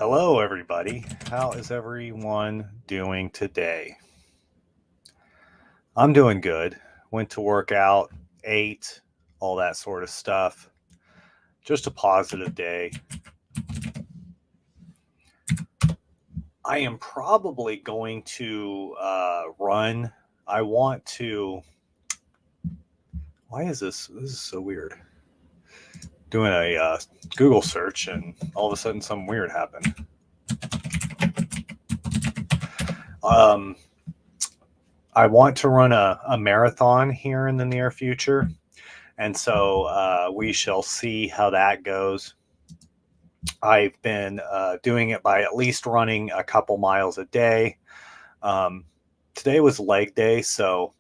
Hello, everybody. How is everyone doing today? I'm doing good. Went to work out, ate, all that sort of stuff. Just a positive day. I am probably going to run. I want to. Why is this? This is so weird. Doing a Google search, and all of a sudden, something weird happened. I want to run a marathon here in the near future. And so we shall see how that goes. I've been doing it by at least running a couple miles a day. Today was leg day, so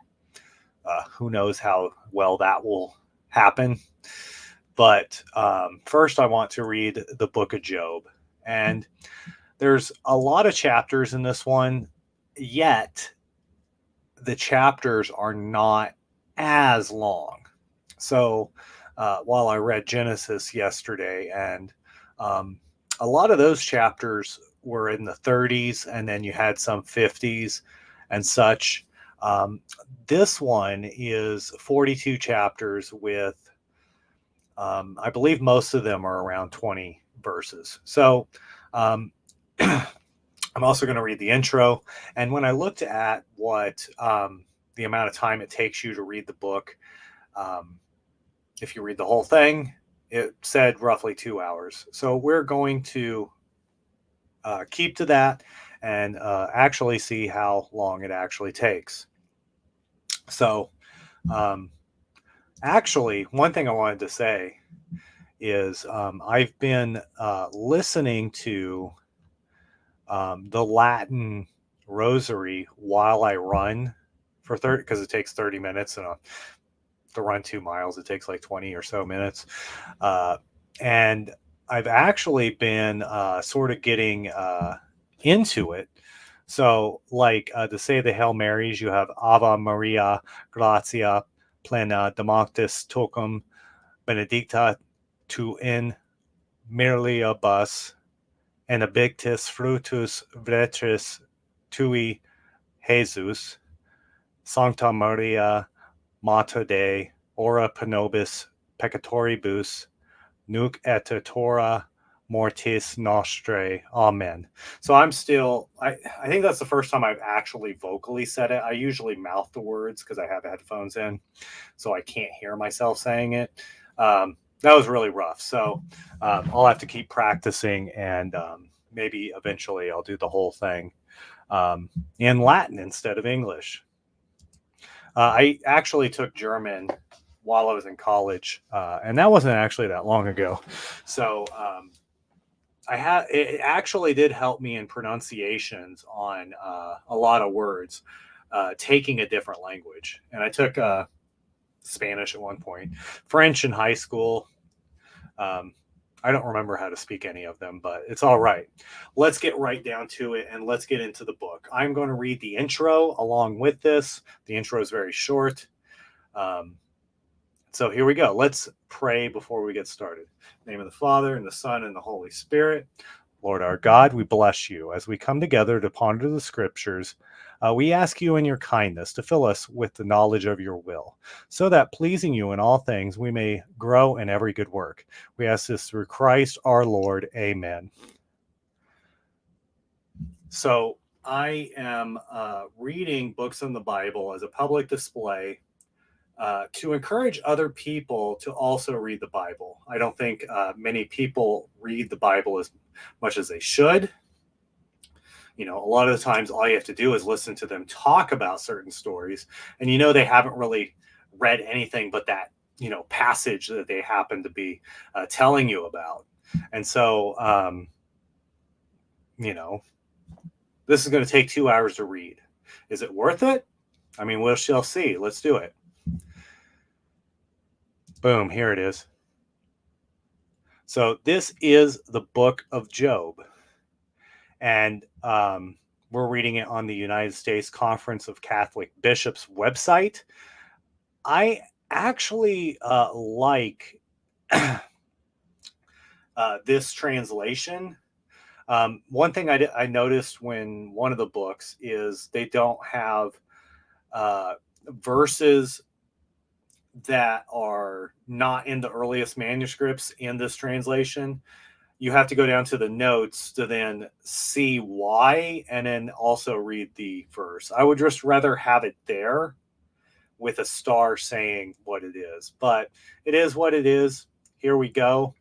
who knows how well that will happen. But first, I want to read the book of Job. And there's a lot of chapters in this one, yet the chapters are not as long. So while I read Genesis yesterday, and a lot of those chapters were in the 30s, and then you had some 50s and such. This one is 42 chapters with, I believe most of them are around 20 verses. So I'm also going to read the intro. And when I looked at what the amount of time it takes you to read the book, if you read the whole thing, it said roughly 2 hours. So we're going to keep to that and actually see how long it actually takes. So actually, one thing I wanted to say is I've been listening to the Latin rosary while I run for 30, because it takes 30 minutes, and to run 2 miles, it takes like 20 or so minutes. And I've actually been sort of getting into it. So, like to say the Hail Marys, you have Ave Maria, gratia plena, Dominicus tocum, benedicta tu in mulieribus, and benedictus fructus ventris tui, Jesus. Sancta Maria, Mater Dei, ora pro nobis peccatoribus, nunc et tora mortis nostrae. Amen. So I'm still, I think that's the first time I've actually vocally said it. I usually mouth the words because I have headphones in, so I can't hear myself saying it. That was really rough. So I'll have to keep practicing, and maybe eventually I'll do the whole thing in Latin instead of English. I actually took German while I was in college, and that wasn't actually that long ago. So it actually did help me in pronunciations on a lot of words, taking a different language. And I took Spanish at one point, French in high school. I don't remember how to speak any of them, but it's all right. Let's get right down to it, and let's get into the book. I'm going to read the intro along with this. The intro is very short. So here we go. Let's pray before we get started. In the name of the Father, and the Son, and the Holy Spirit. Lord our God, we bless you as we come together to ponder the scriptures. We ask you in your kindness to fill us with the knowledge of your will, so that pleasing you in all things we may grow in every good work. We ask this through Christ our Lord. Amen. So I am reading books in the Bible as a public display to encourage other people to also read the Bible. I don't think many people read the Bible as much as they should. You know, a lot of the times all you have to do is listen to them talk about certain stories, and they haven't really read anything but that, passage that they happen to be telling you about. And so, this is going to take 2 hours to read. Is it worth it? I mean, we shall see. Let's do it. Boom, here it is. So this is the book of Job. And we're reading it on the United States Conference of Catholic Bishops website. I actually like this translation. One thing I noticed when one of the books is they don't have verses that are not in the earliest manuscripts in this translation. You have to go down to the notes to then see why and then also read the verse. I would just rather have it there with a star saying what it is, but it is what it is. Here we go.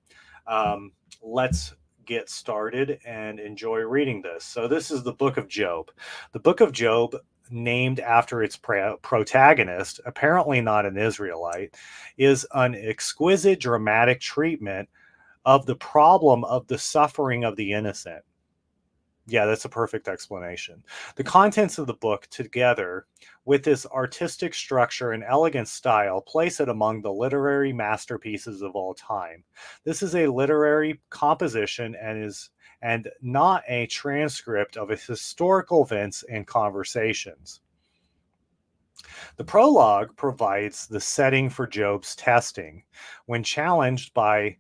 Let's get started and enjoy reading this. So this is the book of Job. The book of Job, named after its protagonist, apparently not an Israelite, is an exquisite dramatic treatment of the problem of the suffering of the innocent. Yeah, that's a perfect explanation. The contents of the book, together with its artistic structure and elegant style, place it among the literary masterpieces of all time. This is a literary composition and not a transcript of historical events and conversations. The prologue provides the setting for Job's testing. When challenged by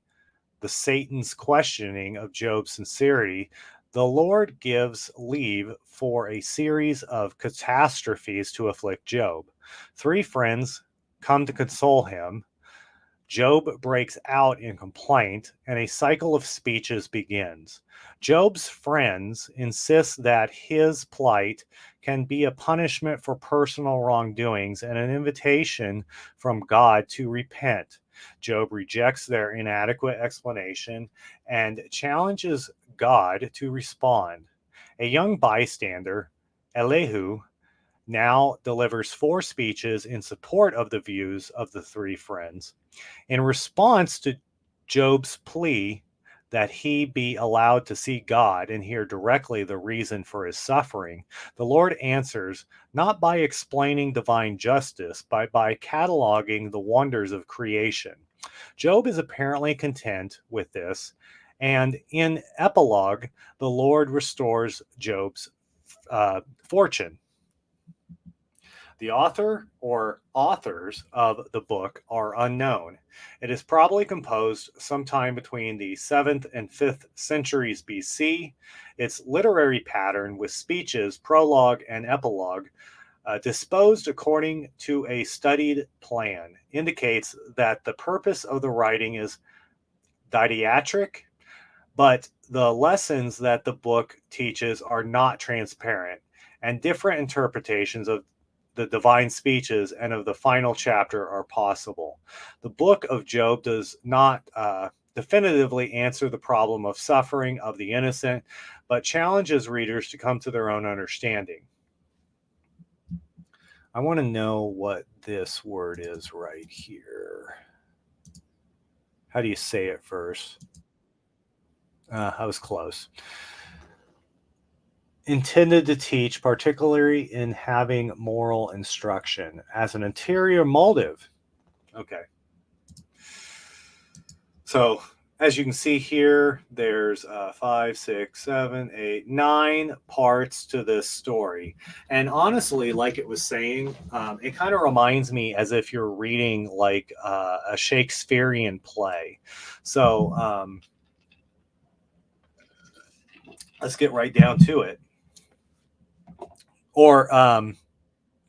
the Satan's questioning of Job's sincerity, the Lord gives leave for a series of catastrophes to afflict Job. 3 friends come to console him. Job breaks out in complaint, and a cycle of speeches begins. Job's friends insist that his plight can be a punishment for personal wrongdoings and an invitation from God to repent. Job rejects their inadequate explanation and challenges God to respond. A young bystander, Elihu, now delivers 4 speeches in support of the views of the 3 friends. In response to Job's plea that he be allowed to see God and hear directly the reason for his suffering, the Lord answers not by explaining divine justice, but by cataloguing the wonders of creation. Job is apparently content with this, and in epilogue, the Lord restores Job's fortune. The author or authors of the book are unknown. It is probably composed sometime between the 7th and 5th centuries BC. Its literary pattern, with speeches, prologue, and epilogue, disposed according to a studied plan, indicates that the purpose of the writing is didactic, but the lessons that the book teaches are not transparent, and different interpretations of the divine speeches and of the final chapter are possible. The book of Job does not definitively answer the problem of suffering of the innocent, but challenges readers to come to their own understanding. I want to know what this word is right here. How do you say it first? I was close. Intended to teach, particularly in having moral instruction as an interior motive. Okay. So as you can see here, there's 5, 6, 7, 8, 9 parts to this story. And honestly, like it was saying, it kind of reminds me as if you're reading like a Shakespearean play. So let's get right down to it. Or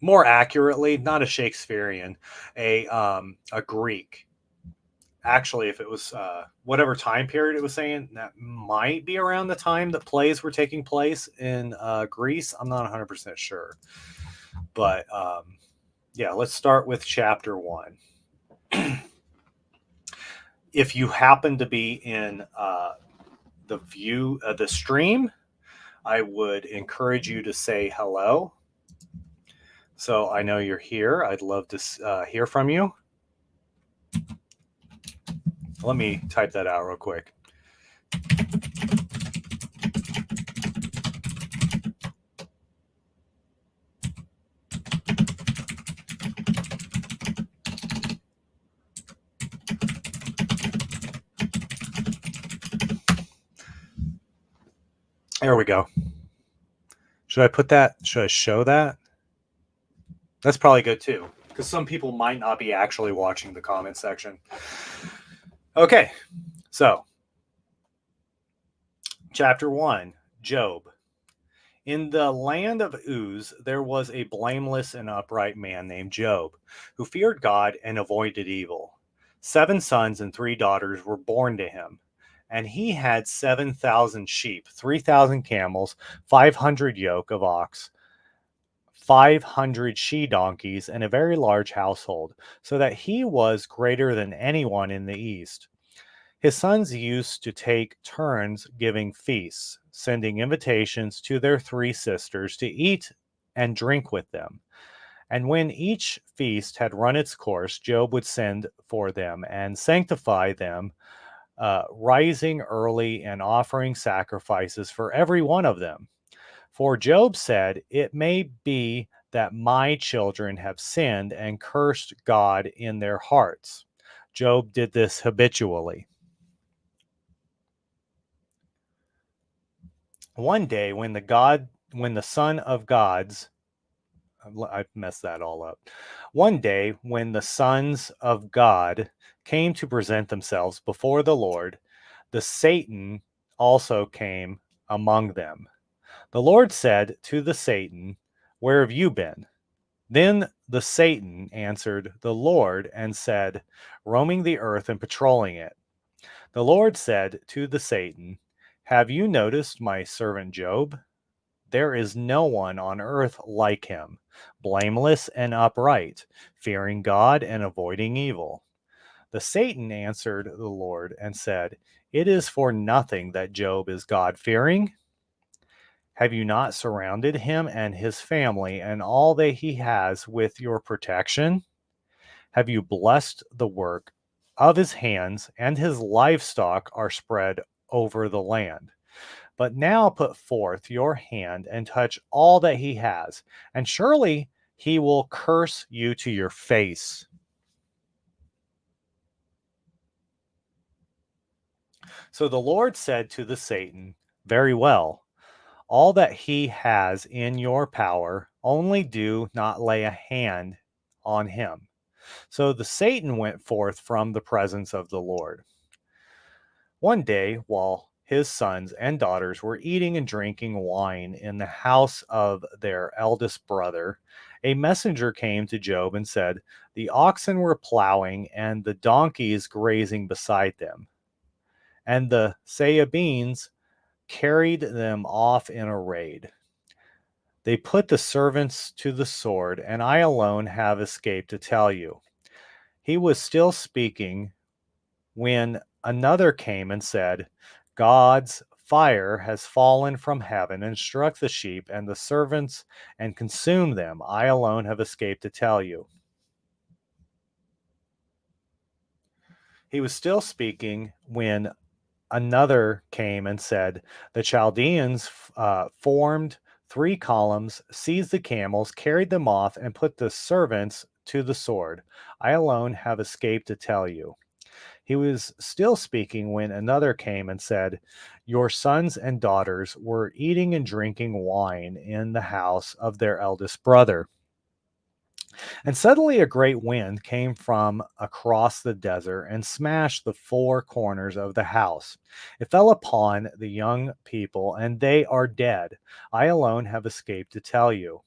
more accurately, not a Shakespearean, a Greek. Actually, if it was whatever time period it was saying, that might be around the time that plays were taking place in Greece. I'm not 100% sure. But yeah, let's start with chapter 1. If you happen to be in the stream, I would encourage you to say hello. So I know you're here. I'd love to hear from you. Let me type that out real quick. There we go. Should I put that? Should I show that? That's probably good too, because some people might not be actually watching the comment section. Okay, so Chapter 1, Job. In the land of Uz, there was a blameless and upright man named Job, who feared God and avoided evil. 7 sons and 3 daughters were born to him, and he had 7,000 sheep, 3,000 camels, 500 yoke of ox, 500 she donkeys, and a very large household, so that he was greater than anyone in the East. His sons used to take turns giving feasts, sending invitations to their 3 sisters to eat and drink with them. And when each feast had run its course, Job would send for them and sanctify them, rising early and offering sacrifices for every one of them. For Job said, "It may be that my children have sinned and cursed God in their hearts." Job did this habitually. One day when the son of gods I messed that all up. One day when the sons of God came to present themselves before the Lord, the Satan also came among them. The Lord said to the Satan, "Where have you been?" Then the Satan answered the Lord and said, "Roaming the earth and patrolling it." The Lord said to the Satan, "Have you noticed my servant Job? There is no one on earth like him, blameless and upright, fearing God and avoiding evil." The Satan answered the Lord and said, "It is for nothing that Job is God-fearing. Have you not surrounded him and his family and all that he has with your protection? Have you blessed the work of his hands, and his livestock are spread over the land? But now put forth your hand and touch all that he has, and surely he will curse you to your face." So the Lord said to the Satan, "Very well, all that he has in your power, only do not lay a hand on him." So the Satan went forth from the presence of the Lord. One day, while his sons and daughters were eating and drinking wine in the house of their eldest brother, a messenger came to Job and said, "The oxen were plowing and the donkeys grazing beside them, and the Sabeans carried them off in a raid. They put the servants to the sword, and I alone have escaped to tell you." He was still speaking when another came and said, "God's fire has fallen from heaven and struck the sheep and the servants and consumed them. I alone have escaped to tell you." He was still speaking when another came and said, "The Chaldeans formed 3 columns, seized the camels, carried them off, and put the servants to the sword. I alone have escaped to tell you." He was still speaking when another came and said, "Your sons and daughters were eating and drinking wine in the house of their eldest brother." And suddenly a great wind came from across the desert and smashed the 4 corners of the house. It fell upon the young people, and they are dead. I alone have escaped to tell you.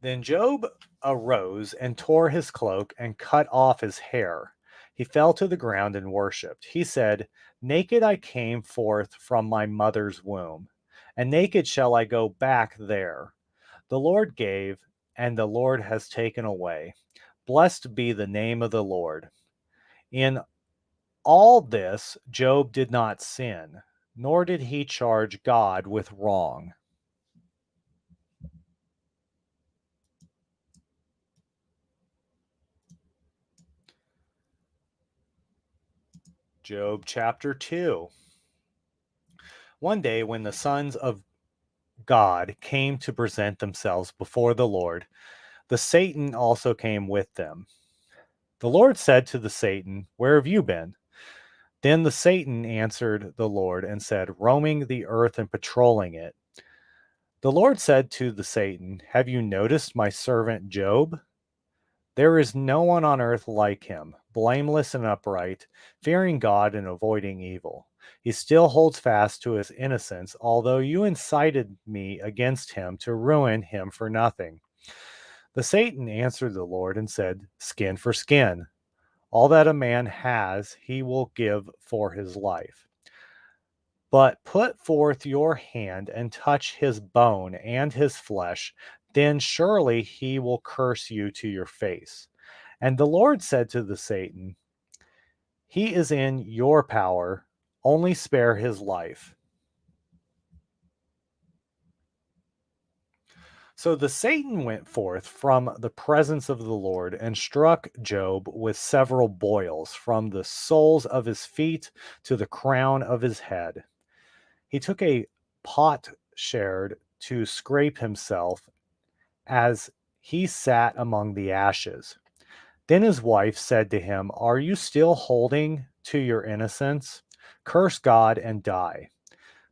Then Job arose and tore his cloak and cut off his hair. He fell to the ground and worshipped. He said, "Naked I came forth from my mother's womb, and naked shall I go back there. The Lord gave, and the Lord has taken away. Blessed be the name of the Lord." In all this, Job did not sin, nor did he charge God with wrong. Job chapter 2. One day, when the sons of God came to present themselves before the Lord, the Satan also came with them. The Lord said to the Satan, "Where have you been?" Then the Satan answered the Lord and said, "Roaming the earth and patrolling it." The Lord said to the Satan, "Have you noticed my servant Job? There is no one on earth like him, blameless and upright, fearing God and avoiding evil." He still holds fast to his innocence, although you incited me against him to ruin him for nothing. The Satan answered the Lord and said, Skin for skin. All that a man has, he will give for his life. But put forth your hand and touch his bone and his flesh, then surely he will curse you to your face. And the Lord said to the Satan, He is in your power, only spare his life. So the Satan went forth from the presence of the Lord and struck Job with several boils from the soles of his feet to the crown of his head. He took a potsherd to scrape himself as he sat among the ashes. Then his wife said to him, Are you still holding to your innocence? Curse God and die.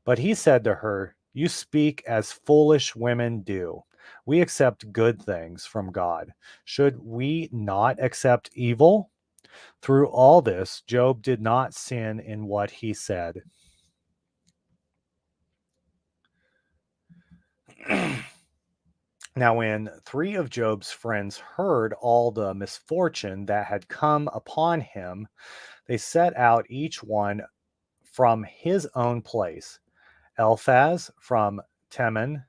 But he said to her, You speak as foolish women do. We accept good things from God. Should we not accept evil? Through all this, Job did not sin in what he said. Now, when three of Job's friends heard all the misfortune that had come upon him, they set out each one from his own place. Eliphaz from Teman,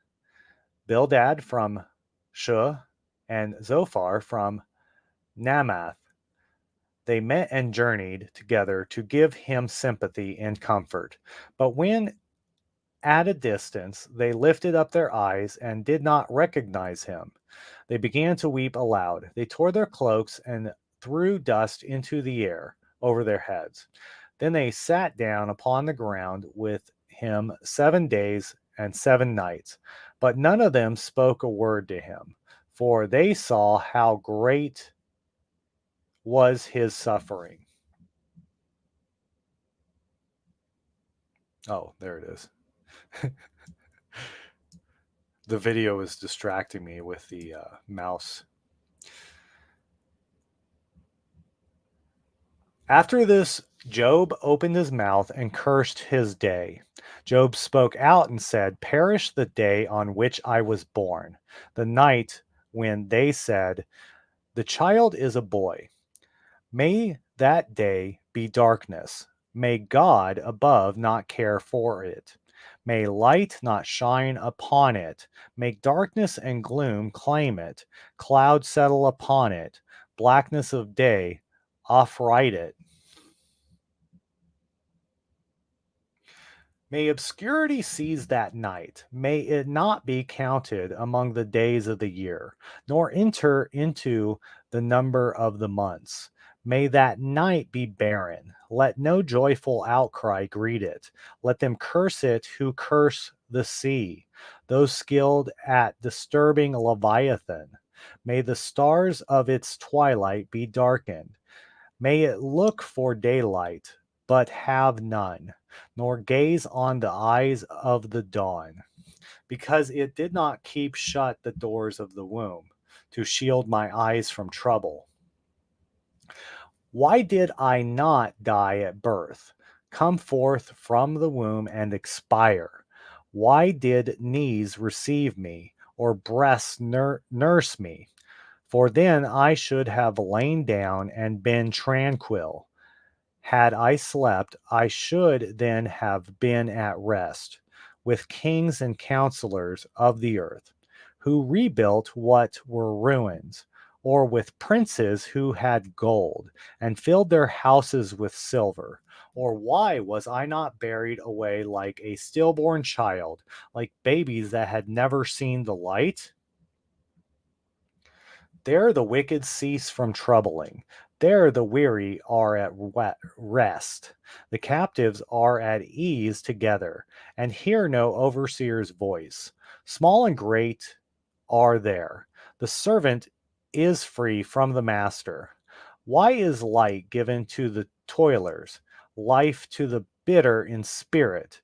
Bildad from Shuh, and Zophar from Namath. They met and journeyed together to give him sympathy and comfort. But when at a distance they lifted up their eyes and did not recognize him, they began to weep aloud. They tore their cloaks and threw dust into the air over their heads. Then they sat down upon the ground with him 7 days and 7 nights, but none of them spoke a word to him, for they saw how great was his suffering. Oh, there it is. The video is distracting me with the mouse. After this, Job opened his mouth and cursed his day. Job spoke out and said, Perish the day on which I was born, the night when they said, The child is a boy. May that day be darkness. May God above not care for it. May light not shine upon it. May darkness and gloom claim it. Clouds settle upon it. Blackness of day affright it. May obscurity seize that night. May it not be counted among the days of the year, nor enter into the number of the months. May that night be barren. Let no joyful outcry greet it. Let them curse it who curse the sea, those skilled at disturbing Leviathan. May the stars of its twilight be darkened. May it look for daylight, but have none, nor gaze on the eyes of the dawn, because it did not keep shut the doors of the womb to shield my eyes from trouble. Why did I not die at birth, come forth from the womb and expire? Why did knees receive me, or breasts nurse me? For then I should have lain down and been tranquil. Had I slept, I should then have been at rest with kings and counselors of the earth, who rebuilt what were ruins, or with princes who had gold and filled their houses with silver. Or why was I not buried away like a stillborn child, like babies that had never seen the light? There the wicked cease from troubling. There the weary are at rest. The captives are at ease together, and hear no overseer's voice. Small and great are there. The servant is free from the master. Why is light given to the toilers, life to the bitter in spirit?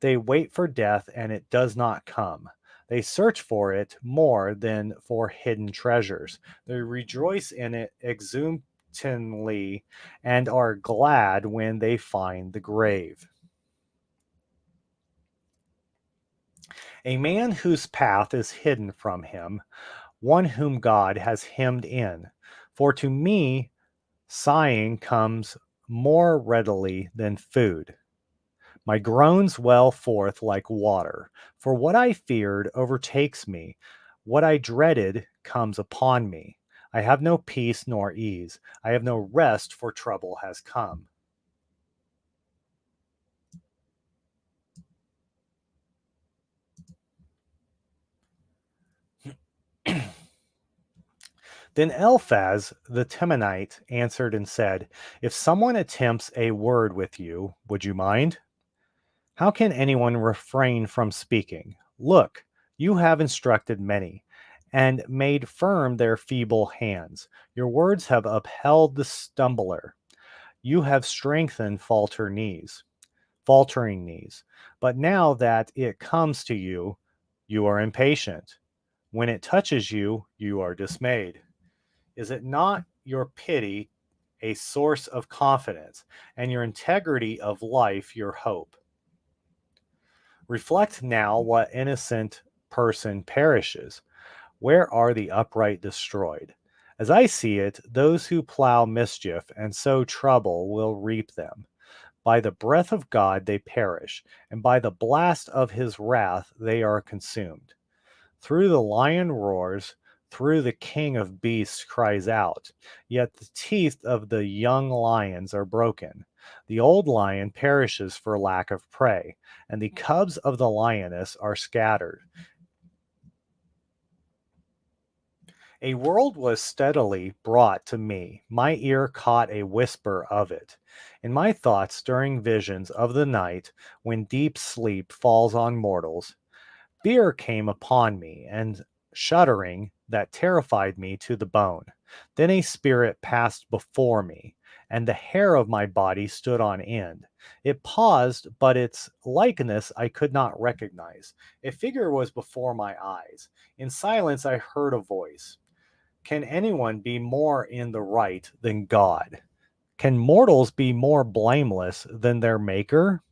They wait for death, and it does not come. They search for it more than for hidden treasures. They rejoice in it exultantly and are glad when they find the grave. A man whose path is hidden from him, one whom God has hemmed in. For to me, sighing comes more readily than food. My groans well forth like water, for what I feared overtakes me. What I dreaded comes upon me. I have no peace nor ease. I have no rest, for trouble has come. Then Eliphaz the Temanite answered and said, if someone attempts a word with you, would you mind? How can anyone refrain from speaking? Look, you have instructed many, and made firm their feeble hands. Your words have upheld the stumbler. You have strengthened faltering knees. But now that it comes to you, you are impatient. When it touches you, you are dismayed. Is it not your pity a source of confidence, and your integrity of life your hope? Reflect now what innocent person perishes. Where are the upright destroyed? As I see it, those who plow mischief and sow trouble will reap them. By the breath of God they perish, and by the blast of his wrath they are consumed. Through the lion roars, through the king of beasts cries out, yet the teeth of the young lions are broken. The old lion perishes for lack of prey, and the cubs of the lioness are scattered. A world was steadily brought to me. My ear caught a whisper of it. In my thoughts during visions of the night, when deep sleep falls on mortals, fear came upon me, and shuddering that terrified me to the bone. Then a spirit passed before me, and the hair of my body stood on end. It paused, but its likeness I could not recognize. A figure was before my eyes. In silence, I heard a voice. Can anyone be more in the right than God? Can mortals be more blameless than their Maker?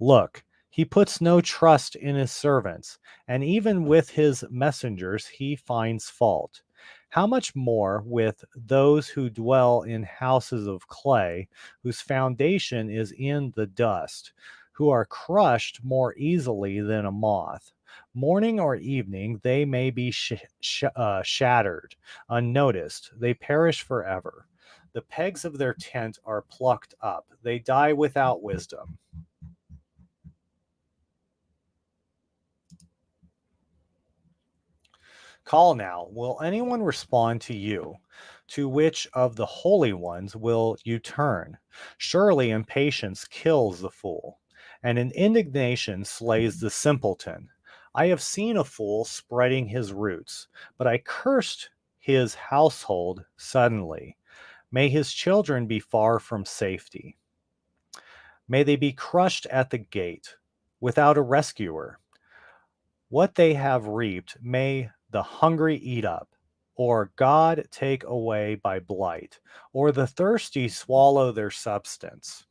Look, he puts no trust in his servants, and even with his messengers he finds fault. How much more with those who dwell in houses of clay, whose foundation is in the dust, who are crushed more easily than a moth. Morning or evening they may be shattered, unnoticed, they perish forever. The pegs of their tent are plucked up, they die without wisdom. Call now, will anyone respond to you? To which of the holy ones will you turn? Surely impatience kills the fool, and in indignation slays the simpleton. I have seen a fool spreading his roots, but I cursed his household suddenly. May his children be far from safety. May they be crushed at the gate without a rescuer. What they have reaped may the hungry eat up, or God take away by blight, or the thirsty swallow their substance.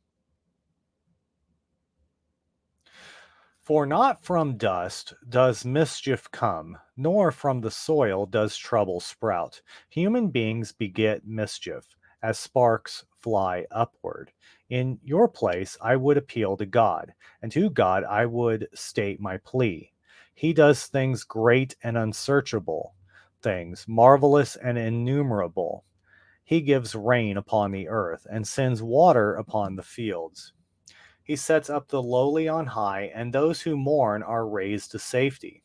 For not from dust does mischief come, nor from the soil does trouble sprout. Human beings beget mischief, as sparks fly upward. In your place I would appeal to God, and to God I would state my plea. He does things great and unsearchable, things marvelous and innumerable. He gives rain upon the earth, and sends water upon the fields. He sets up the lowly on high, and those who mourn are raised to safety.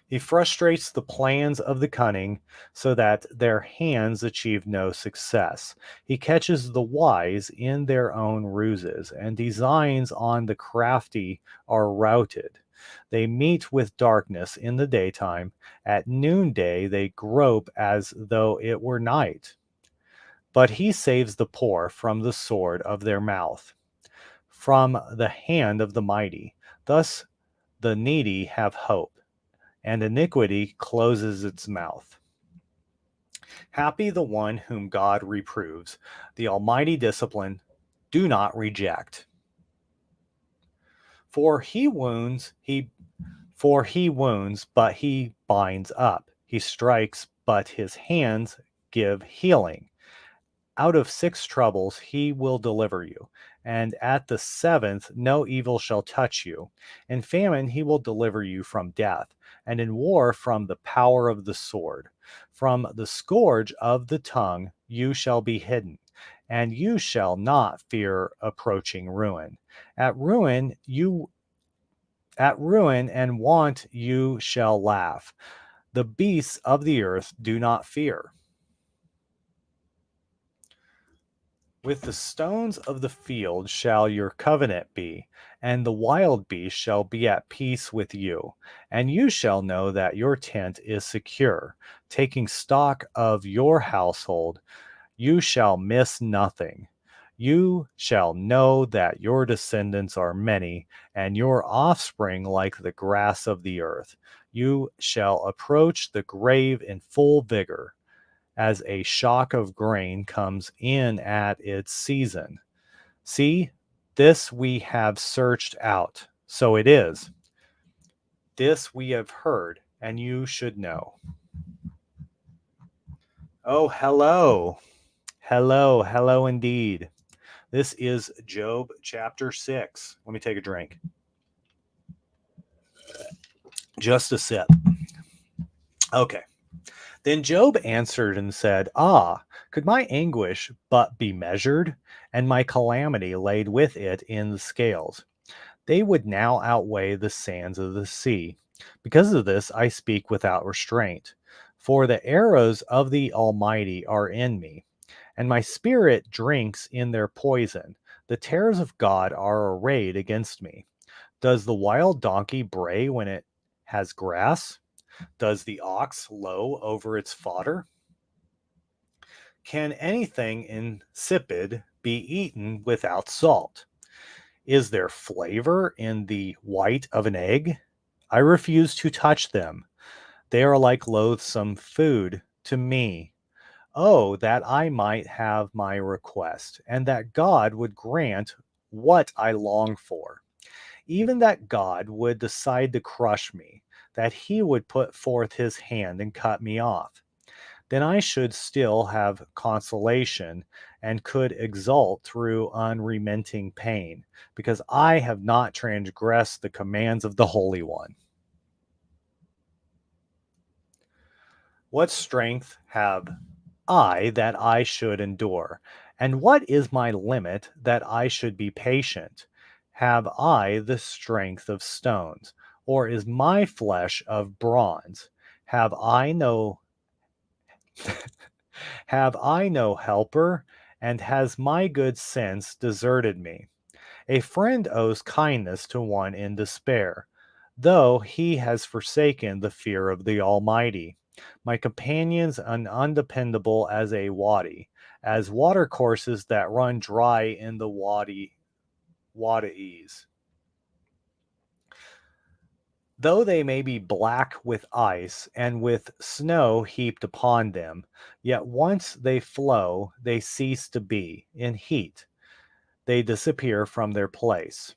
He frustrates the plans of the cunning so that their hands achieve no success. He catches the wise in their own ruses, and designs on the crafty are routed. They meet with darkness in the daytime. At noonday they grope as though it were night. But he saves the poor from the sword of their mouth, from the hand of the mighty. Thus the needy have hope, and iniquity closes its mouth. Happy the one whom God reproves, the Almighty discipline, do not reject. For he wounds, but he binds up. He strikes, but his hands give healing. Out of 6 troubles he will deliver you, and at the 7th no evil shall touch you. In famine he will deliver you from death, and in war from the power of the sword. From the scourge of the tongue you shall be hidden, and you shall not fear approaching ruin. At ruin you at ruin and want you shall laugh. The beasts of the earth do not fear. With the stones of the field shall your covenant be, and the wild beast shall be at peace with you. And you shall know that your tent is secure. Taking stock of your household, you shall miss nothing. You shall know that your descendants are many, and your offspring like the grass of the earth. You shall approach the grave in full vigor, as a shock of grain comes in at its season. See, this we have searched out. So it is. This we have heard, and you should know. Oh, hello. Hello, hello indeed. This is Job chapter 6. Let me take a drink. Just a sip. Okay. Then Job answered and said, Ah, could my anguish but be measured, and my calamity laid with it in the scales? They would now outweigh the sands of the sea. Because of this, I speak without restraint. For the arrows of the Almighty are in me, and my spirit drinks in their poison. The terrors of God are arrayed against me. Does the wild donkey bray when it has grass? Does the ox low over its fodder? Can anything insipid be eaten without salt? Is there flavor in the white of an egg? I refuse to touch them. They are like loathsome food to me. Oh, that I might have my request, and that God would grant what I long for. Even that God would decide to crush me, that he would put forth his hand and cut me off. Then I should still have consolation and could exult through unremitting pain, because I have not transgressed the commands of the Holy One. What strength have I that I should endure? And what is my limit that I should be patient? Have I the strength of stones, or is my flesh of bronze? Have I no Have I no helper? And has my good sense deserted me? A friend owes kindness to one in despair, though he has forsaken the fear of the Almighty. My companions undependable as a wadi, as watercourses that run dry in the wadies. Though they may be black with ice and with snow heaped upon them, yet once they flow, they cease to be. In heat, they disappear from their place.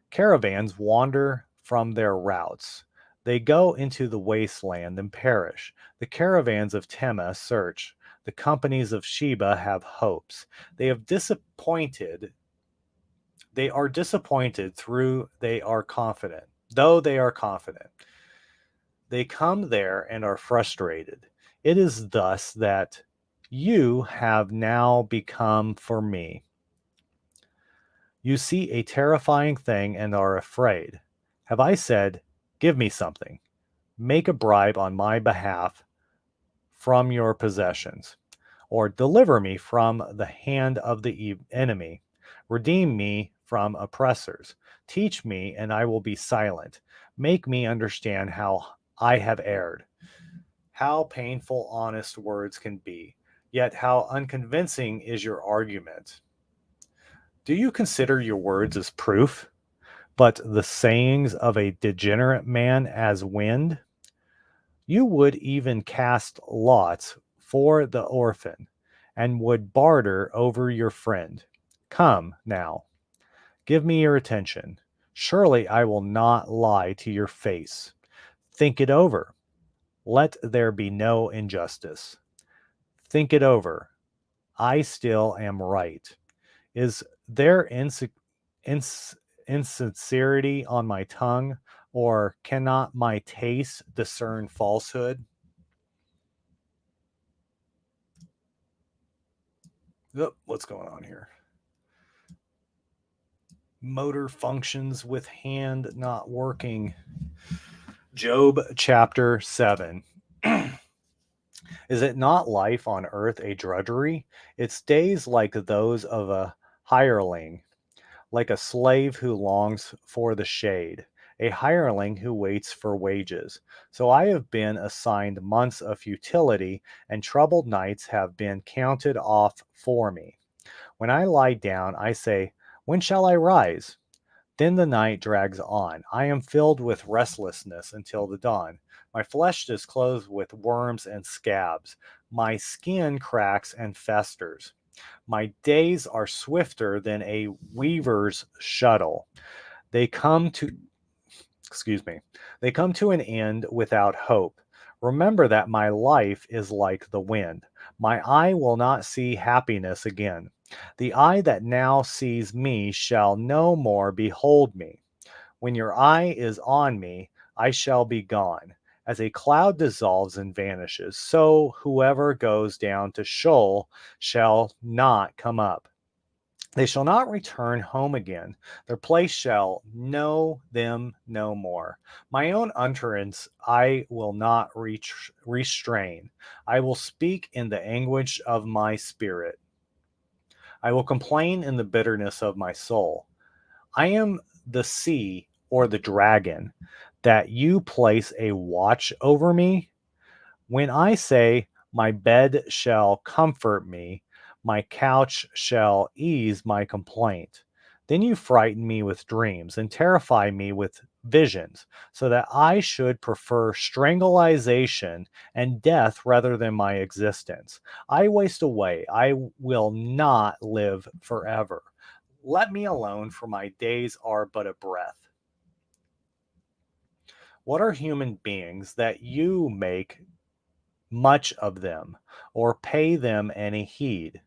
Caravans wander from their routes. They go into the wasteland and perish. The caravans of Tema search. The companies of Sheba have hopes. They have disappointed. They are disappointed through they are confident. Though they are confident, they come there and are frustrated. It is thus that you have now become for me. You see a terrifying thing and are afraid. Have I said, give me something? Make a bribe on my behalf from your possessions, or deliver me from the hand of the enemy. Redeem me from oppressors. Teach me, and I will be silent. Make me understand how I have erred. How painful honest words can be, yet how unconvincing is your argument. Do you consider your words as proof, but the sayings of a degenerate man as wind? You would even cast lots for the orphan, and would barter over your friend. Come, now, give me your attention. Surely I will not lie to your face. Think it over. Let there be no injustice. Think it over. I still am right. Is there ins- insincerity on my tongue, or cannot my taste discern falsehood? Oh, what's going on here? Motor functions with hand not working. Job chapter 7. Is it not life on earth a drudgery? Its days like those of a hireling, like a slave who longs for the shade, a hireling who waits for wages. So I have been assigned months of futility, and troubled nights have been counted off for me. When I lie down, I say, when shall I rise? Then the night drags on. I am filled with restlessness until the dawn. My flesh is clothed with worms and scabs. My skin cracks and festers. My days are swifter than a weaver's shuttle. They come to, excuse me, they come to an end without hope. Remember that my life is like the wind. My eye will not see happiness again. The eye that now sees me shall no more behold me. When your eye is on me, I shall be gone. As a cloud dissolves and vanishes, so whoever goes down to Sheol shall not come up. They shall not return home again. Their place shall know them no more. My own utterance I will not restrain. I will speak in the anguish of my spirit. I will complain in the bitterness of my soul. I am the sea or the dragon, that you place a watch over me. When I say, my bed shall comfort me, my couch shall ease my complaint, then you frighten me with dreams and terrify me with visions, so that I should prefer strangulation and death rather than my existence. I waste away. I will not live forever. Let me alone, for my days are but a breath. What are human beings that you make much of them, or pay them any heed?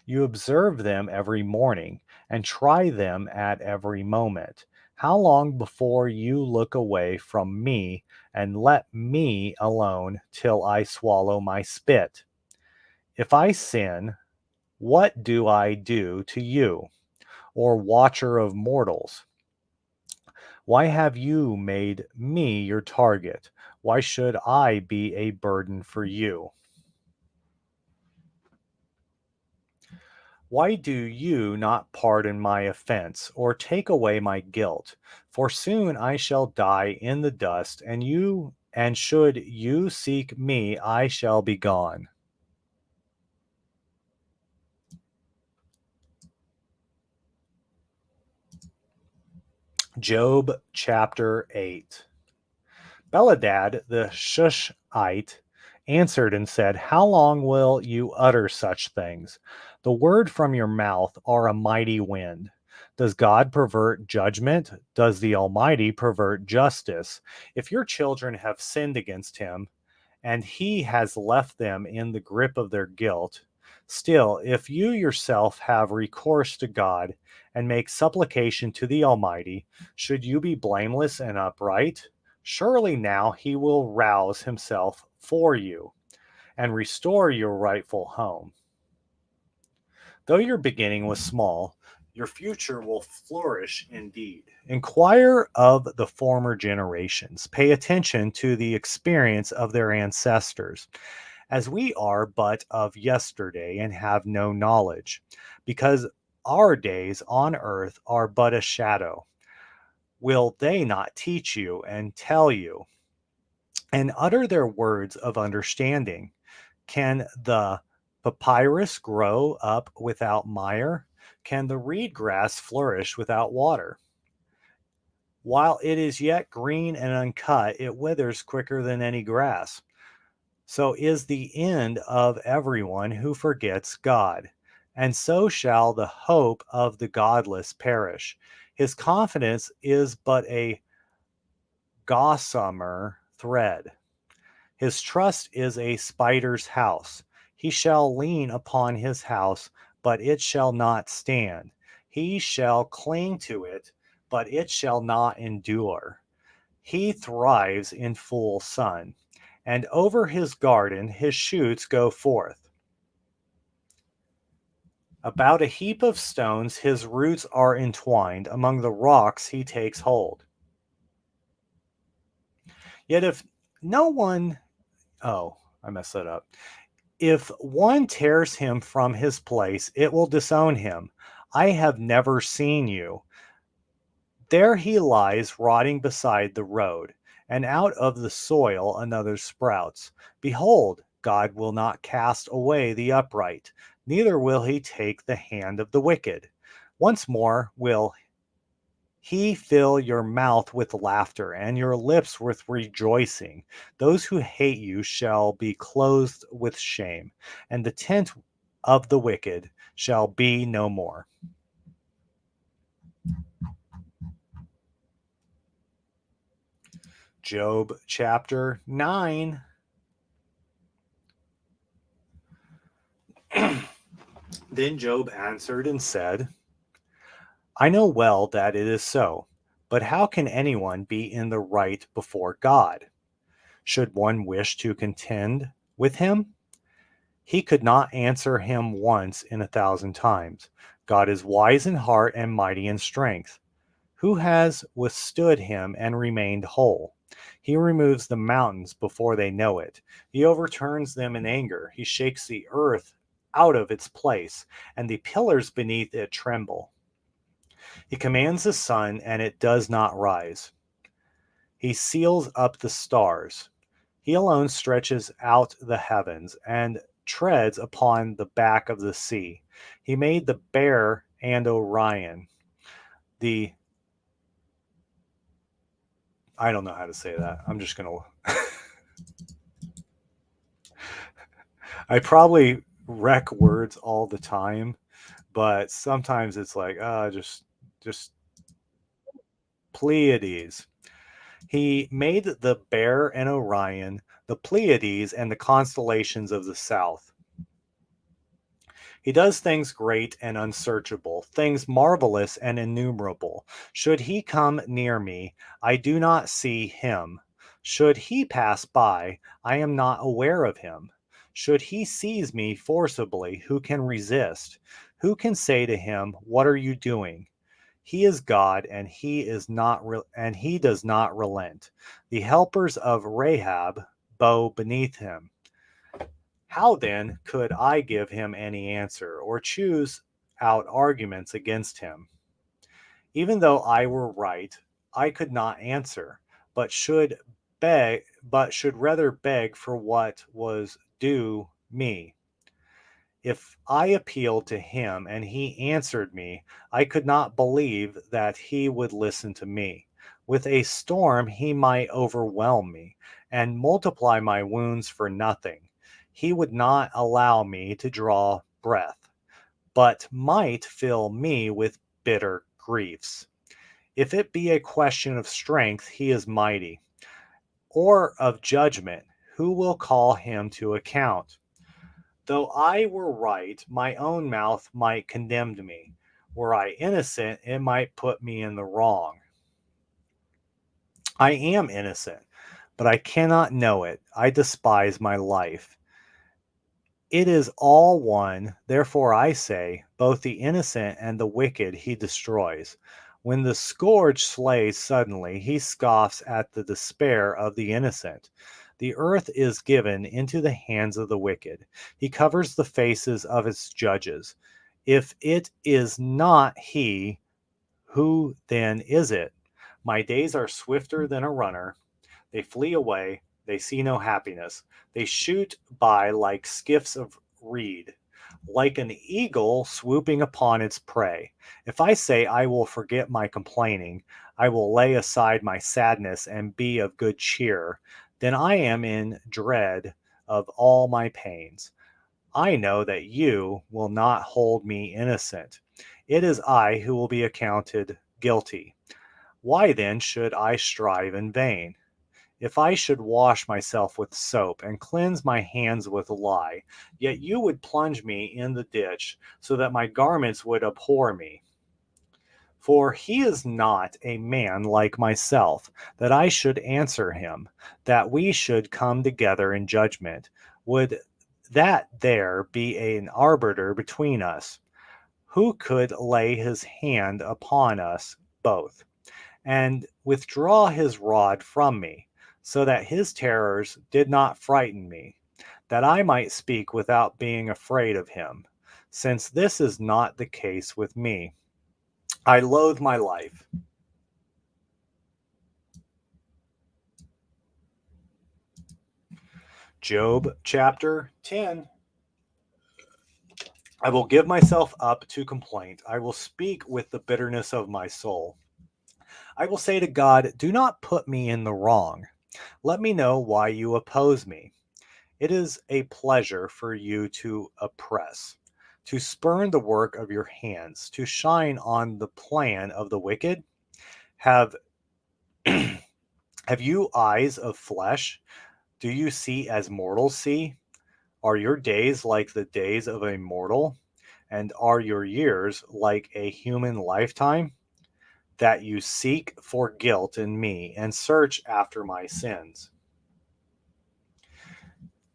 You observe them every morning, and try them at every moment. How long before you look away from me and let me alone till I swallow my spit? If I sin, what do I do to you, or watcher of mortals? Why have you made me your target? Why should I be a burden for you? Why do you not pardon my offense, or take away my guilt? For soon I shall die in the dust, and should you seek me, I shall be gone. Job chapter 8. Beladad the Shushite answered and said, how long will you utter such things? The word from your mouth are a mighty wind. Does God pervert judgment? Does the Almighty pervert justice? If your children have sinned against him, and he has left them in the grip of their guilt, still, if you yourself have recourse to God and make supplication to the Almighty, should you be blameless and upright? Surely now he will rouse himself for you and restore your rightful home. Though your beginning was small, your future will flourish indeed. Inquire of the former generations. Pay attention to the experience of their ancestors, as we are but of yesterday and have no knowledge, because our days on earth are but a shadow. Will they not teach you and tell you and utter their words of understanding? Can the papyrus grow up without mire? Can the reed grass flourish without water? While it is yet green and uncut, it withers quicker than any grass. So is the end of everyone who forgets God, and so shall the hope of the godless perish. His confidence is but a gossamer thread. His trust is a spider's house. He shall lean upon his house, but it shall not stand. He shall cling to it, but it shall not endure. He thrives in full sun, and over his garden his shoots go forth. About a heap of stones his roots are entwined, among the rocks he takes hold. Yet if no one, oh, I messed that up. If one tears him from his place, it will disown him. I have never seen you. There he lies rotting beside the road, and out of the soil another sprouts. Behold, God will not cast away the upright, neither will he take the hand of the wicked. Once more will he fill your mouth with laughter and your lips with rejoicing. Those who hate you shall be clothed with shame, and the tent of the wicked shall be no more. Job chapter 9. Then Job answered and said, I know well that it is so, but how can anyone be in the right before God? Should one wish to contend with him? He could not answer him once in 1,000 times. God is wise in heart and mighty in strength. Who has withstood him and remained whole? He removes the mountains before they know it. He overturns them in anger. He shakes the earth out of its place, and the pillars beneath it tremble. He commands the sun, and it does not rise. He seals up the stars. He alone stretches out the heavens and treads upon the back of the sea. He made the bear and Orion. I don't know how to say that. I'm just going to. I probably wreck words all the time, but sometimes it's like, just Pleiades. He made the bear and Orion, the Pleiades, and the constellations of the south. He does things great and unsearchable, things marvelous and innumerable. Should he come near me, I do not see him. Should he pass by, I am not aware of him. Should he seize me forcibly, who can resist? Who can say to him, what are you doing? He is God, and he does not relent. The helpers of Rahab bow beneath him. How then could I give him any answer, or choose out arguments against him? Even though I were right, I could not answer, but should rather beg for what was due me. If I appealed to him and he answered me, I could not believe that he would listen to me. With a storm he might overwhelm me and multiply my wounds for nothing. He would not allow me to draw breath, but might fill me with bitter griefs. If it be a question of strength, he is mighty, or of judgment, who will call him to account? Though I were right, my own mouth might condemn me. Were I innocent, it might put me in the wrong. I am innocent, but I cannot know it. I despise my life. It is all one. Therefore I say, both the innocent and the wicked he destroys. When the scourge slays suddenly, he scoffs at the despair of the innocent. The earth is given into the hands of the wicked. He covers the faces of its judges. If it is not he, who then is it? My days are swifter than a runner. They flee away. They see no happiness. They shoot by like skiffs of reed, like an eagle swooping upon its prey. If I say I will forget my complaining, I will lay aside my sadness and be of good cheer, then I am in dread of all my pains. I know that you will not hold me innocent. It is I who will be accounted guilty. Why then should I strive in vain? If I should wash myself with soap and cleanse my hands with lye, yet you would plunge me in the ditch, so that my garments would abhor me. For he is not a man like myself, that I should answer him, that we should come together in judgment. Would that there be an arbiter between us, who could lay his hand upon us both, and withdraw his rod from me, so that his terrors did not frighten me, that I might speak without being afraid of him, since this is not the case with me. I loathe my life. Job chapter 10. I will give myself up to complaint. I will speak with the bitterness of my soul. I will say to God, do not put me in the wrong. Let me know why you oppose me. It is a pleasure for you to oppress, to spurn the work of your hands, to shine on the plan of the wicked. Have have you eyes of flesh? Do you see as mortals see? Are your days like the days of a mortal? And are your years like a human lifetime? That you seek for guilt in me and search after my sins.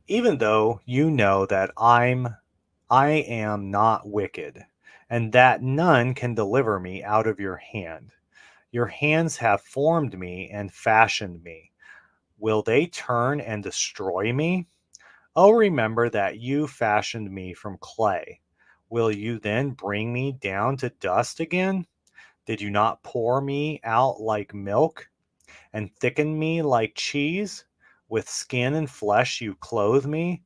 Even though you know that I am not wicked, and that none can deliver me out of your hand. Your hands have formed me and fashioned me. Will they turn and destroy me? Oh, remember that you fashioned me from clay. Will you then bring me down to dust again? Did you not pour me out like milk and thicken me like cheese? With skin and flesh you clothe me,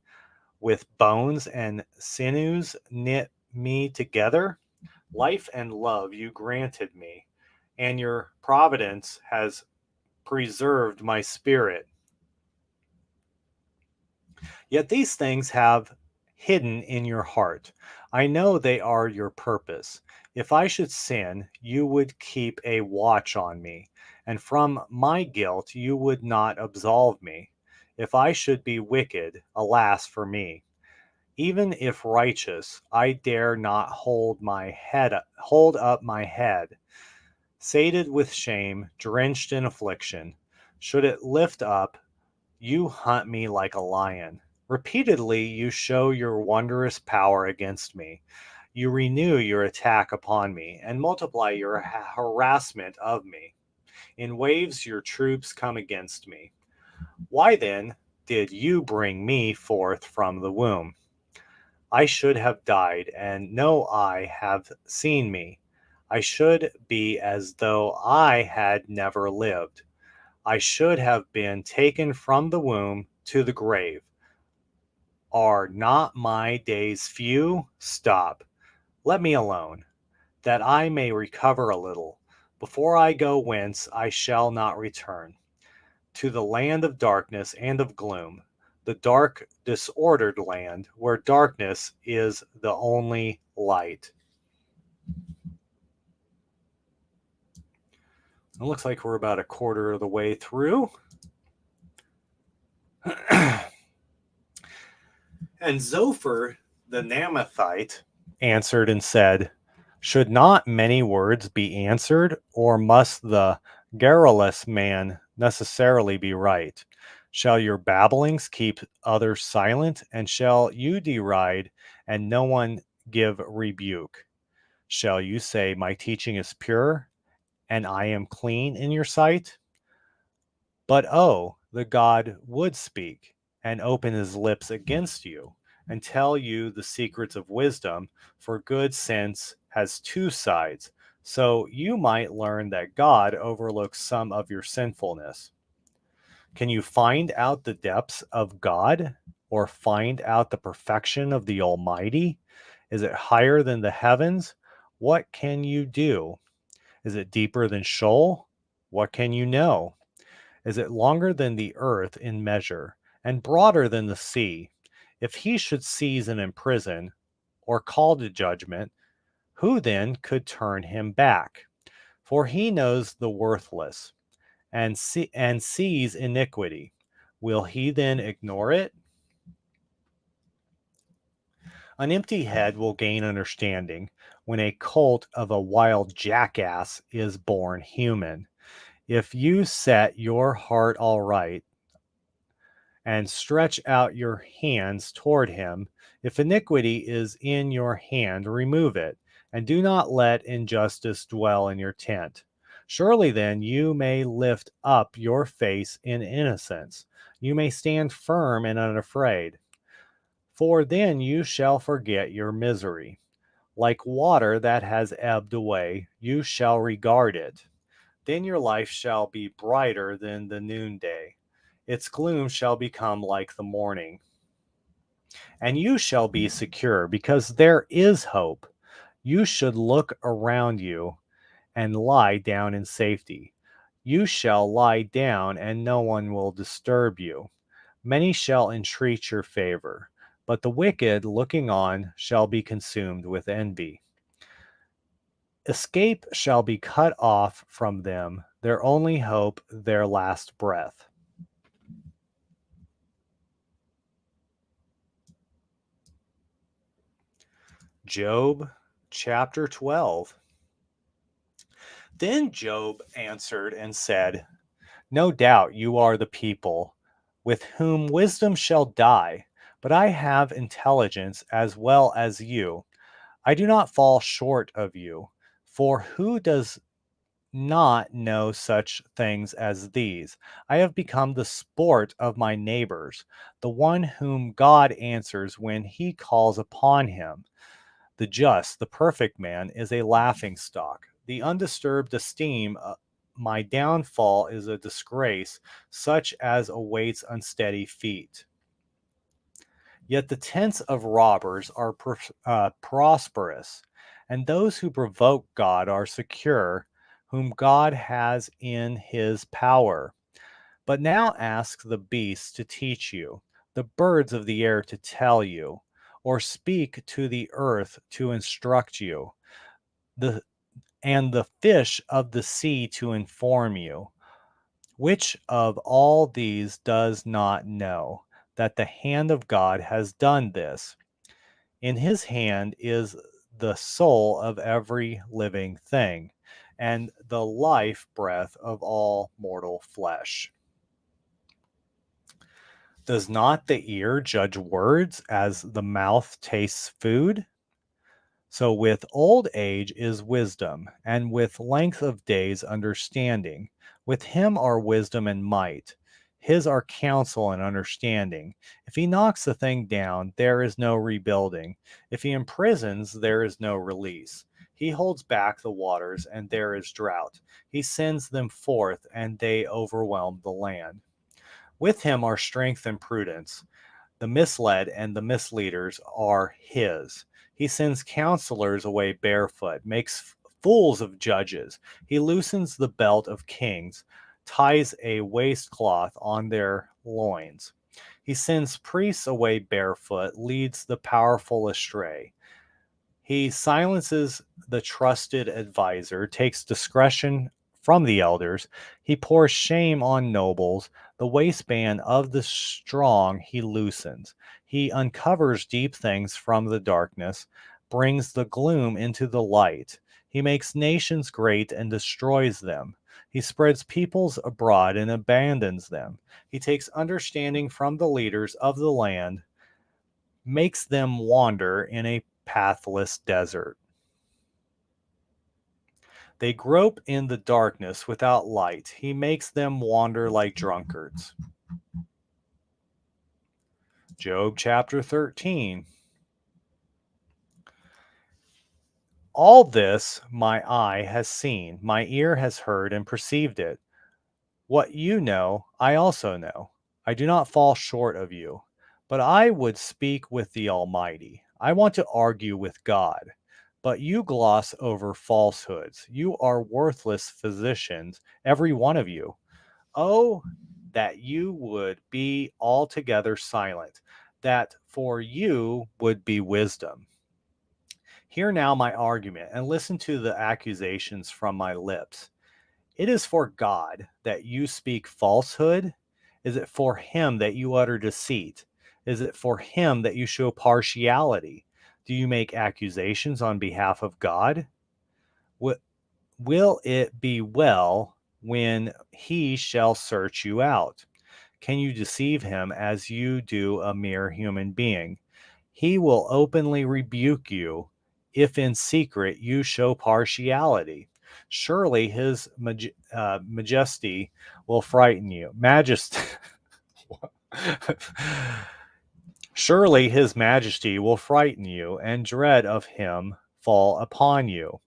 with bones and sinews knit me together. Life and love you granted me, and your providence has preserved my spirit. Yet these things have hidden in your heart. I know they are your purpose. If I should sin, you would keep a watch on me, and from my guilt you would not absolve me. If I should be wicked, alas for me. Even if righteous, I dare not hold up my head. Sated with shame, drenched in affliction, should it lift up, you hunt me like a lion. Repeatedly you show your wondrous power against me. You renew your attack upon me and multiply your harassment of me. In waves your troops come against me. Why then did you bring me forth from the womb? I should have died, and no eye have seen me. I should be as though I had never lived. I should have been taken from the womb to the grave. Are not my days few? Stop. Let me alone, that I may recover a little. Before I go whence I shall not return. To the land of darkness and of gloom, the dark, disordered land where darkness is the only light. It looks like we're about a quarter of the way through. And Zophar the Naamathite answered and said, should not many words be answered, or must the garrulous man necessarily be right? Shall your babblings keep others silent, and shall you deride and no one give rebuke? Shall you say, my teaching is pure, and I am clean in your sight? But oh, the God would speak and open his lips against you and tell you the secrets of wisdom, for good sense has two sides, so you might learn that God overlooks some of your sinfulness. Can you find out the depths of God, or find out the perfection of the Almighty? Is it higher than the heavens? What can you do? Is it deeper than Sheol? What can you know? Is it longer than the earth in measure, and broader than the sea? If he should seize and imprison, or call to judgment, who then could turn him back? For he knows the worthless and sees iniquity. Will he then ignore it? An empty head will gain understanding when a colt of a wild jackass is born human. If you set your heart aright and stretch out your hands toward him, if iniquity is in your hand, remove it, and do not let injustice dwell in your tent. Surely then you may lift up your face in innocence. You may stand firm and unafraid. For then you shall forget your misery. Like water that has ebbed away, you shall regard it. Then your life shall be brighter than the noonday. Its gloom shall become like the morning. And you shall be secure, because there is hope. You should look around you and lie down in safety. You shall lie down, and no one will disturb you. Many shall entreat your favor, but the wicked, looking on, shall be consumed with envy. Escape shall be cut off from them, their only hope, their last breath. Job chapter 12. Then Job answered and said, no doubt you are the people with whom wisdom shall die, but I have intelligence as well as you. I do not fall short of you, for who does not know such things as these? I have become the sport of my neighbors, the one whom God answers when he calls upon him. The just, the perfect man, is a laughing stock. The undisturbed esteem my downfall is a disgrace, such as awaits unsteady feet. Yet the tents of robbers are prosperous, and those who provoke God are secure, whom God has in his power. But now ask the beasts to teach you, the birds of the air to tell you, or speak to the earth to instruct you, and the fish of the sea to inform you. Which of all these does not know that the hand of God has done this? In his hand is the soul of every living thing, and the life breath of all mortal flesh. Does not the ear judge words as the mouth tastes food? So with old age is wisdom, and with length of days understanding. With him are wisdom and might. His are counsel and understanding. If he knocks a thing down, there is no rebuilding. If he imprisons, there is no release. He holds back the waters, and there is drought. He sends them forth, and they overwhelm the land. With him are strength and prudence. The misled and the misleaders are his. He sends counselors away barefoot, makes fools of judges. He loosens the belt of kings, ties a waistcloth on their loins. He sends priests away barefoot, leads the powerful astray. He silences the trusted adviser, takes discretion from the elders. He pours shame on nobles. The waistband of the strong he loosens. He uncovers deep things from the darkness, brings the gloom into the light. He makes nations great and destroys them. He spreads peoples abroad and abandons them. He takes understanding from the leaders of the land, makes them wander in a pathless desert. They grope in the darkness without light. He makes them wander like drunkards. Job chapter 13. All this my eye has seen, my ear has heard and perceived it. What you know, I also know. I do not fall short of you. But I would speak with the Almighty. I want to argue with God. But you gloss over falsehoods. You are worthless physicians, every one of you. Oh, that you would be altogether silent, that for you would be wisdom. Hear now my argument, and listen to the accusations from my lips. It is for God that you speak falsehood? Is it for him that you utter deceit? Is it for him that you show partiality? Do you make accusations on behalf of God? Will it be well when he shall search you out? Can you deceive him as you do a mere human being? He will openly rebuke you if in secret you show partiality. Surely his majesty will frighten you. Majesty. Surely his majesty will frighten you, and dread of him fall upon you.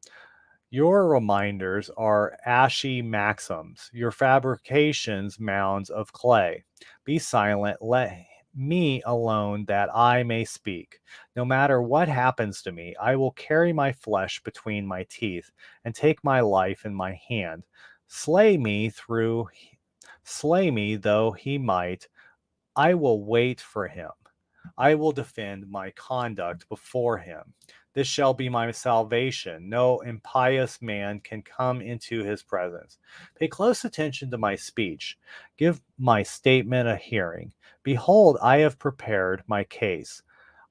Your reminders are ashy maxims, your fabrications mounds of clay. Be silent, let me alone that I may speak. No matter what happens to me, I will carry my flesh between my teeth and take my life in my hand. Slay me though he might, I will wait for him. I will defend my conduct before him. This shall be my salvation. No impious man can come into his presence. Pay close attention to my speech. Give my statement a hearing. Behold, I have prepared my case.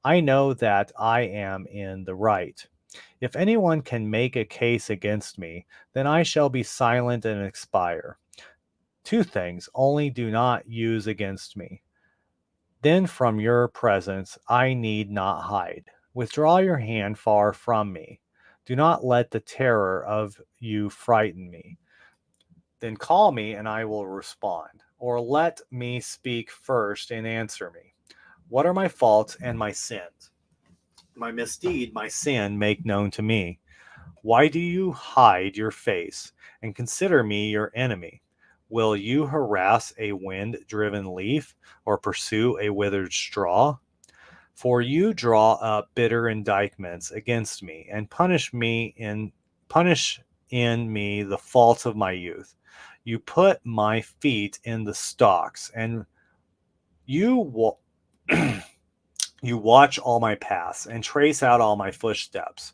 I know that I am in the right. If anyone can make a case against me, then I shall be silent and expire. Two things only do not use against me. Then from your presence I need not hide. Withdraw your hand far from me. Do not let the terror of you frighten me. Then call me and I will respond. Or let me speak first and answer me. What are my faults and my sins? My misdeed, my sin, make known to me. Why do you hide your face and consider me your enemy? Will you harass a wind-driven leaf or pursue a withered straw? For you draw up bitter indictments against me and punish in me the faults of my youth. You put my feet in the stocks, and you you watch all my paths and trace out all my footsteps.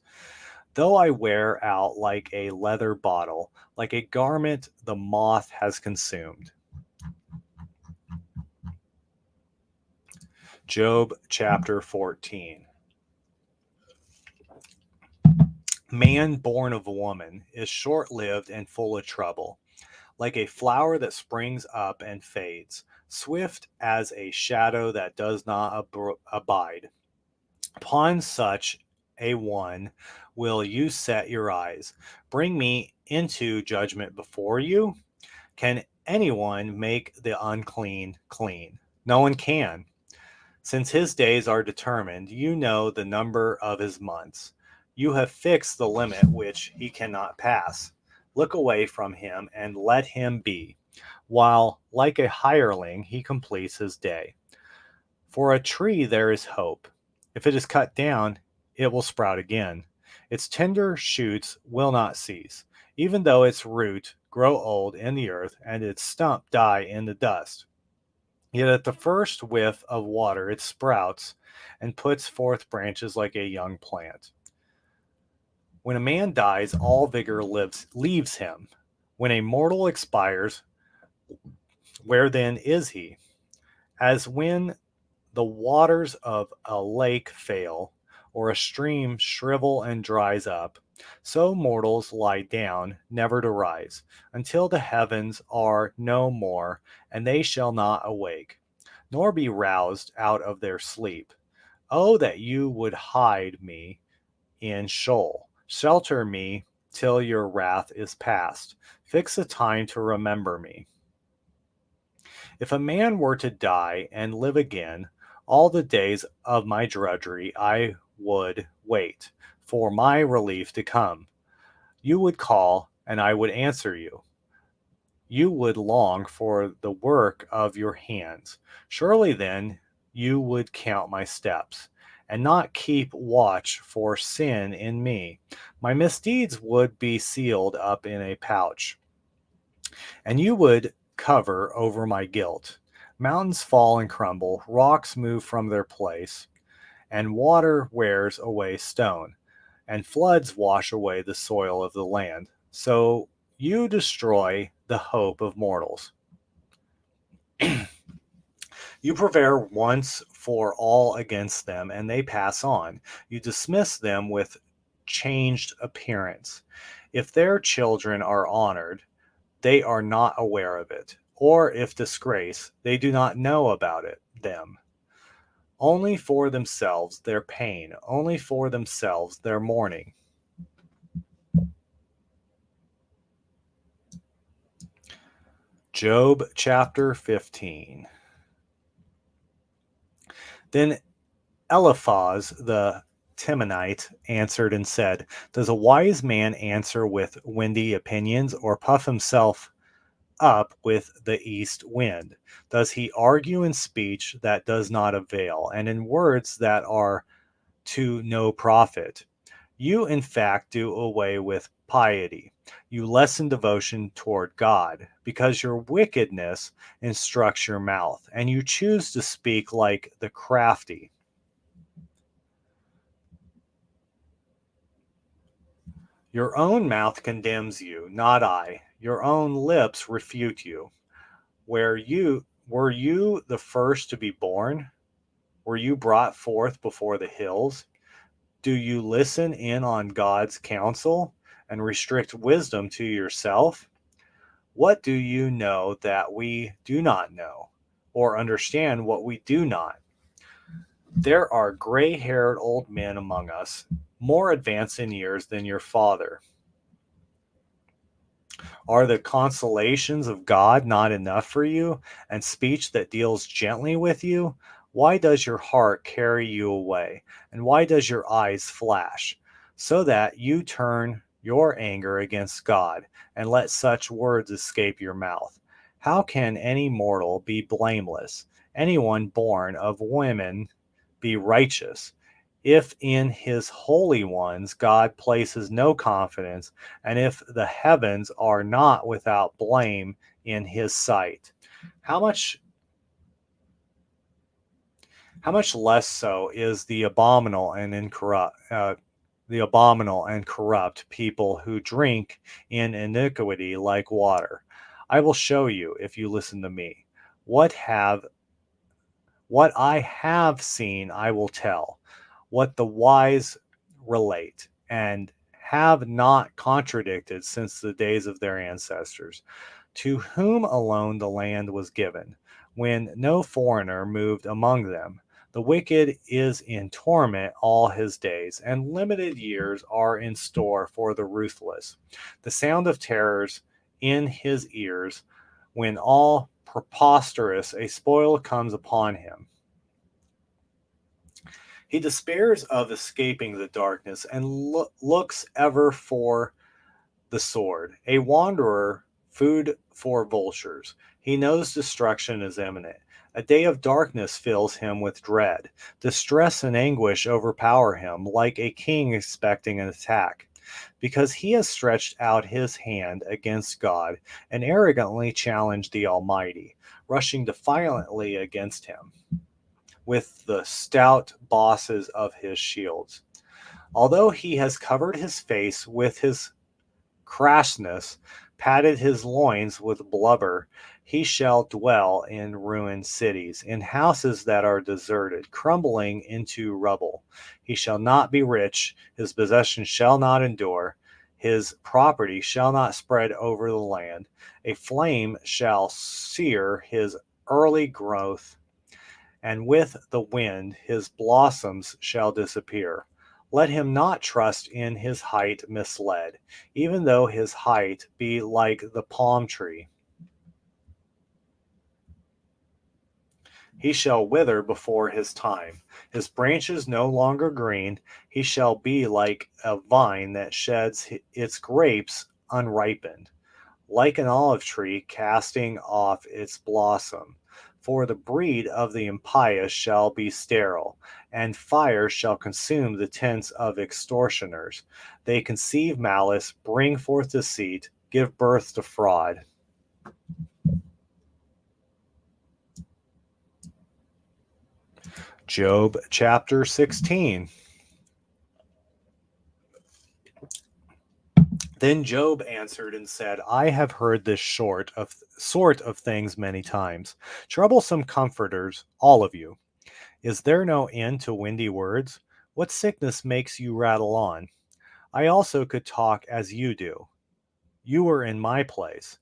Though I wear out like a leather bottle, like a garment the moth has consumed. Job chapter 14. Man born of woman is short-lived and full of trouble, like a flower that springs up and fades, swift as a shadow that does not abide. Upon such a one will you set your eyes. Bring me into judgment before you? Can anyone make the unclean clean? No one can. Since his days are determined, you know the number of his months. You have fixed the limit which he cannot pass. Look away from him and let him be, while, like a hireling, he completes his day. For a tree there is hope. If it is cut down, it will sprout again. Its tender shoots will not cease, even though its root grow old in the earth and its stump die in the dust. Yet at the first whiff of water it sprouts and puts forth branches like a young plant. When a man dies, all vigor leaves him. When a mortal expires, where then is he? As when the waters of a lake fail, or a stream shrivel and dries up, so mortals lie down, never to rise, until the heavens are no more, and they shall not awake, nor be roused out of their sleep. Oh, that you would hide me in Sheol, shelter me till your wrath is past. Fix a time to remember me. If a man were to die and live again, all the days of my drudgery I would wait for my relief to come. You would call, and I would answer you. You would long for the work of your hands. Surely then you would count my steps, and not keep watch for sin in me. My misdeeds would be sealed up in a pouch, and you would cover over my guilt. Mountains fall and crumble, rocks move from their place, and water wears away stone. and floods wash away the soil of the land. So you destroy the hope of mortals. You prevail once for all against them, and they pass on. You dismiss them with changed appearance. If their children are honored, they are not aware of it, or if disgrace, they do not know about it, them. Only for themselves their pain, only for themselves their mourning. Job chapter 15. Then Eliphaz the Temanite answered and said, does a wise man answer with windy opinions, or puff himself up with the east wind? Does he argue in speech that does not avail, and in words that are to no profit? You, in fact, do away with piety. You lessen devotion toward God, because your wickedness instructs your mouth, and you choose to speak like the crafty. Your own mouth condemns you, not I. Your own lips refute you. Were you the first to be born? Were you brought forth before the hills? Do you listen in on God's counsel and restrict wisdom to yourself? What do you know that we do not know, or understand what we do not? There are gray-haired old men among us, more advanced in years than your father. Are the consolations of God not enough for you, and speech that deals gently with you? Why does your heart carry you away, and why does your eyes flash, so that you turn your anger against God, and let such words escape your mouth? How can any mortal be blameless, anyone born of women be righteous? If in his holy ones God places no confidence, and if the heavens are not without blame in his sight, how much less so is the abominable and corrupt people who drink in iniquity like water. I will show you, if you listen to me, what I have seen I will tell, what the wise relate, and have not contradicted since the days of their ancestors, to whom alone the land was given, when no foreigner moved among them. The wicked is in torment all his days, and limited years are in store for the ruthless. The sound of terrors in his ears, when all preposterous a spoil comes upon him. He despairs of escaping the darkness and looks ever for the sword, a wanderer, food for vultures. He knows destruction is imminent. A day of darkness fills him with dread. Distress and anguish overpower him, like a king expecting an attack, because he has stretched out his hand against God and arrogantly challenged the Almighty, rushing defiantly against him with the stout bosses of his shields. Although he has covered his face with his crassness, padded his loins with blubber, he shall dwell in ruined cities, in houses that are deserted, crumbling into rubble. He shall not be rich, his possessions shall not endure, his property shall not spread over the land. A flame shall sear his early growth, and with the wind his blossoms shall disappear. Let him not trust in his height misled, even though his height be like the palm tree. He shall wither before his time. His branches no longer green. He shall be like a vine that sheds its grapes unripened, like an olive tree casting off its blossom. For the breed of the impious shall be sterile, and fire shall consume the tents of extortioners. They conceive malice, bring forth deceit, give birth to fraud. Job chapter 16. Then Job answered and said, I have heard this sort of things many times. Troublesome comforters, all of you. Is there no end to windy words? What sickness makes you rattle on? I also could talk as you do. You were in my place.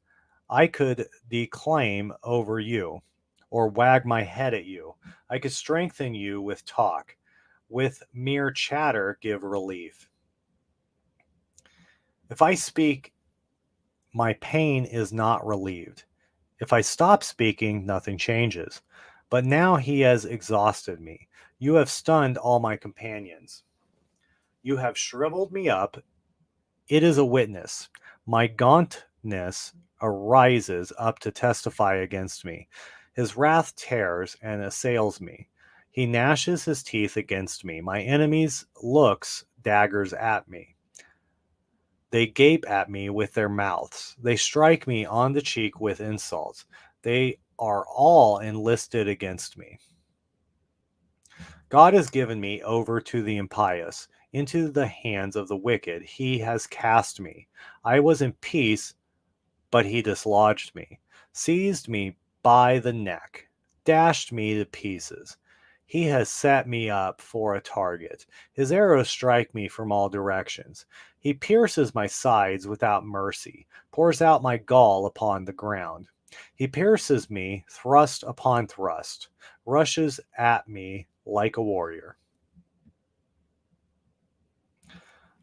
I could declaim over you, or wag my head at you. I could strengthen you with talk. With mere chatter, give relief. If I speak, my pain is not relieved. If I stop speaking, nothing changes. But now he has exhausted me. You have stunned all my companions. You have shriveled me up. It is a witness. My gauntness arises up to testify against me. His wrath tears and assails me. He gnashes his teeth against me. My enemies looks daggers at me. They gape at me with their mouths. They strike me on the cheek with insults. They are all enlisted against me. God has given me over to the impious. Into the hands of the wicked he has cast me. I was in peace, but he dislodged me, seized me by the neck, dashed me to pieces. He has set me up for a target. His arrows strike me from all directions. He pierces my sides without mercy, pours out my gall upon the ground. He pierces me thrust upon thrust, rushes at me like a warrior.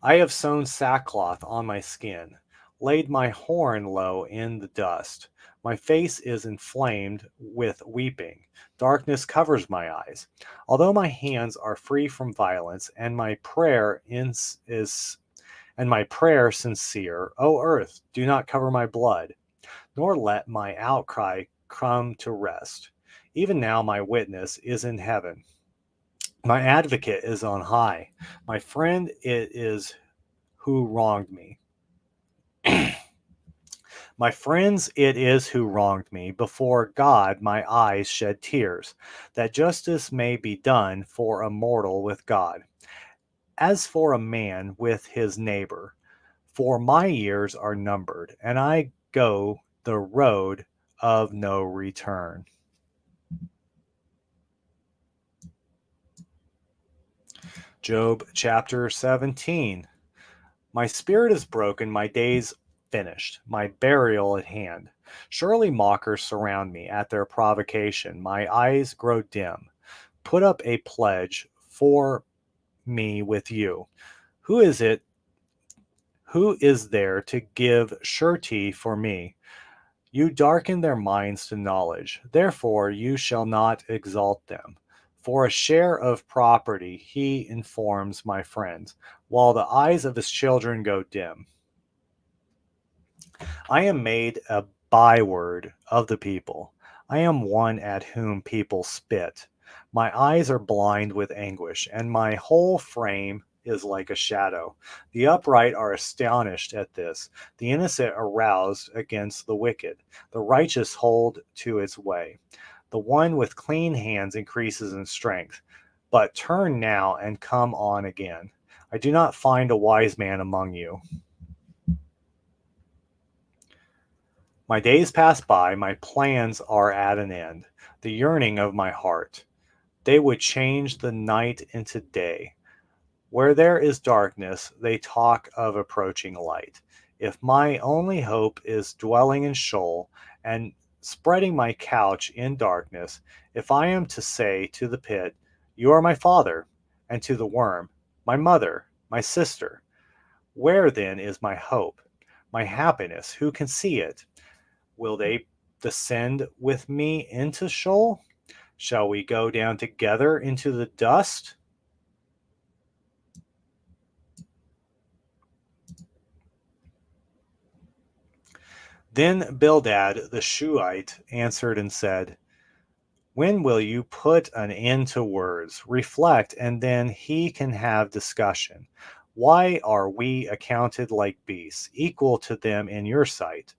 I have sewn sackcloth on my skin, laid my horn low in the dust. My face is inflamed with weeping. Darkness covers my eyes. Although my hands are free from violence, and my prayer sincere, O earth, do not cover my blood, nor let my outcry come to rest. Even now my witness is in heaven. My advocate is on high. My friend it is who wronged me. My friends it is who wronged me. Before God my eyes shed tears, that justice may be done for a mortal with God, as for a man with his neighbor. For my years are numbered, and I go the road of no return. Job chapter 17. My spirit is broken, my days finished, my burial at hand. Surely mockers surround me at their provocation. My eyes grow dim. Put up a pledge for me with you. Who is it? Who is there to give surety for me? You darken their minds to knowledge. Therefore you shall not exalt them. For a share of property he informs my friends, while the eyes of his children go dim. I am made a byword of the people. I am one at whom people spit. My eyes are blind with anguish, and my whole frame is like a shadow. The upright are astonished at this, the innocent aroused against the wicked. The righteous hold to its way. The one with clean hands increases in strength. But turn now and come on again. I do not find a wise man among you. My days pass by, my plans are at an end. The yearning of my heart. They would change the night into day. Where there is darkness, they talk of approaching light. If my only hope is dwelling in Sheol and spreading my couch in darkness, if I am to say to the pit, You are my father, and to the worm, My mother, my sister, where then is my hope, my happiness? Who can see it? Will they descend with me into Sheol? Shall we go down together into the dust? Then Bildad the Shuhite answered and said, When will you put an end to words? Reflect, and then he can have discussion. Why are we accounted like beasts, equal to them in your sight?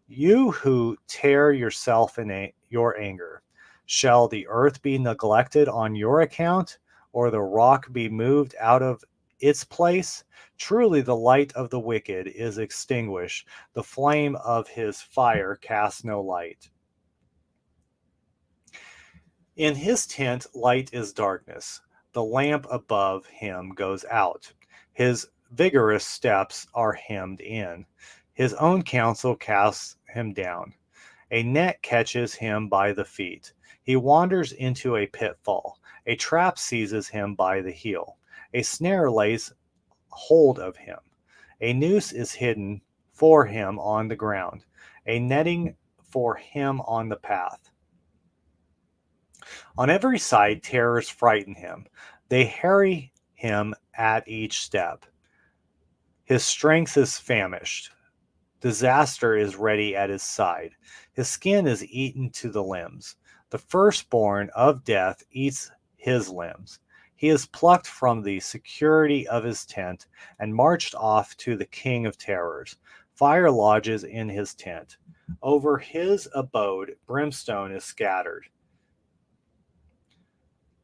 You who tear yourself in your anger, shall the earth be neglected on your account, or the rock be moved out of its place? Truly the light of the wicked is extinguished. The flame of his fire casts no light. In his tent light is darkness. The lamp above him goes out. His vigorous steps are hemmed in. His own counsel casts him down. A net catches him by the feet. He wanders into a pitfall. A trap seizes him by the heel. A snare lays hold of him. A noose is hidden for him on the ground. A netting for him on the path. On every side, terrors frighten him. They harry him at each step. His strength is famished. Disaster is ready at his side. His skin is eaten to the limbs. The firstborn of death eats his limbs. He is plucked from the security of his tent and marched off to the king of terrors. Fire lodges in his tent. Over his abode, brimstone is scattered.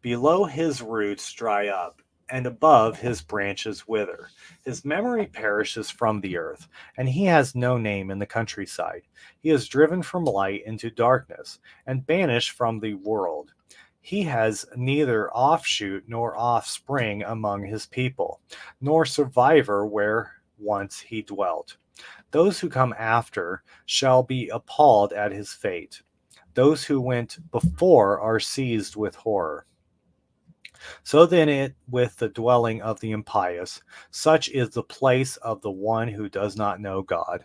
Below his roots dry up, and above his branches wither. His memory perishes from the earth, and he has no name in the countryside. He is driven from light into darkness, and banished from the world. He has neither offshoot nor offspring among his people, nor survivor where once he dwelt. Those who come after shall be appalled at his fate. Those who went before are seized with horror. So then it with the dwelling of the impious, such is the place of the one who does not know God.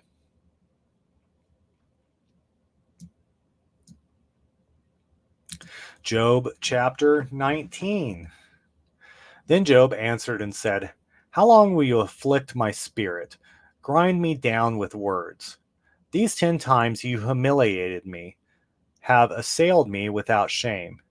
Job chapter 19. Then Job answered and said, How long will you afflict my spirit, grind me down with words? These 10 times you humiliated me, have assailed me without shame.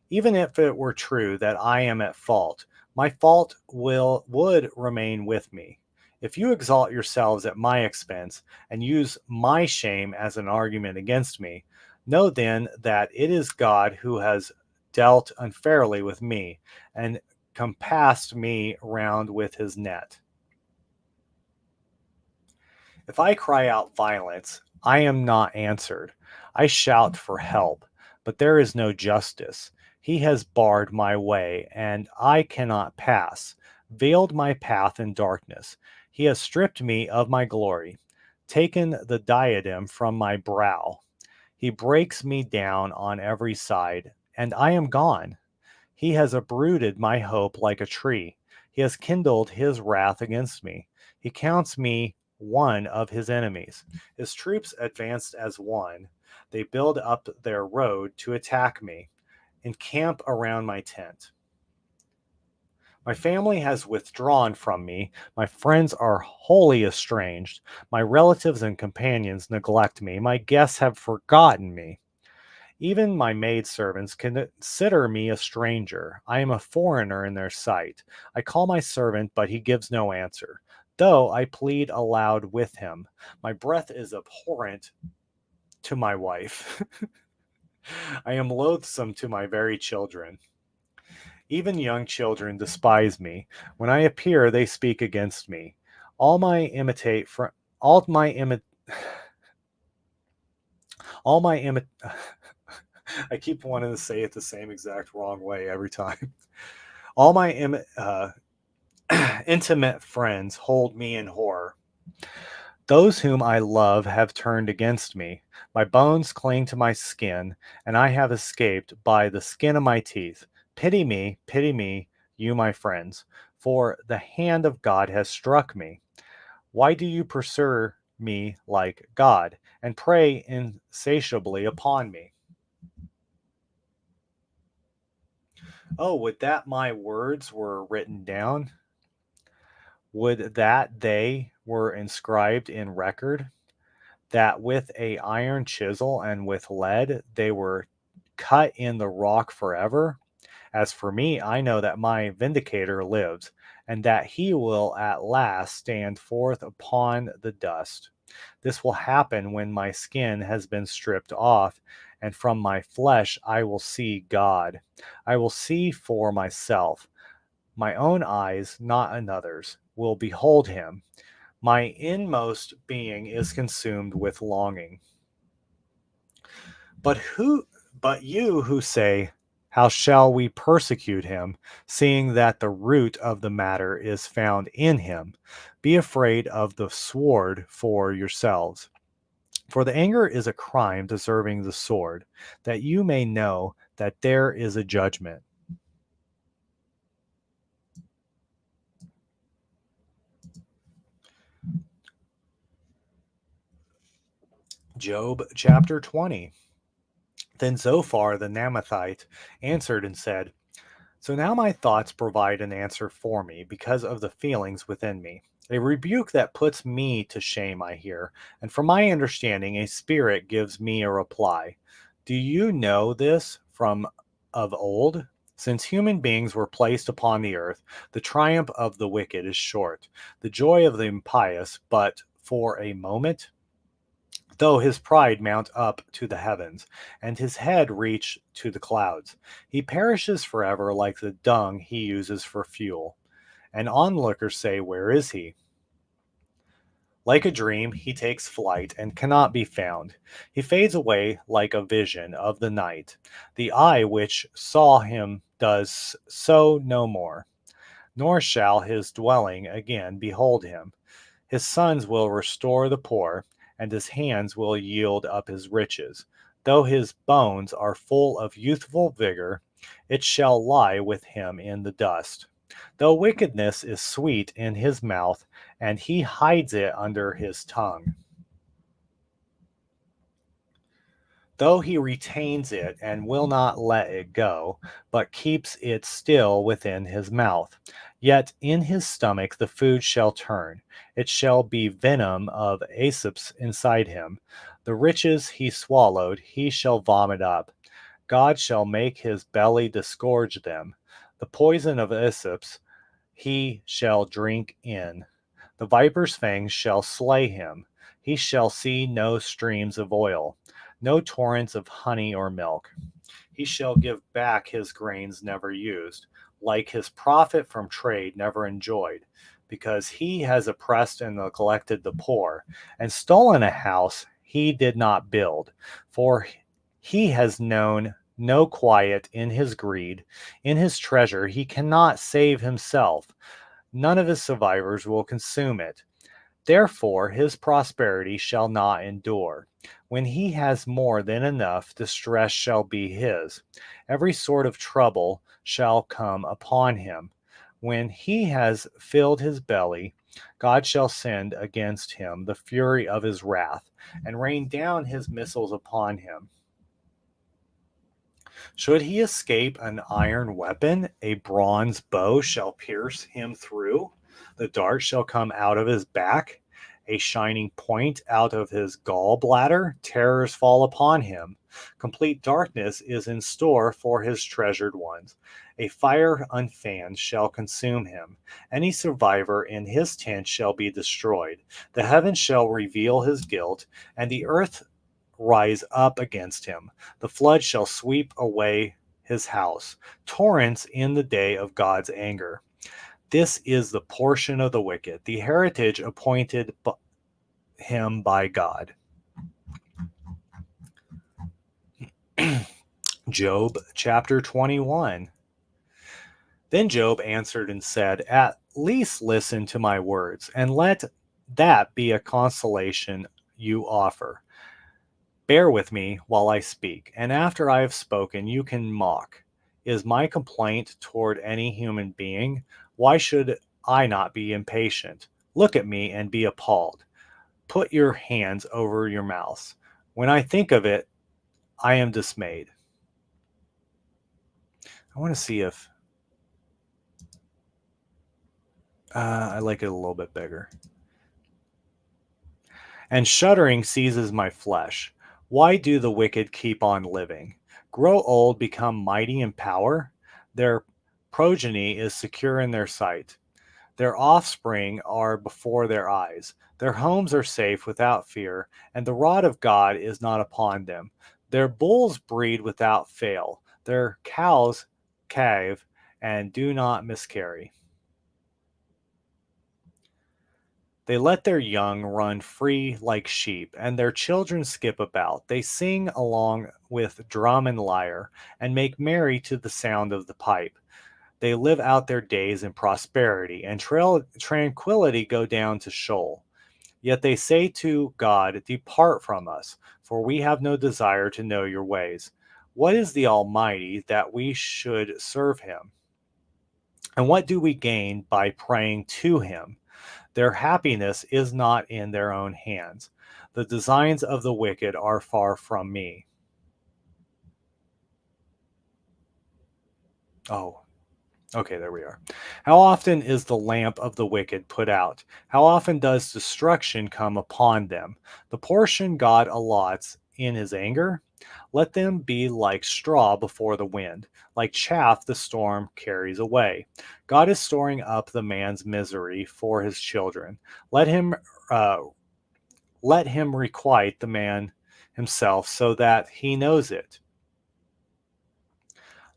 Even if it were true that I am at fault, my fault would remain with me. If you exalt yourselves at my expense and use my shame as an argument against me, know then that it is God who has dealt unfairly with me and compassed me round with his net. If I cry out violence, I am not answered. I shout for help, but there is no justice. He has barred my way, and I cannot pass, veiled my path in darkness. He has stripped me of my glory, taken the diadem from my brow. He breaks me down on every side, and I am gone. He has uprooted my hope like a tree. He has kindled his wrath against me. He counts me one of his enemies. His troops advanced as one. They build up their road to attack me, encamp around my tent. My family has withdrawn from me. My friends are wholly estranged. My relatives and companions neglect me. My guests have forgotten me. Even my maidservants consider me a stranger. I am a foreigner in their sight. I call my servant, but he gives no answer. Though I plead aloud with him, my breath is abhorrent to my wife. I am loathsome to my very children. Even young children despise me. When I appear, they speak against me. All my imitate fr- all my imi- all my imi- I keep wanting to say it the same exact wrong way every time. All my intimate friends hold me in horror. Those whom I love have turned against me. My bones cling to my skin, and I have escaped by the skin of my teeth. Pity me, you my friends, for the hand of God has struck me. Why do you pursue me like God, and prey insatiably upon me? Oh, would that my words were written down? Would that they were inscribed in record? That with a iron chisel and with lead they were cut in the rock forever? As for me, I know that my vindicator lives, and that he will at last stand forth upon the dust. This will happen when my skin has been stripped off, and from my flesh I will see God. I will see for myself. My own eyes, not another's, will behold him. My inmost being is consumed with longing. But you who say, how shall we persecute him, seeing that the root of the matter is found in him? Be afraid of the sword for yourselves. For the anger is a crime deserving the sword, that you may know that there is a judgment. Job chapter 20. Then Zophar the Naamathite answered and said, so now my thoughts provide an answer for me because of the feelings within me. A rebuke that puts me to shame I hear, and from my understanding a spirit gives me a reply. Do you know this from of old? Since human beings were placed upon the earth, the triumph of the wicked is short, the joy of the impious but for a moment. Though his pride mount up to the heavens, and his head reach to the clouds, he perishes forever like the dung he uses for fuel. And onlookers say, where is he? Like a dream, he takes flight and cannot be found. He fades away like a vision of the night. The eye which saw him does so no more, nor shall his dwelling again behold him. His sons will restore the poor, and his hands will yield up his riches. Though his bones are full of youthful vigor, it shall lie with him in the dust. Though wickedness is sweet in his mouth, and he hides it under his tongue. Though he retains it and will not let it go, but keeps it still within his mouth, yet in his stomach the food shall turn. It shall be venom of asps inside him. The riches he swallowed, he shall vomit up. God shall make his belly disgorge them. The poison of asps he shall drink in. The viper's fangs shall slay him. He shall see no streams of oil, no torrents of honey or milk. He shall give back his grains never used, like his profit from trade never enjoyed, because he has oppressed and neglected the poor, and stolen a house he did not build. For he has known no quiet in his greed. In his treasure he cannot save himself. None of his survivors will consume it. Therefore his prosperity shall not endure. When he has more than enough, distress shall be his. Every sort of trouble shall come upon him. When he has filled his belly, God shall send against him the fury of his wrath, and rain down his missiles upon him. Should he escape an iron weapon, a bronze bow shall pierce him through. The dart shall come out of his back, a shining point out of his gallbladder. Terrors fall upon him. Complete darkness is in store for his treasured ones. A fire unfanned shall consume him. Any survivor in his tent shall be destroyed. The heavens shall reveal his guilt, and the earth rise up against him. The flood shall sweep away his house. Torrents in the day of God's anger. This is the portion of the wicked, the heritage appointed him by God. Job chapter 21. Then Job answered and said, at least listen to my words, and let that be a consolation you offer. Bear with me while I speak, and after I have spoken, you can mock. Is my complaint toward any human being? Why should I not be impatient? Look at me and be appalled. Put your hands over your mouths. When I think of it, I am dismayed. I want to see if I like it a little bit bigger. And shuddering seizes my flesh. Why do the wicked keep on living? Grow old, become mighty in power? Their progeny is secure in their sight. Their offspring are before their eyes. Their homes are safe without fear, and the rod of God is not upon them. Their bulls breed without fail. Their cows calve, and do not miscarry. They let their young run free like sheep, and their children skip about. They sing along with drum and lyre, and make merry to the sound of the pipe. They live out their days in prosperity, and tranquility go down to Sheol. Yet they say to God, depart from us, for we have no desire to know your ways. What is the Almighty that we should serve him? And what do we gain by praying to him? Their happiness is not in their own hands. The designs of the wicked are far from me. Oh, okay, there we are. How often is the lamp of the wicked put out? How often does destruction come upon them? The portion God allots in his anger? Let them be like straw before the wind, like chaff the storm carries away. God is storing up the man's misery for his children. Let him uh, let him requite the man himself so that he knows it.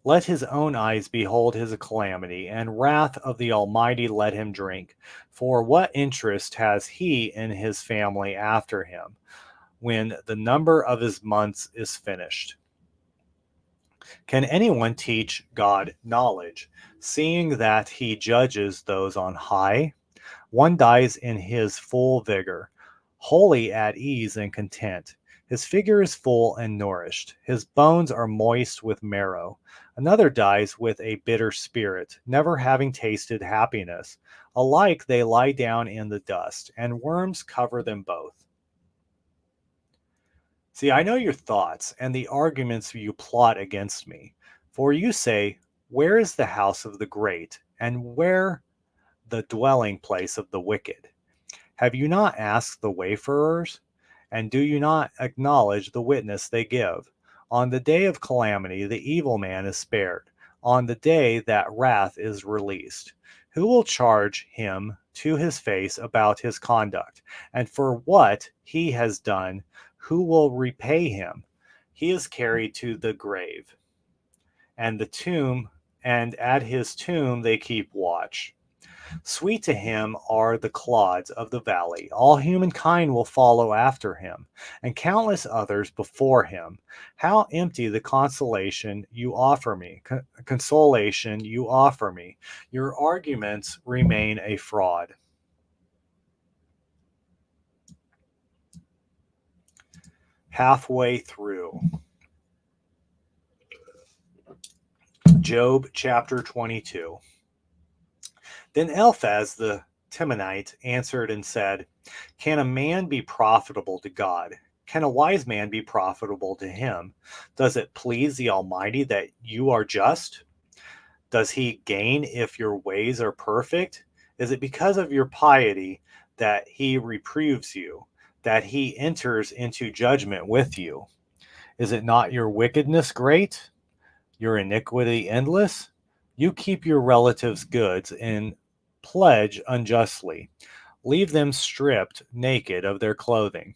Let his own eyes behold his calamity, and wrath of the Almighty let him drink. For what interest has he in his family after him, when the number of his months is finished? Can anyone teach God knowledge, seeing that he judges those on high? One dies in his full vigor, wholly at ease and content. His figure is full and nourished. His bones are moist with marrow. Another dies with a bitter spirit, never having tasted happiness. Alike they lie down in the dust, and worms cover them both. See, I know your thoughts and the arguments you plot against me. For you say, where is the house of the great, and where the dwelling place of the wicked? Have you not asked the wayfarers? And do you not acknowledge the witness they give? On the day of calamity, the evil man is spared. On the day that wrath is released, who will charge him to his face about his conduct? And for what he has done, who will repay him? He is carried to the grave, and the tomb, and at his tomb they keep watch. Sweet to him are the clods of the valley. All humankind will follow after him, and countless others before him. How empty the consolation you offer me, consolation you offer me. Your arguments remain a fraud. Halfway through. Job chapter 22. Then Eliphaz the Temanite answered and said, can a man be profitable to God? Can a wise man be profitable to him? Does it please the Almighty that you are just? Does he gain if your ways are perfect? Is it because of your piety that he reproves you, that he enters into judgment with you? Is it not your wickedness great, your iniquity endless? You keep your relatives' goods and pledge unjustly. Leave them stripped naked of their clothing.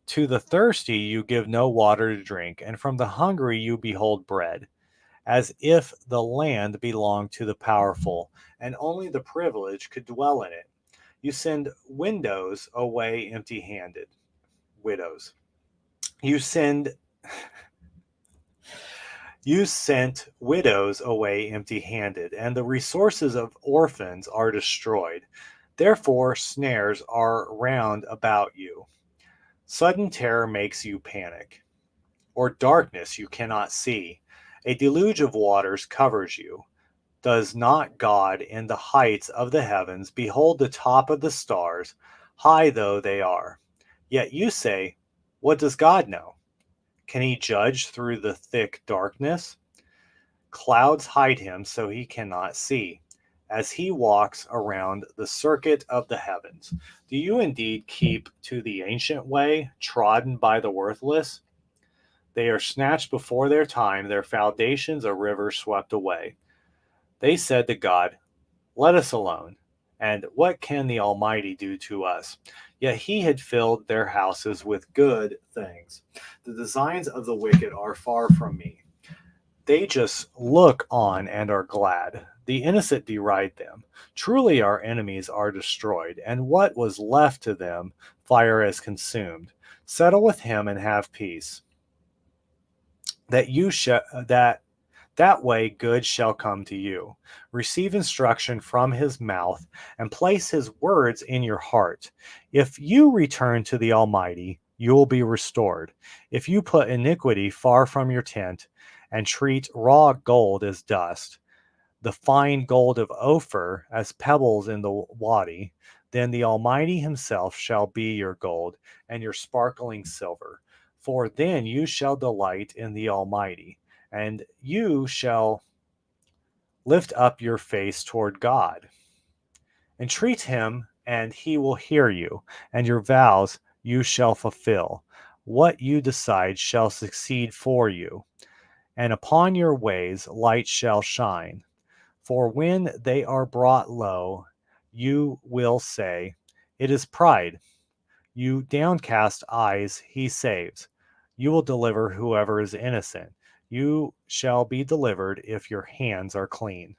To the thirsty you give no water to drink, and from the hungry you behold bread, as if the land belonged to the powerful, and only the privileged could dwell in it. You send widows away empty-handed. Widows. You send You sent widows away empty-handed, and the resources of orphans are destroyed. Therefore snares are round about you. Sudden terror makes you panic, or darkness you cannot see. A deluge of waters covers you. Does not God in the heights of the heavens behold the top of the stars, high though they are? Yet you say, what does God know? Can he judge through the thick darkness? Clouds hide him so he cannot see, as he walks around the circuit of the heavens. Do you indeed keep to the ancient way, trodden by the worthless? They are snatched before their time, their foundations a river swept away. They said to God, let us alone. And what can the Almighty do to us? Yet he had filled their houses with good things. The designs of the wicked are far from me. They just look on and are glad. The innocent deride them. Truly our enemies are destroyed, and what was left to them fire has consumed. Settle with him and have peace. That you that way good shall come to you. Receive instruction from his mouth and place his words in your heart. If you return to the Almighty, you will be restored. If you put iniquity far from your tent and treat raw gold as dust, the fine gold of Ophir as pebbles in the wadi, then the Almighty himself shall be your gold and your sparkling silver. For then you shall delight in the Almighty, and you shall lift up your face toward God. Entreat him, and he will hear you, and your vows you shall fulfill. What you decide shall succeed for you, and upon your ways light shall shine. For when they are brought low, you will say, it is pride. You downcast eyes, he saves. You will deliver whoever is innocent. You shall be delivered if your hands are clean.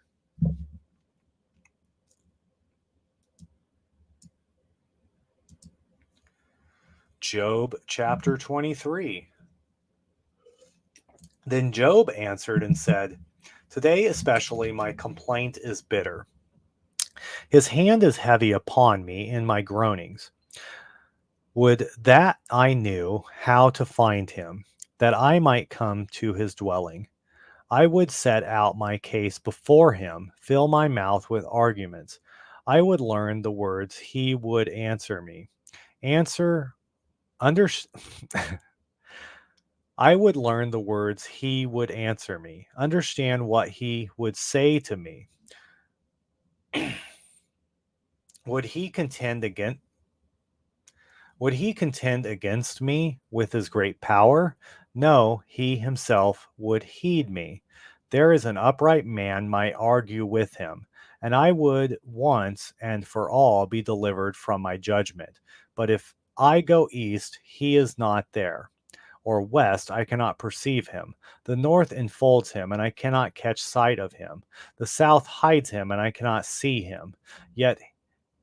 Job chapter 23. Then Job answered and said, today especially my complaint is bitter. His hand is heavy upon me in my groanings. Would that I knew how to find him, that I might come to his dwelling. I would set out my case before him, fill my mouth with arguments. I would learn the words he would answer me. Answer under I would learn the words he would answer me. Understand what he would say to me. Would he contend against Would he contend against me with his great power? No, he himself would heed me. There is an upright man might argue with him, and I would once and for all be delivered from my judgment. But if I go east, he is not there, or west, I cannot perceive him. The north enfolds him, and I cannot catch sight of him. The south hides him, and I cannot see him. Yet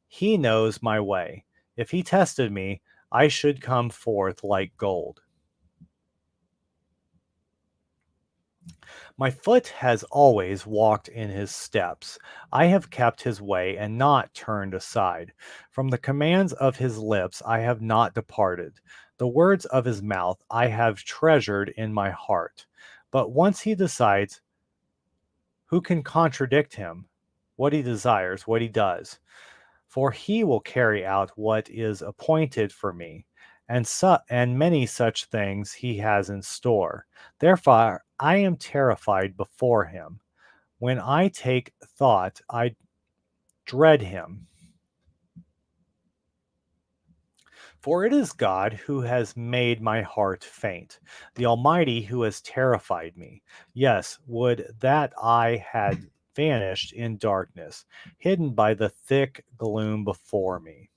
he knows my way. If he tested me, I should come forth like gold. My foot has always walked in his steps. I have kept his way and not turned aside. From the commands of his lips I have not departed. The words of his mouth I have treasured in my heart. But once he decides, who can contradict him? What he desires, what he does. For he will carry out what is appointed for me, and many such things he has in store. Therefore, I am terrified before him. When I take thought, I dread him. For it is God who has made my heart faint, the Almighty who has terrified me. Yes, would that I had vanished in darkness, hidden by the thick gloom before me.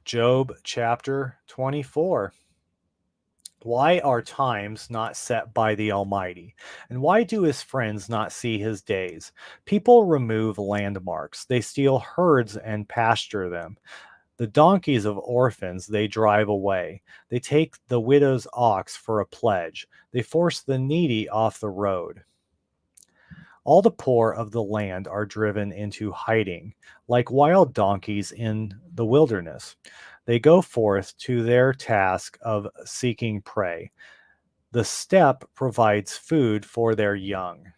Job chapter 24. Why are times not set by the Almighty? And why do his friends not see his days? People remove landmarks. They steal herds and pasture them. The donkeys of orphans they drive away. They take the widow's ox for a pledge. They force the needy off the road. All the poor of the land are driven into hiding, like wild donkeys in the wilderness. They go forth to their task of seeking prey. The steppe provides food for their young.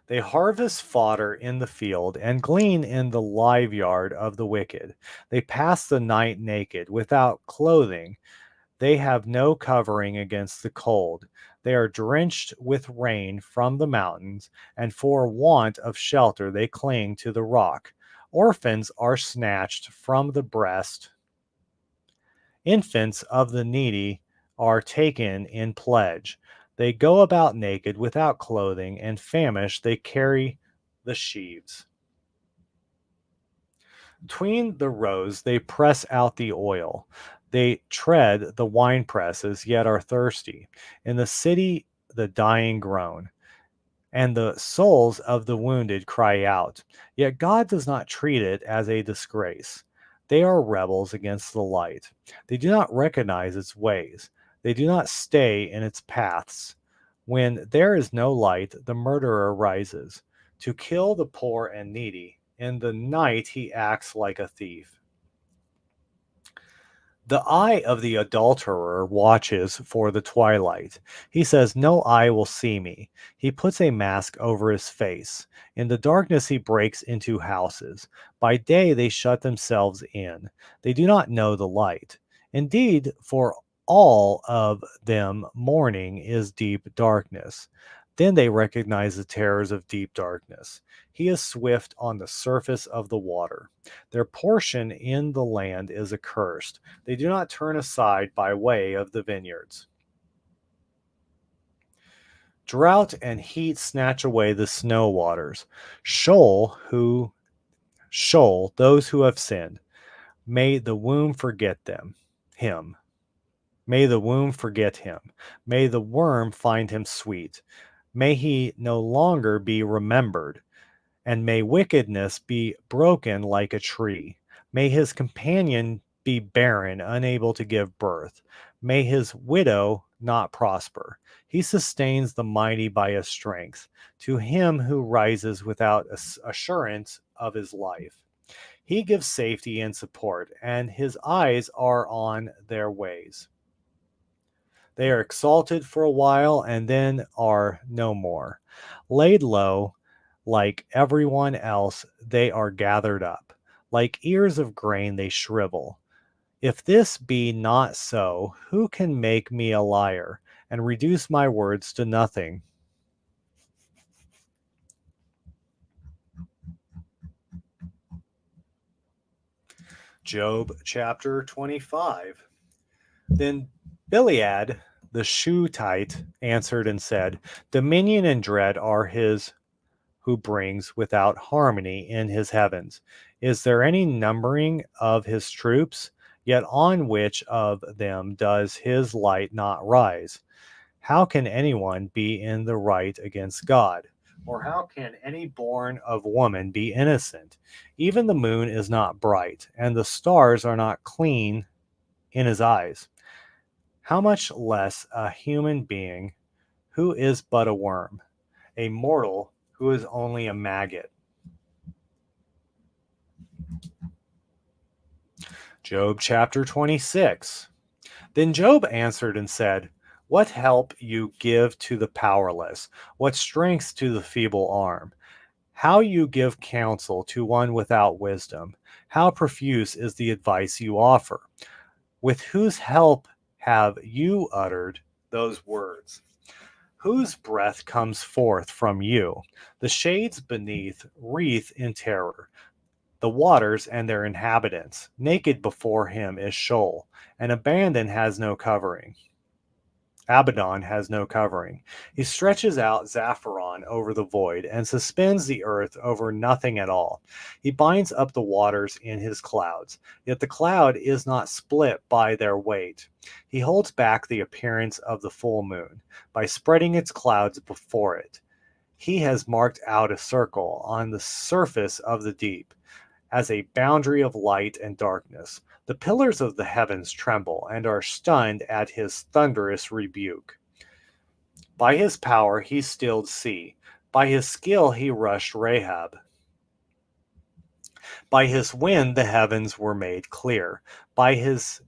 They harvest fodder in the field and glean in the live yard of the wicked. They pass the night naked, without clothing. They have no covering against the cold. They are drenched with rain from the mountains, and for want of shelter they cling to the rock. Orphans are snatched from the breast. Infants of the needy are taken in pledge. They go about naked without clothing, and famished they carry the sheaves. Between the rows they press out the oil. They tread the wine presses, yet are thirsty. In the city, the dying groan, and the souls of the wounded cry out. Yet God does not treat it as a disgrace. They are rebels against the light. They do not recognize its ways. They do not stay in its paths. When there is no light, the murderer rises to kill the poor and needy. In the night, he acts like a thief. The eye of the adulterer watches for the twilight. He says, "No eye will see me." He puts a mask over his face. In the darkness, he breaks into houses. By day, they shut themselves in. They do not know the light. Indeed, for all of them, morning is deep darkness. Then they recognize the terrors of deep darkness. He is swift on the surface of the water. Their portion in the land is accursed. They do not turn aside by way of the vineyards. Drought and heat snatch away the snow waters. Shoal, those who have sinned. May the womb forget him. May the womb forget him. May the worm find him sweet. May he no longer be remembered. And may wickedness be broken like a tree. May his companion be barren, unable to give birth. May his widow not prosper. He sustains the mighty by his strength. To him who rises without assurance of his life, he gives safety and support, and his eyes are on their ways. They are exalted for a while and then are no more. Laid low, like everyone else, they are gathered up. Like ears of grain, they shrivel. If this be not so, who can make me a liar and reduce my words to nothing? Job chapter 25. Then Bilead the Shuhite answered and said, "Dominion and dread are his who brings without harmony in his heavens. Is there any numbering of his troops? Yet on which of them does his light not rise? How can anyone be in the right against God? Or how can any born of woman be innocent? Even the moon is not bright, and the stars are not clean in his eyes. How much less a human being who is but a worm, a mortal who is only a maggot?" Job chapter 26. Then Job answered and said, "What help you give to the powerless, what strength to the feeble arm. How you give counsel to one without wisdom. How profuse is the advice you offer. With whose help have you uttered those words? Whose breath comes forth from you? The shades beneath wreath in terror. The waters and their inhabitants. Naked before him is Sheol, and Abaddon has no covering. He stretches out Zapharon over the void and suspends the earth over nothing at all. He binds up the waters in his clouds, yet the cloud is not split by their weight. He holds back the appearance of the full moon by spreading its clouds before it. He has marked out a circle on the surface of the deep as a boundary of light and darkness. The pillars of the heavens tremble and are stunned at his thunderous rebuke. By his power he stilled sea. By his skill he rushed Rahab. By his wind the heavens were made clear. By his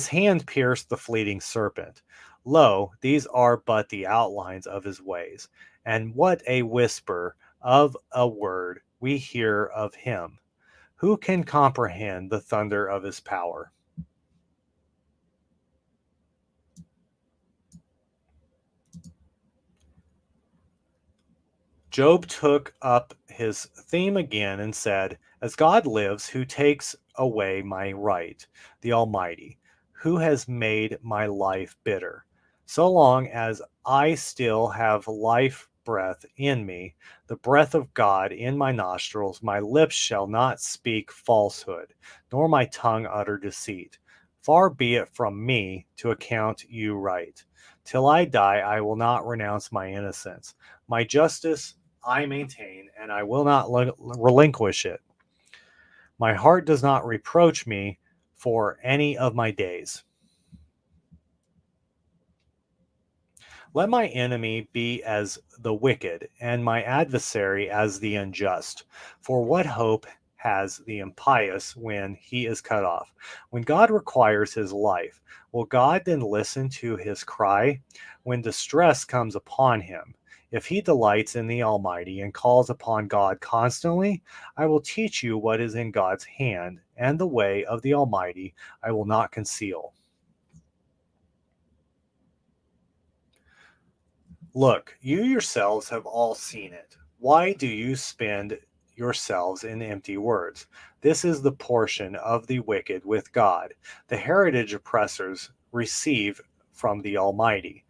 hand pierced the fleeting serpent. Lo, these are but the outlines of his ways. And what a whisper of a word we hear of him. Who can comprehend the thunder of his power? Job took up his theme again and said, "As God lives, who takes away my right, the Almighty, who has made my life bitter. So long as I still have life breath in me, the breath of God in my nostrils, my lips shall not speak falsehood, nor my tongue utter deceit. Far be it from me to account you right. Till I die, I will not renounce my innocence. My justice I maintain, and I will not relinquish it. My heart does not reproach me for any of my days. Let my enemy be as the wicked, and my adversary as the unjust. For what hope has the impious when he is cut off? When God requires his life, will God then listen to his cry? When distress comes upon him, if he delights in the Almighty and calls upon God constantly, I will teach you what is in God's hand, and the way of the Almighty I will not conceal. Look, you yourselves have all seen it. Why do you spend yourselves in empty words? This is the portion of the wicked with God. The heritage oppressors receive from the Almighty.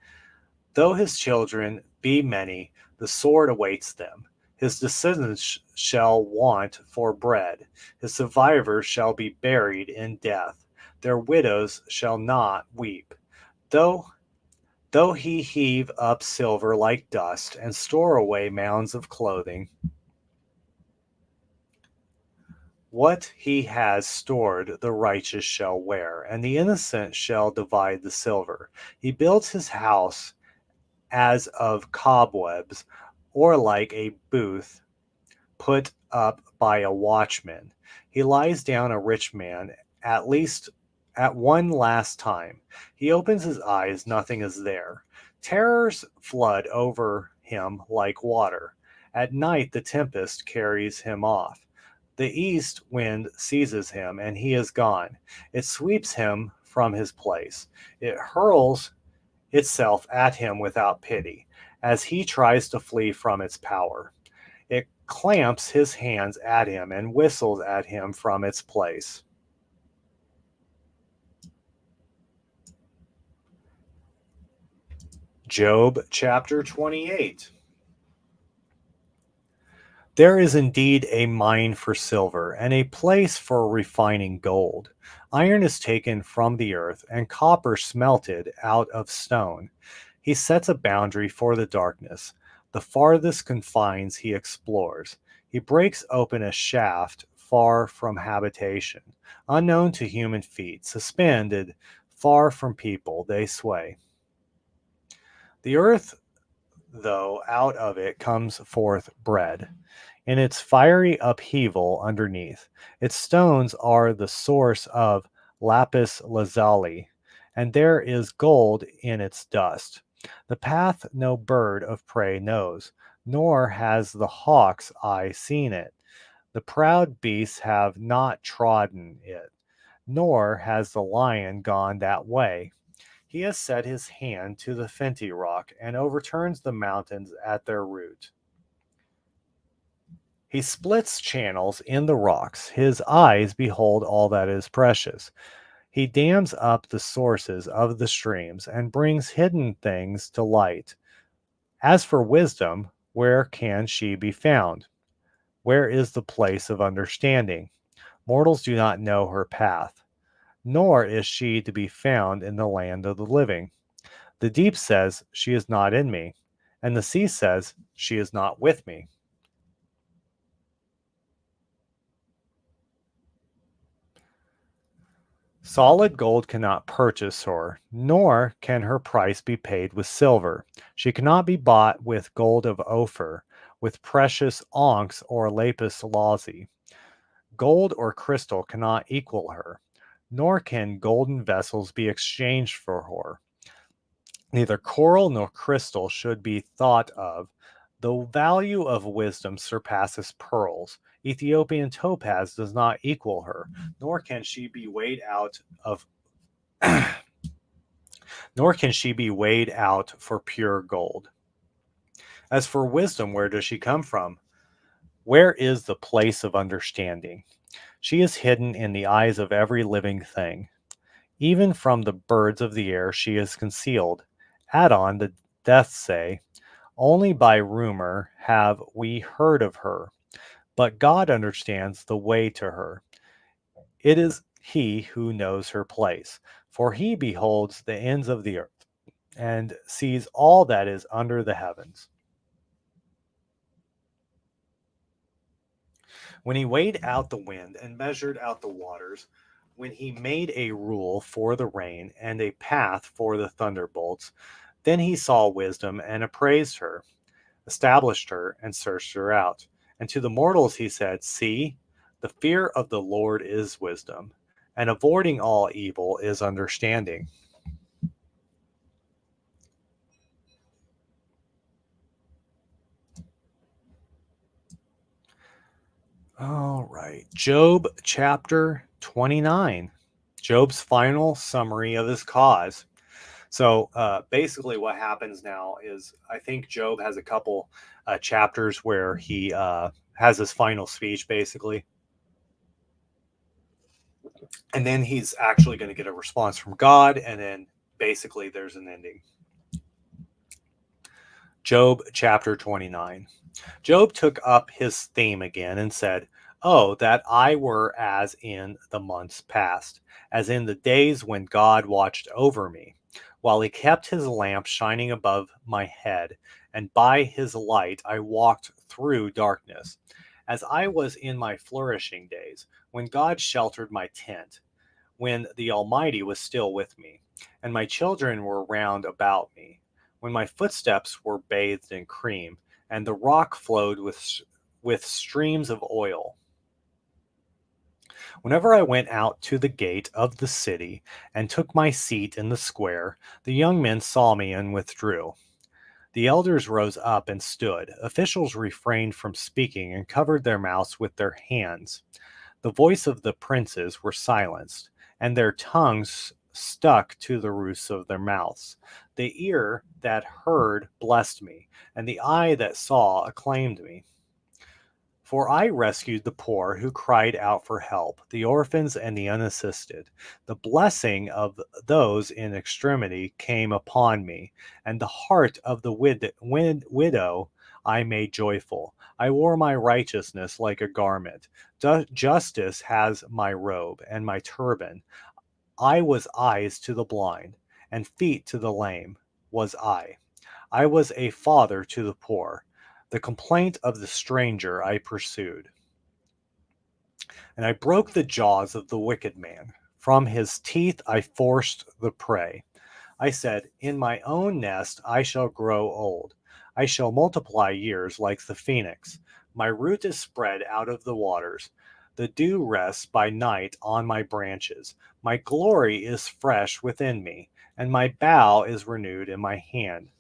Though his children be many, the sword awaits them. His descendants shall want for bread. His survivors shall be buried in death. Their widows shall not weep. Though Though he heave up silver like dust, and store away mounds of clothing, what he has stored the righteous shall wear, and the innocent shall divide the silver. He builds his house as of cobwebs, or like a booth put up by a watchman. He lies down a rich man, at least at one last time. He opens his eyes, nothing is there. Terrors flood over him like water. At night the tempest carries him off. The east wind seizes him, and he is gone. It sweeps him from his place. It hurls itself at him without pity, as he tries to flee from its power. It clamps his hands at him and whistles at him from its place. Job chapter 28. There is indeed a mine for silver, and a place for refining gold. Iron is taken from the earth, and copper smelted out of stone. He sets a boundary for the darkness. The farthest confines he explores. He breaks open a shaft far from habitation. Unknown to human feet, suspended far from people, they sway. The earth, though, out of it comes forth bread in its fiery upheaval underneath. Its stones are the source of lapis lazuli, and there is gold in its dust. The path no bird of prey knows, nor has the hawk's eye seen it. The proud beasts have not trodden it, nor has the lion gone that way. He has set his hand to the flinty rock, and overturns the mountains at their root. He splits channels in the rocks. His eyes behold all that is precious. He dams up the sources of the streams and brings hidden things to light. As for wisdom, where can she be found? Where is the place of understanding? Mortals do not know her path, nor is she to be found in the land of the living. The deep says, she is not in me, and the sea says, she is not with me. Solid gold cannot purchase her, nor can her price be paid with silver. She cannot be bought with gold of Ophir, with precious onyx or lapis lazuli. Gold or crystal cannot equal her, nor can golden vessels be exchanged for her. Neither coral nor crystal should be thought of. The value of wisdom surpasses pearls. Ethiopian topaz does not equal her, nor can she be weighed out of nor can she be weighed out for pure gold. As for wisdom, where does she come from? Where is the place of understanding? She is hidden in the eyes of every living thing. Even from the birds of the air she is concealed. Add on, the deaf say, only by rumor have we heard of her, but God understands the way to her. It is he who knows her place, for he beholds the ends of the earth and sees all that is under the heavens. When he weighed out the wind and measured out the waters, when he made a rule for the rain and a path for the thunderbolts, then he saw wisdom and appraised her, established her, and searched her out. And to the mortals he said, see, the fear of the Lord is wisdom, and avoiding all evil is understanding. All right. Job chapter 29. Job's final summary of his cause. So basically, what happens now is I think Job has a couple chapters where he has his final speech, basically. And then he's actually going to get a response from God. And then basically, there's an ending. Job chapter 29. Job took up his theme again and said, oh, that I were as in the months past, as in the days when God watched over me, while he kept his lamp shining above my head, and by his light I walked through darkness, as I was in my flourishing days, when God sheltered my tent, when the Almighty was still with me, and my children were round about me, when my footsteps were bathed in cream, and the rock flowed with streams of oil. Whenever I went out to the gate of the city and took my seat in the square, the young men saw me and withdrew. The elders rose up and stood. Officials refrained from speaking and covered their mouths with their hands. The voice of the princes were silenced, and their tongues stuck to the roofs of their mouths. The ear that heard blessed me, and the eye that saw acclaimed me. For I rescued the poor who cried out for help, the orphans and the unassisted. The blessing of those in extremity came upon me, and the heart of the widow I made joyful. I wore my righteousness like a garment. Justice has my robe and my turban. I was eyes to the blind, and feet to the lame was I. I was a father to the poor. The complaint of the stranger I pursued. And I broke the jaws of the wicked man. From his teeth I forced the prey. I said, in my own nest I shall grow old. I shall multiply years like the phoenix. My root is spread out of the waters. The dew rests by night on my branches. My glory is fresh within me, and my bough is renewed in my hand.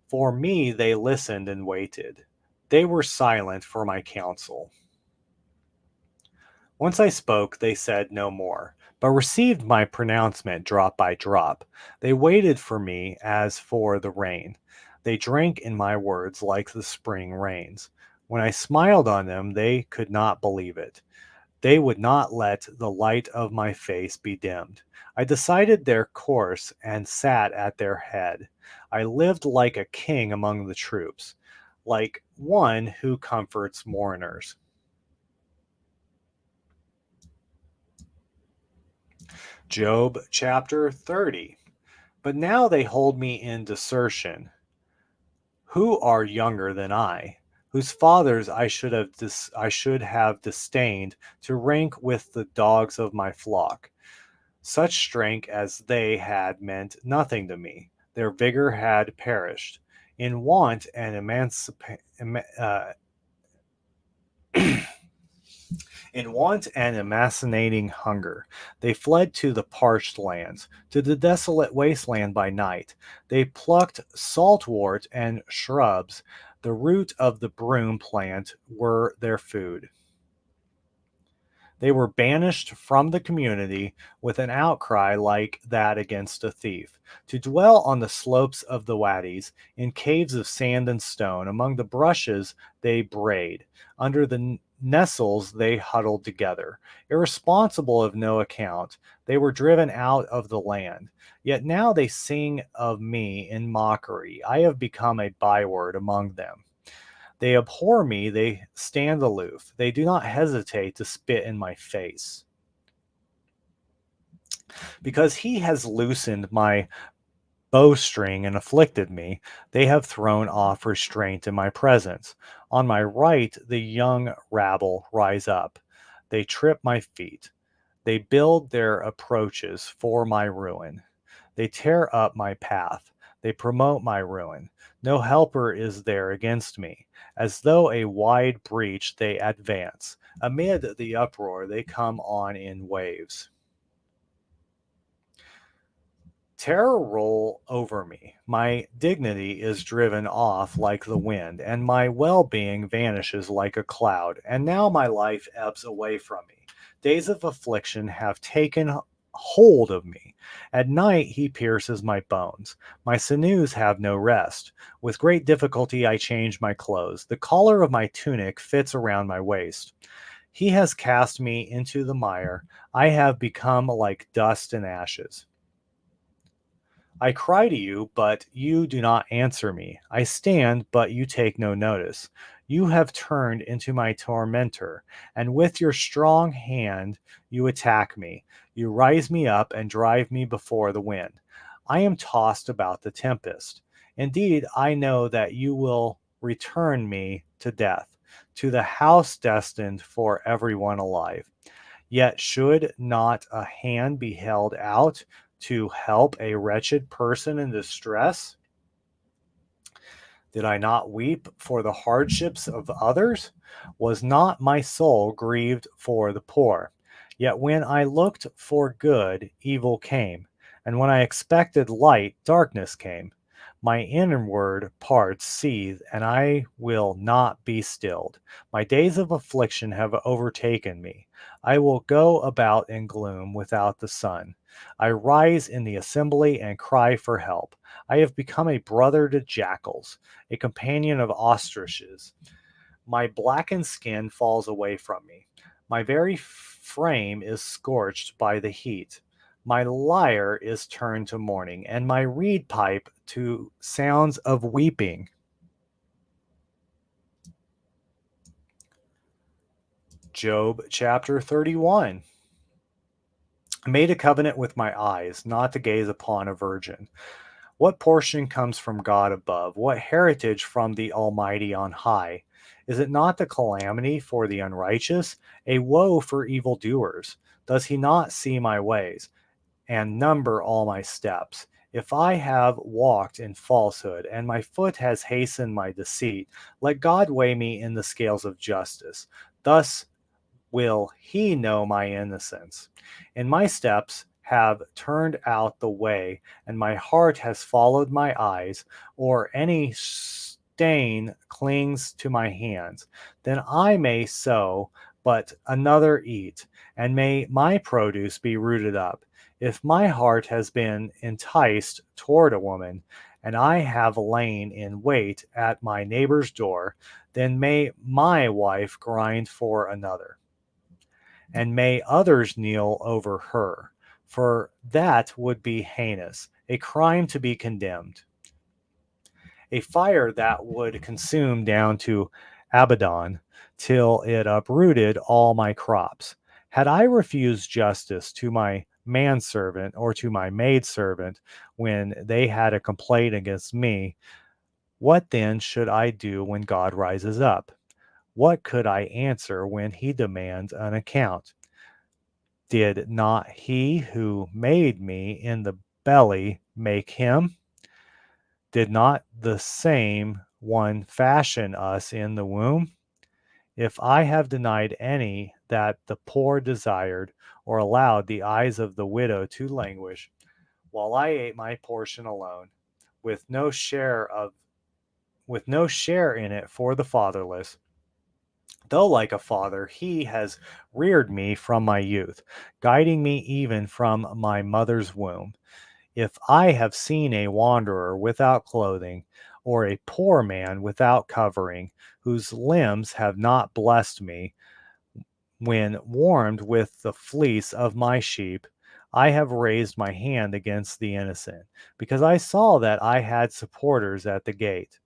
For me they listened and waited. They were silent for my counsel. Once I spoke, they said no more, but received my pronouncement drop by drop. They waited for me as for the rain. They drank in my words like the spring rains. When I smiled on them, they could not believe it. They would not let the light of my face be dimmed. I decided their course and sat at their head. I lived like a king among the troops, like one who comforts mourners. Job chapter 30. But now they hold me in desertion, who are younger than I, whose fathers I should have disdained to rank with the dogs of my flock. Such strength as they had meant nothing to me. Their vigor had perished. In want and in want and emaciating hunger, they fled to the parched lands, to the desolate wasteland by night. They plucked saltwort and shrubs. The root of the broom plant were their food. They were banished from the community with an outcry like that against a thief, to dwell on the slopes of the wadis, in caves of sand and stone. Among the brushes they brayed, under the nettles they huddled together. Irresponsible of no account, they were driven out of the land. Yet now they sing of me in mockery. I have become a byword among them. They abhor me, they stand aloof. They do not hesitate to spit in my face. Because he has loosened my bowstring and afflicted me, they have thrown off restraint in my presence. On my right, the young rabble rise up. They trip my feet. They build their approaches for my ruin. They tear up my path. They promote my ruin. No helper is there against me. As though a wide breach they advance. Amid the uproar they come on in waves. Terror roll over me. My dignity is driven off like the wind, and my well-being vanishes like a cloud. And now my life ebbs away from me. Days of affliction have taken hold of me. At night he pierces my bones. My sinews have no rest. With great difficulty I change my clothes. The collar of my tunic fits around my waist. He has cast me into the mire. I have become like dust and ashes. I cry to you, but you do not answer me. I stand, but you take no notice. You have turned into my tormentor, and with your strong hand you attack me. You rise me up and drive me before the wind. I am tossed about the tempest. Indeed, I know that you will return me to death, to the house destined for everyone alive. Yet should not a hand be held out to help a wretched person in distress? Did I not weep for the hardships of others? Was not my soul grieved for the poor? Yet when I looked for good, evil came, and when I expected light, darkness came. My inward parts seethe, and I will not be stilled. My days of affliction have overtaken me. I will go about in gloom without the sun. I rise in the assembly and cry for help. I have become a brother to jackals, a companion of ostriches. My blackened skin falls away from me. My very frame is scorched by the heat. My lyre is turned to mourning, and my reed pipe to sounds of weeping. Job chapter 31. I made a covenant with my eyes, not to gaze upon a virgin. What portion comes from God above? What heritage from the Almighty on high? Is it not the calamity for the unrighteous, a woe for evildoers? Does he not see my ways and number all my steps? If I have walked in falsehood and my foot has hastened my deceit, let God weigh me in the scales of justice. Thus will he know my innocence. And my steps have turned out the way, and my heart has followed my eyes, or any stain clings to my hands. Then I may sow, but another eat, and may my produce be rooted up. If my heart has been enticed toward a woman, and I have lain in wait at my neighbor's door, then may my wife grind for another, and may others kneel over her, for that would be heinous, a crime to be condemned, a fire that would consume down to Abaddon till it uprooted all my crops. Had I refused justice to my manservant or to my maidservant when they had a complaint against me, what then should I do when God rises up? What could I answer when he demands an account? Did not he who made me in the belly make him? Did not the same one fashion us in the womb? If I have denied any that the poor desired, or allowed the eyes of the widow to languish, while I ate my portion alone, with no share of with no share in it for the fatherless, though like a father, he has reared me from my youth, guiding me even from my mother's womb. If I have seen a wanderer without clothing, or a poor man without covering, whose limbs have not blessed me, when warmed with the fleece of my sheep, I have raised my hand against the innocent, because I saw that I had supporters at the gate.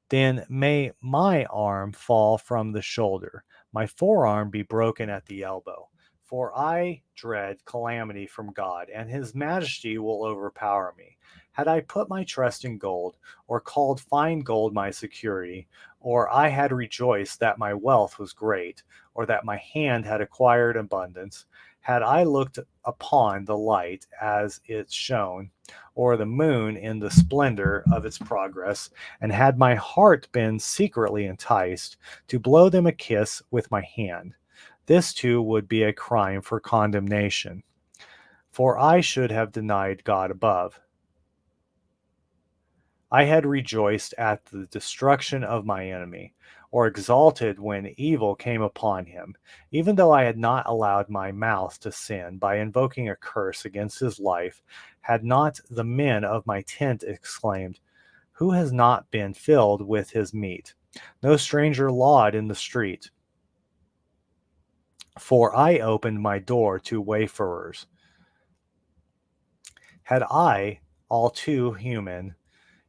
Then may my arm fall from the shoulder, my forearm be broken at the elbow. For I dread calamity from God, and his majesty will overpower me. Had I put my trust in gold, or called fine gold my security, or I had rejoiced that my wealth was great, or that my hand had acquired abundance, had I looked upon the light as it shone, or the moon in the splendor of its progress, and had my heart been secretly enticed to blow them a kiss with my hand, this too would be a crime for condemnation, for I should have denied God above. I had rejoiced at the destruction of my enemy, or exulted when evil came upon him, even though I had not allowed my mouth to sin by invoking a curse against his life, had not the men of my tent exclaimed, "Who has not been filled with his meat? No stranger lawed in the street." For I opened my door to wayfarers. Had I, all too human,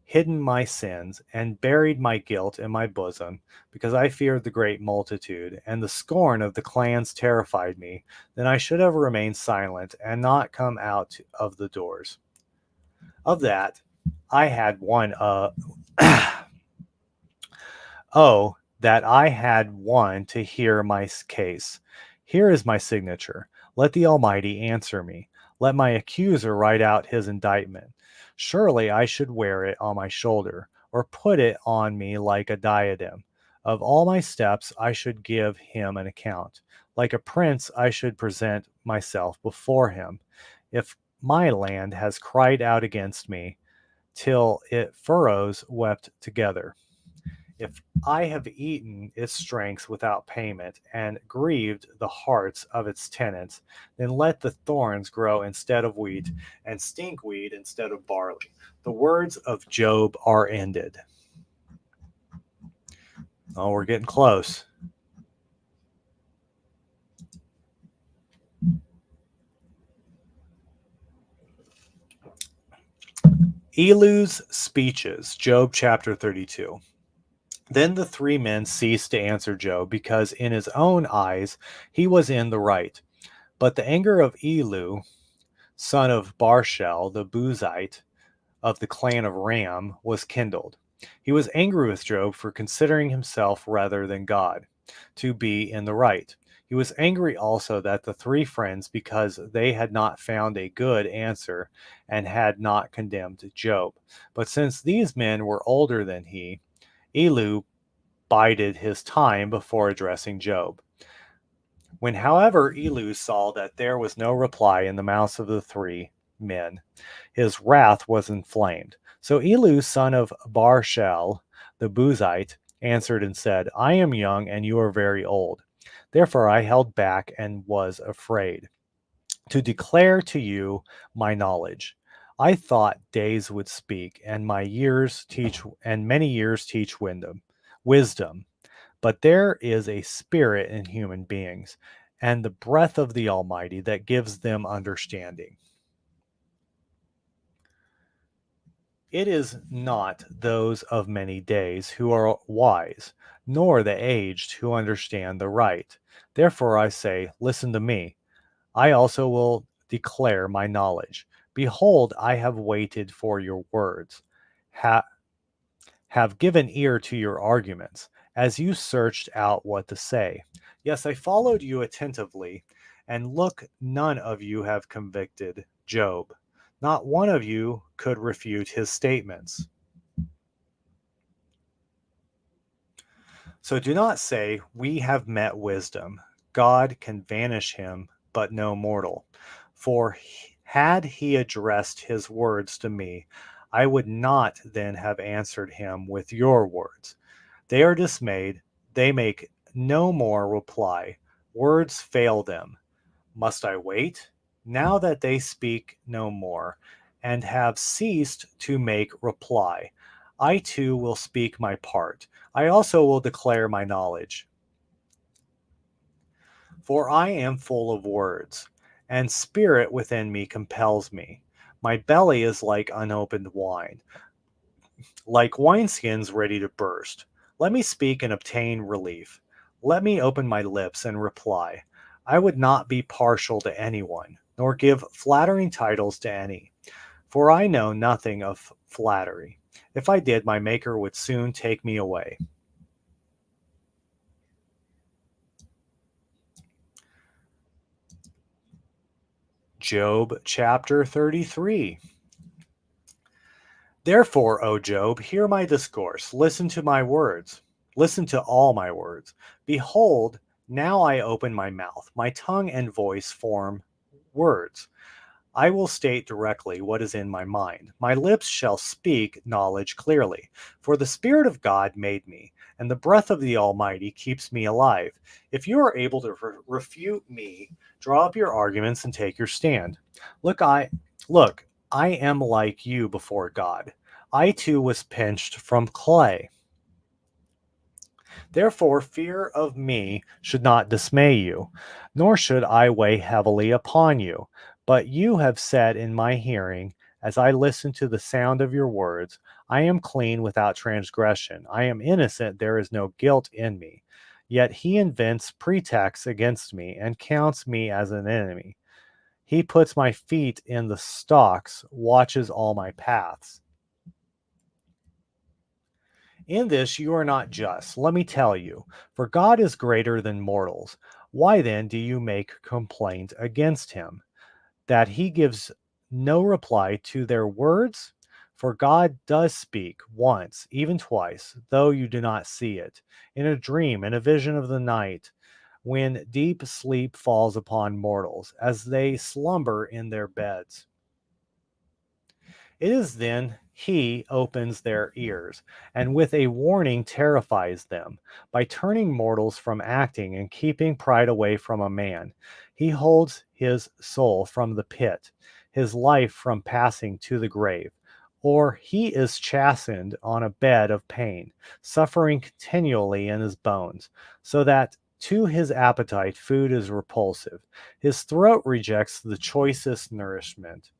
hidden my sins and buried my guilt in my bosom, because I feared the great multitude, and the scorn of the clans terrified me, then I should have remained silent and not come out of the doors. Of that, I had one Oh, that I had one to hear my case. Here is my signature. Let the Almighty answer me. Let my accuser write out his indictment. Surely I should wear it on my shoulder, or put it on me like a diadem. Of all my steps I should give him an account. Like a prince I should present myself before him. If my land has cried out against me, till its furrows wept together. If I have eaten its strength without payment, and grieved the hearts of its tenants, then let the thorns grow instead of wheat, and stinkweed instead of barley. The words of Job are ended. Oh, we're getting close. Elihu's speeches, Job chapter 32. Then the three men ceased to answer Job, because in his own eyes he was in the right. But the anger of Elihu, son of Barshel, the Buzite, of the clan of Ram, was kindled. He was angry with Job for considering himself rather than God to be in the right. He was angry also that the three friends, because they had not found a good answer and had not condemned Job. But since these men were older than he, Elihu bided his time before addressing Job. When, however, Elihu saw that there was no reply in the mouths of the three men, his wrath was inflamed. So Elihu, son of Barshel, the Buzite, answered and said, I am young and you are very old. Therefore I held back and was afraid to declare to you my knowledge. I thought days would speak, and my years teach, and many years teach wisdom. But there is a spirit in human beings, and the breath of the Almighty that gives them understanding. It is not those of many days who are wise, nor the aged who understand the right. Therefore I say, listen to me. I also will declare my knowledge. Behold, I have waited for your words, have given ear to your arguments, as you searched out what to say. Yes, I followed you attentively, and look, none of you have convicted Job. Not one of you could refute his statements. So do not say, we have met wisdom. God can vanish him, but no mortal. For had he addressed his words to me, I would not then have answered him with your words. They are dismayed, they make no more reply. Words fail them. Must I wait? Now that they speak no more, and have ceased to make reply, I too will speak my part. I also will declare my knowledge. For I am full of words, and spirit within me compels me. My belly is like unopened wine, like wineskins ready to burst. Let me speak and obtain relief. Let me open my lips and reply. I would not be partial to anyone, nor give flattering titles to any, for I know nothing of flattery. If I did, my Maker would soon take me away. Job chapter 33. Therefore, O Job, hear my discourse, listen to my words, listen to all my words. Behold, now I open my mouth, my tongue and voice form words. I will state directly what is in my mind. My lips shall speak knowledge clearly. For the Spirit of God made me, and the breath of the Almighty keeps me alive. If you are able to refute me, draw up your arguments and take your stand. Look, I am like you before God. I too was pinched from clay. Therefore, fear of me should not dismay you, nor should I weigh heavily upon you. But you have said in my hearing, as I listen to the sound of your words, I am clean without transgression. I am innocent, there is no guilt in me. Yet he invents pretexts against me and counts me as an enemy. He puts my feet in the stocks, watches all my paths. In this you are not just, let me tell you, for God is greater than mortals. Why then do you make complaint against him, that he gives no reply to their words? For God does speak once, even twice, though you do not see it, in a dream, in a vision of the night, when deep sleep falls upon mortals, as they slumber in their beds. It is then he opens their ears, and with a warning terrifies them, by turning mortals from acting and keeping pride away from a man. He holds his soul from the pit, his life from passing to the grave. Or he is chastened on a bed of pain, suffering continually in his bones, so that to his appetite food is repulsive. His throat rejects the choicest nourishment.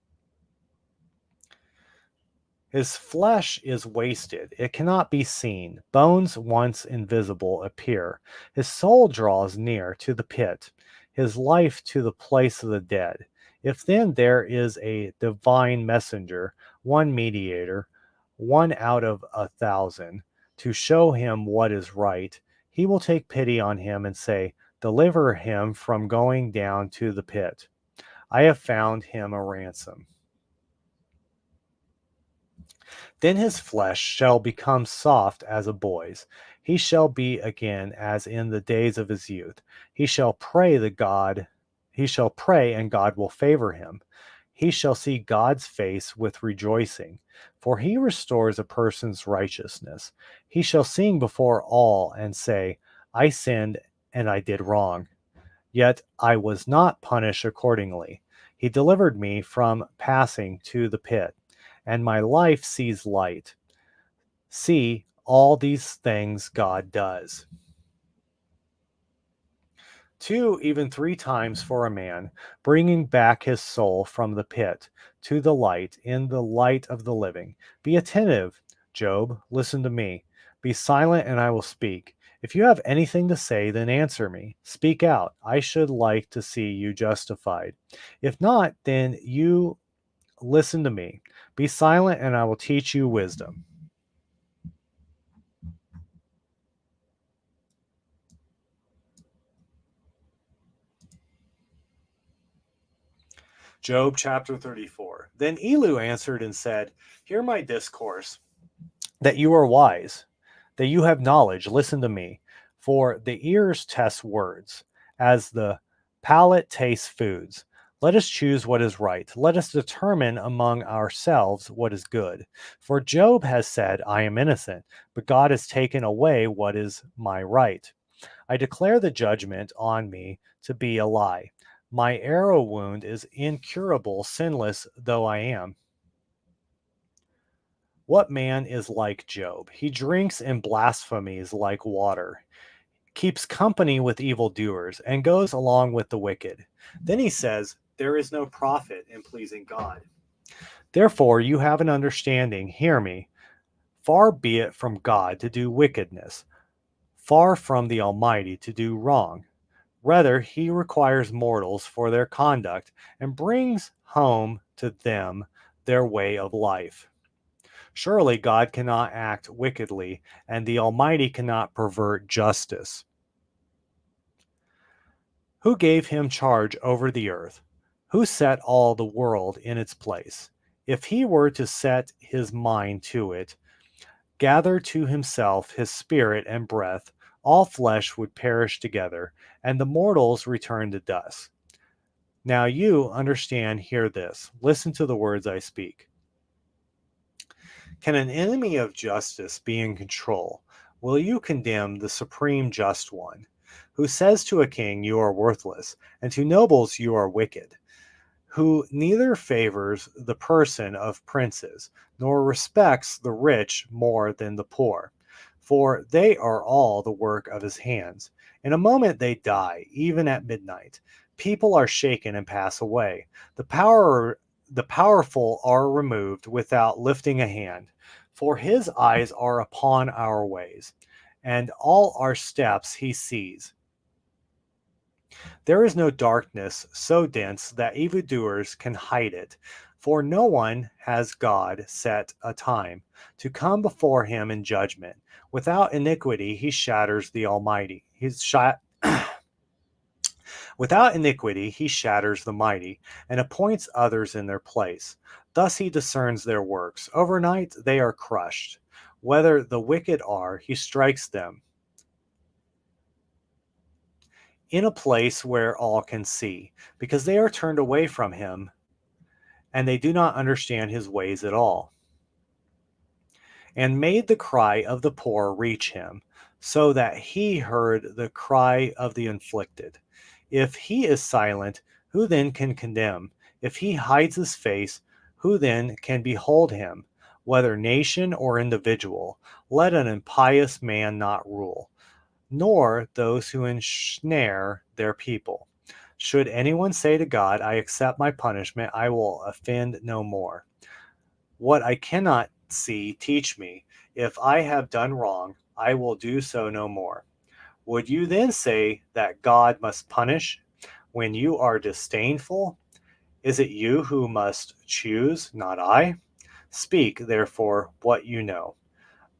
His flesh is wasted, it cannot be seen. Bones once invisible appear. His soul draws near to the pit, his life to the place of the dead. If then there is a divine messenger, one mediator, one out of 1,000, to show him what is right, he will take pity on him and say, deliver him from going down to the pit. I have found him a ransom. Then his flesh shall become soft as a boy's. He shall be again as in the days of his youth. He shall pray the God, he shall pray and God will favor him. He shall see God's face with rejoicing, for he restores a person's righteousness. He shall sing before all and say, I sinned and I did wrong. Yet I was not punished accordingly. He delivered me from passing to the pit, and my life sees light. See, all these things God does. 2, even 3 times for a man, bringing back his soul from the pit to the light, in the light of the living. Be attentive, Job, listen to me. Be silent, and I will speak. If you have anything to say, then answer me. Speak out. I should like to see you justified. If not, then you listen to me. Be silent, and I will teach you wisdom. Job chapter 34. Then Elihu answered and said, hear my discourse, that you are wise, that you have knowledge. Listen to me. For the ears test words, as the palate tastes foods. Let us choose what is right. Let us determine among ourselves what is good. For Job has said, I am innocent, but God has taken away what is my right. I declare the judgment on me to be a lie. My arrow wound is incurable, sinless though I am. What man is like Job? He drinks and blasphemies like water, keeps company with evildoers, and goes along with the wicked. Then he says, there is no profit in pleasing God. Therefore, you have an understanding. Hear me. Far be it from God to do wickedness, far from the Almighty to do wrong. Rather, he requires mortals for their conduct and brings home to them their way of life. Surely God cannot act wickedly, and the Almighty cannot pervert justice. Who gave him charge over the earth? Who set all the world in its place? If he were to set his mind to it, gather to himself his spirit and breath, all flesh would perish together, and the mortals return to dust. Now you understand, hear this. Listen to the words I speak. Can an enemy of justice be in control? Will you condemn the supreme just one, who says to a king, you are worthless, and to nobles, you are wicked, who neither favors the person of princes, nor respects the rich more than the poor? For they are all the work of his hands. In a moment they die, even at midnight. People are shaken and pass away. The powerful are removed without lifting a hand. For his eyes are upon our ways, and all our steps he sees. There is no darkness so dense that evildoers can hide it, for no one has God set a time to come before him in judgment. Without iniquity, he shatters the Almighty. Without iniquity, he shatters the mighty and appoints others in their place. Thus he discerns their works. Overnight they are crushed. Whether the wicked are, he strikes them in a place where all can see, because they are turned away from him, and they do not understand his ways at all. And made the cry of the poor reach him, so that he heard the cry of the afflicted. If he is silent, who then can condemn? If he hides his face, who then can behold him? Whether nation or individual, let an impious man not rule, nor those who ensnare their people. Should anyone say to God, I accept my punishment, I will offend no more. What I cannot see, teach me. If I have done wrong, I will do so no more. Would you then say that God must punish when you are disdainful? Is it you who must choose, not I? Speak, therefore, what you know.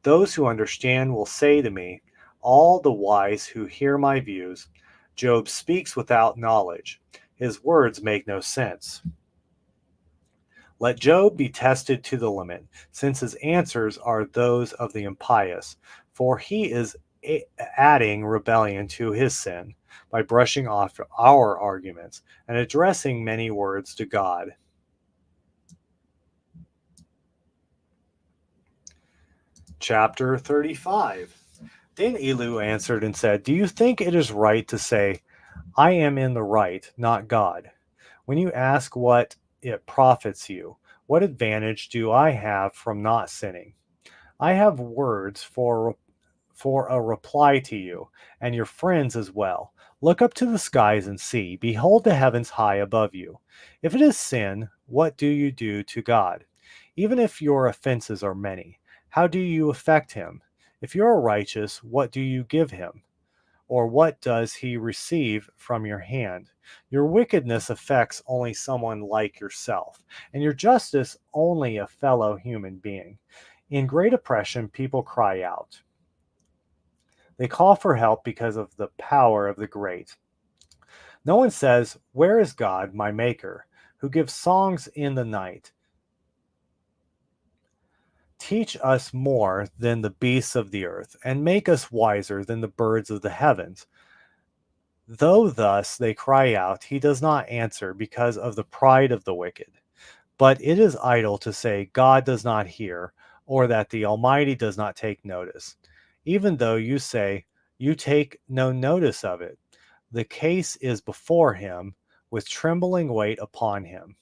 Those who understand will say to me, all the wise who hear my views, Job speaks without knowledge. His words make no sense. Let Job be tested to the limit, since his answers are those of the impious, for he is adding rebellion to his sin by brushing off our arguments and addressing many words to God. Chapter 35. Then Elihu answered and said, do you think it is right to say, I am in the right, not God? When you ask what it profits you, what advantage do I have from not sinning? I have words for a reply to you, and your friends as well. Look up to the skies and see. Behold the heavens high above you. If it is sin, what do you do to God? Even if your offenses are many, how do you affect him? If you are righteous, what do you give him? Or what does he receive from your hand? Your wickedness affects only someone like yourself, and your justice only a fellow human being. In great oppression, people cry out. They call for help because of the power of the great. No one says, where is God, my maker, who gives songs in the night? Teach us more than the beasts of the earth, and make us wiser than the birds of the heavens. Though thus they cry out, he does not answer because of the pride of the wicked. But it is idle to say God does not hear, or that the Almighty does not take notice. Even though you say, you take no notice of it, the case is before him, with trembling weight upon him.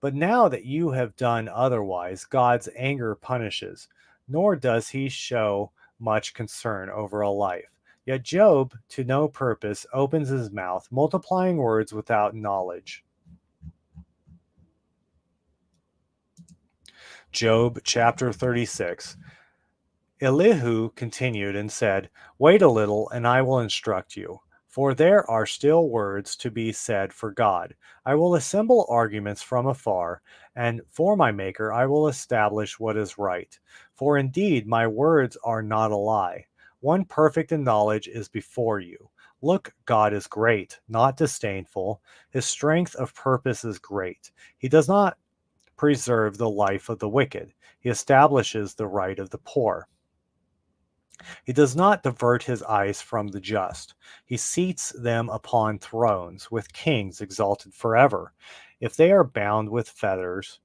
But now that you have done otherwise, God's anger punishes, nor does he show much concern over a life. Yet Job, to no purpose, opens his mouth, multiplying words without knowledge. Job chapter 36. Elihu continued and said, wait a little, and I will instruct you. For there are still words to be said for God. I will assemble arguments from afar, and for my Maker I will establish what is right. For indeed my words are not a lie. One perfect in knowledge is before you. Look, God is great, not disdainful. His strength of purpose is great. He does not preserve the life of the wicked. He establishes the right of the poor. He does not divert his eyes from the just. He seats them upon thrones with kings exalted forever. If they are bound with fetters,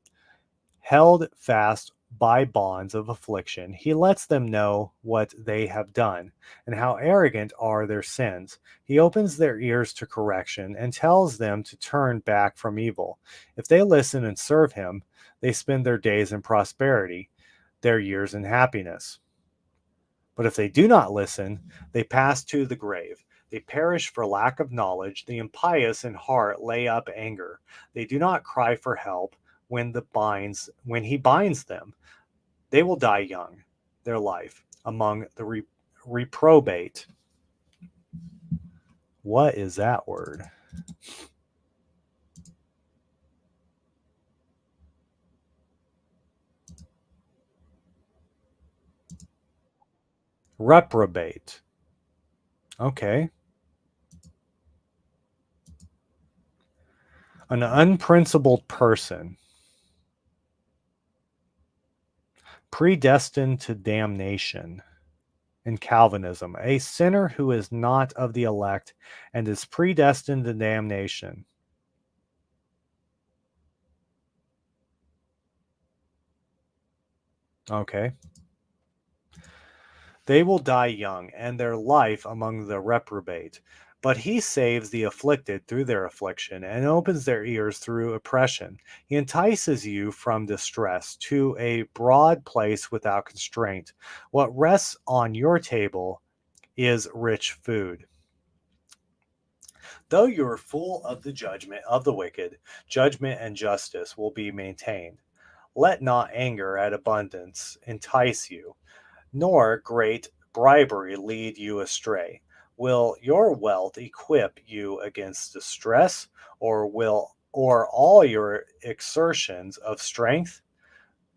held fast by bonds of affliction, he lets them know what they have done and how arrogant are their sins. He opens their ears to correction and tells them to turn back from evil. If they listen and serve him, they spend their days in prosperity, their years in happiness. But if they do not listen, they pass to the grave. They perish for lack of knowledge. The impious in heart lay up anger. They do not cry for help when he binds them. They will die young, their life, among the reprobate. What is that word? Reprobate. Okay. An unprincipled person, predestined to damnation. In Calvinism, a sinner who is not of the elect and is predestined to damnation. Okay. They will die young, and their life among the reprobate. But he saves the afflicted through their affliction, and opens their ears through oppression. He entices you from distress to a broad place without constraint. What rests on your table is rich food. Though you are full of the judgment of the wicked, judgment and justice will be maintained. Let not anger at abundance entice you, nor great bribery lead you astray. Will your wealth equip you against distress, or all your exertions of strength?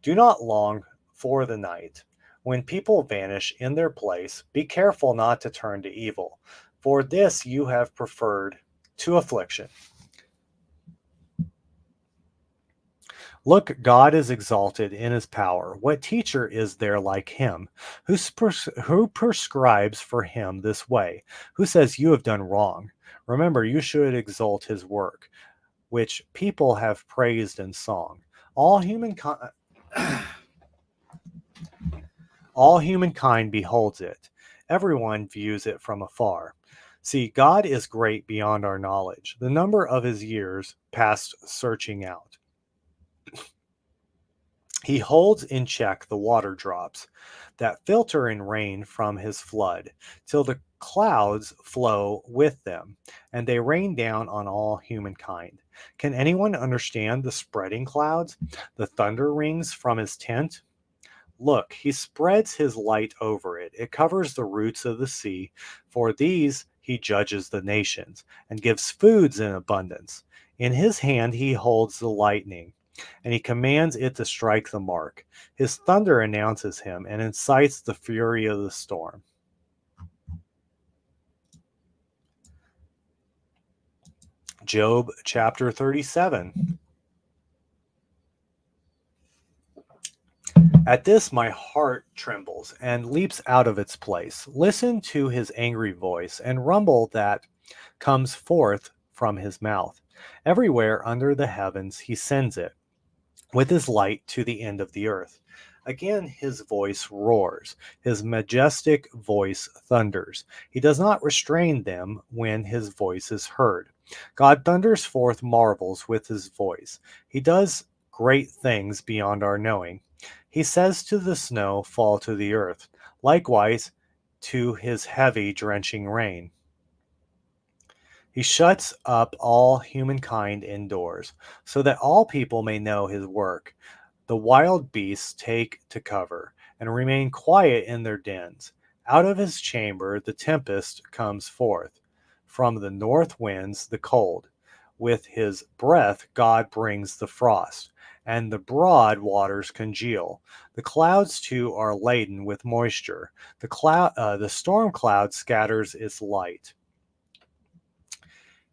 Do not long for the night. When people vanish in their place, be careful not to turn to evil, for this you have preferred to affliction. Look, God is exalted in his power. What teacher is there like him? Who prescribes for him this way? Who says you have done wrong? Remember, you should exalt his work, which people have praised in song. All humankind, all humankind beholds it. Everyone views it from afar. See, God is great beyond our knowledge. The number of his years past searching out. He holds in check the water drops that filter in rain from his flood, till the clouds flow with them, and they rain down on all humankind. Can anyone understand the spreading clouds, the thunder rings from his tent? Look, he spreads his light over it. It covers the roots of the sea. For these he judges the nations, and gives foods in abundance. In his hand he holds the lightning, and he commands it to strike the mark. His thunder announces him and incites the fury of the storm. Job chapter 37. At this, my heart trembles and leaps out of its place. Listen to his angry voice and rumble that comes forth from his mouth. Everywhere under the heavens he sends it, with his light to the end of the earth. Again his voice roars, his majestic voice thunders. He does not restrain them when his voice is heard. God thunders forth marvels with his voice. He does great things beyond our knowing. He says to the snow, fall to the earth, likewise to his heavy drenching rain. He shuts up all humankind indoors, so that all people may know his work. The wild beasts take to cover, and remain quiet in their dens. Out of his chamber the tempest comes forth. From the north winds the cold. With his breath God brings the frost, and the broad waters congeal. The clouds too are laden with moisture. The storm cloud scatters its light.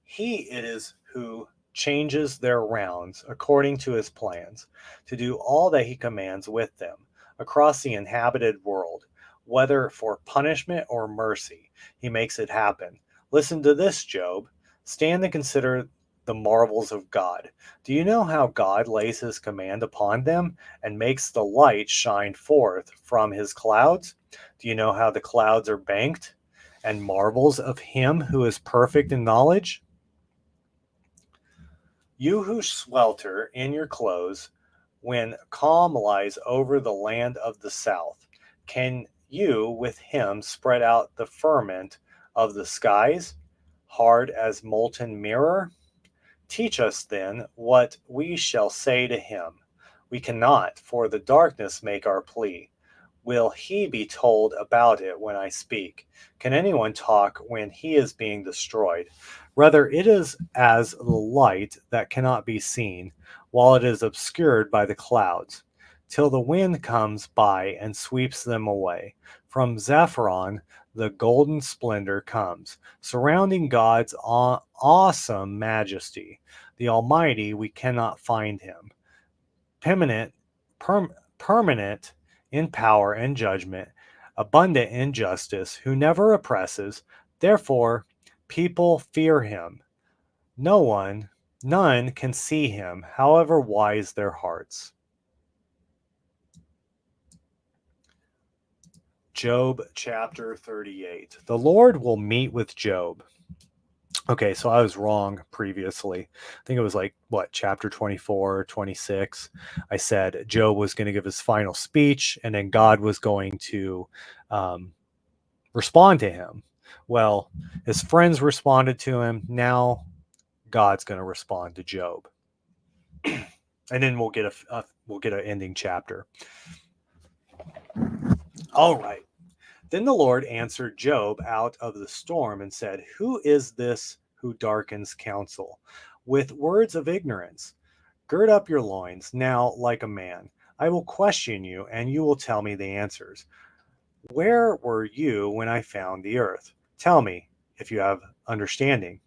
He it is who changes their rounds according to his plans, to do all that he commands with them across the inhabited world, whether for punishment or mercy. He makes it happen. Listen to this, Job. Stand and consider the marvels of God. Do you know how God lays his command upon them and makes the light shine forth from his clouds? Do you know how the clouds are banked and marvels of him who is perfect in knowledge? You who swelter in your clothes when calm lies over the land of the south, can you with him spread out the firmament of the skies, hard as molten mirror? Teach us then what we shall say to him. We cannot, for the darkness, make our plea. Will he be told about it when I speak? Can anyone talk when he is being destroyed? Rather, it is as the light that cannot be seen, while it is obscured by the clouds, till the wind comes by and sweeps them away. From Zephyron, the golden splendor comes, surrounding God's awesome majesty. The Almighty, we cannot find him. Permanent, permanent in power and judgment, abundant in justice, who never oppresses. Therefore, people fear him. None can see him, however wise their hearts. Job chapter 38. The Lord will meet with Job. Okay, so I was wrong previously. I think it was like, what, chapter 24, 26. I said Job was going to give his final speech and then God was going to respond to him. Well, his friends responded to him. Now God's going to respond to Job. And then we'll get an ending chapter. All right. Then the Lord answered Job out of the storm and said, Who is this who darkens counsel with words of ignorance? Gird up your loins now like a man. I will question you, and you will tell me the answers. Where were you when I found the earth? Tell me, if you have understanding.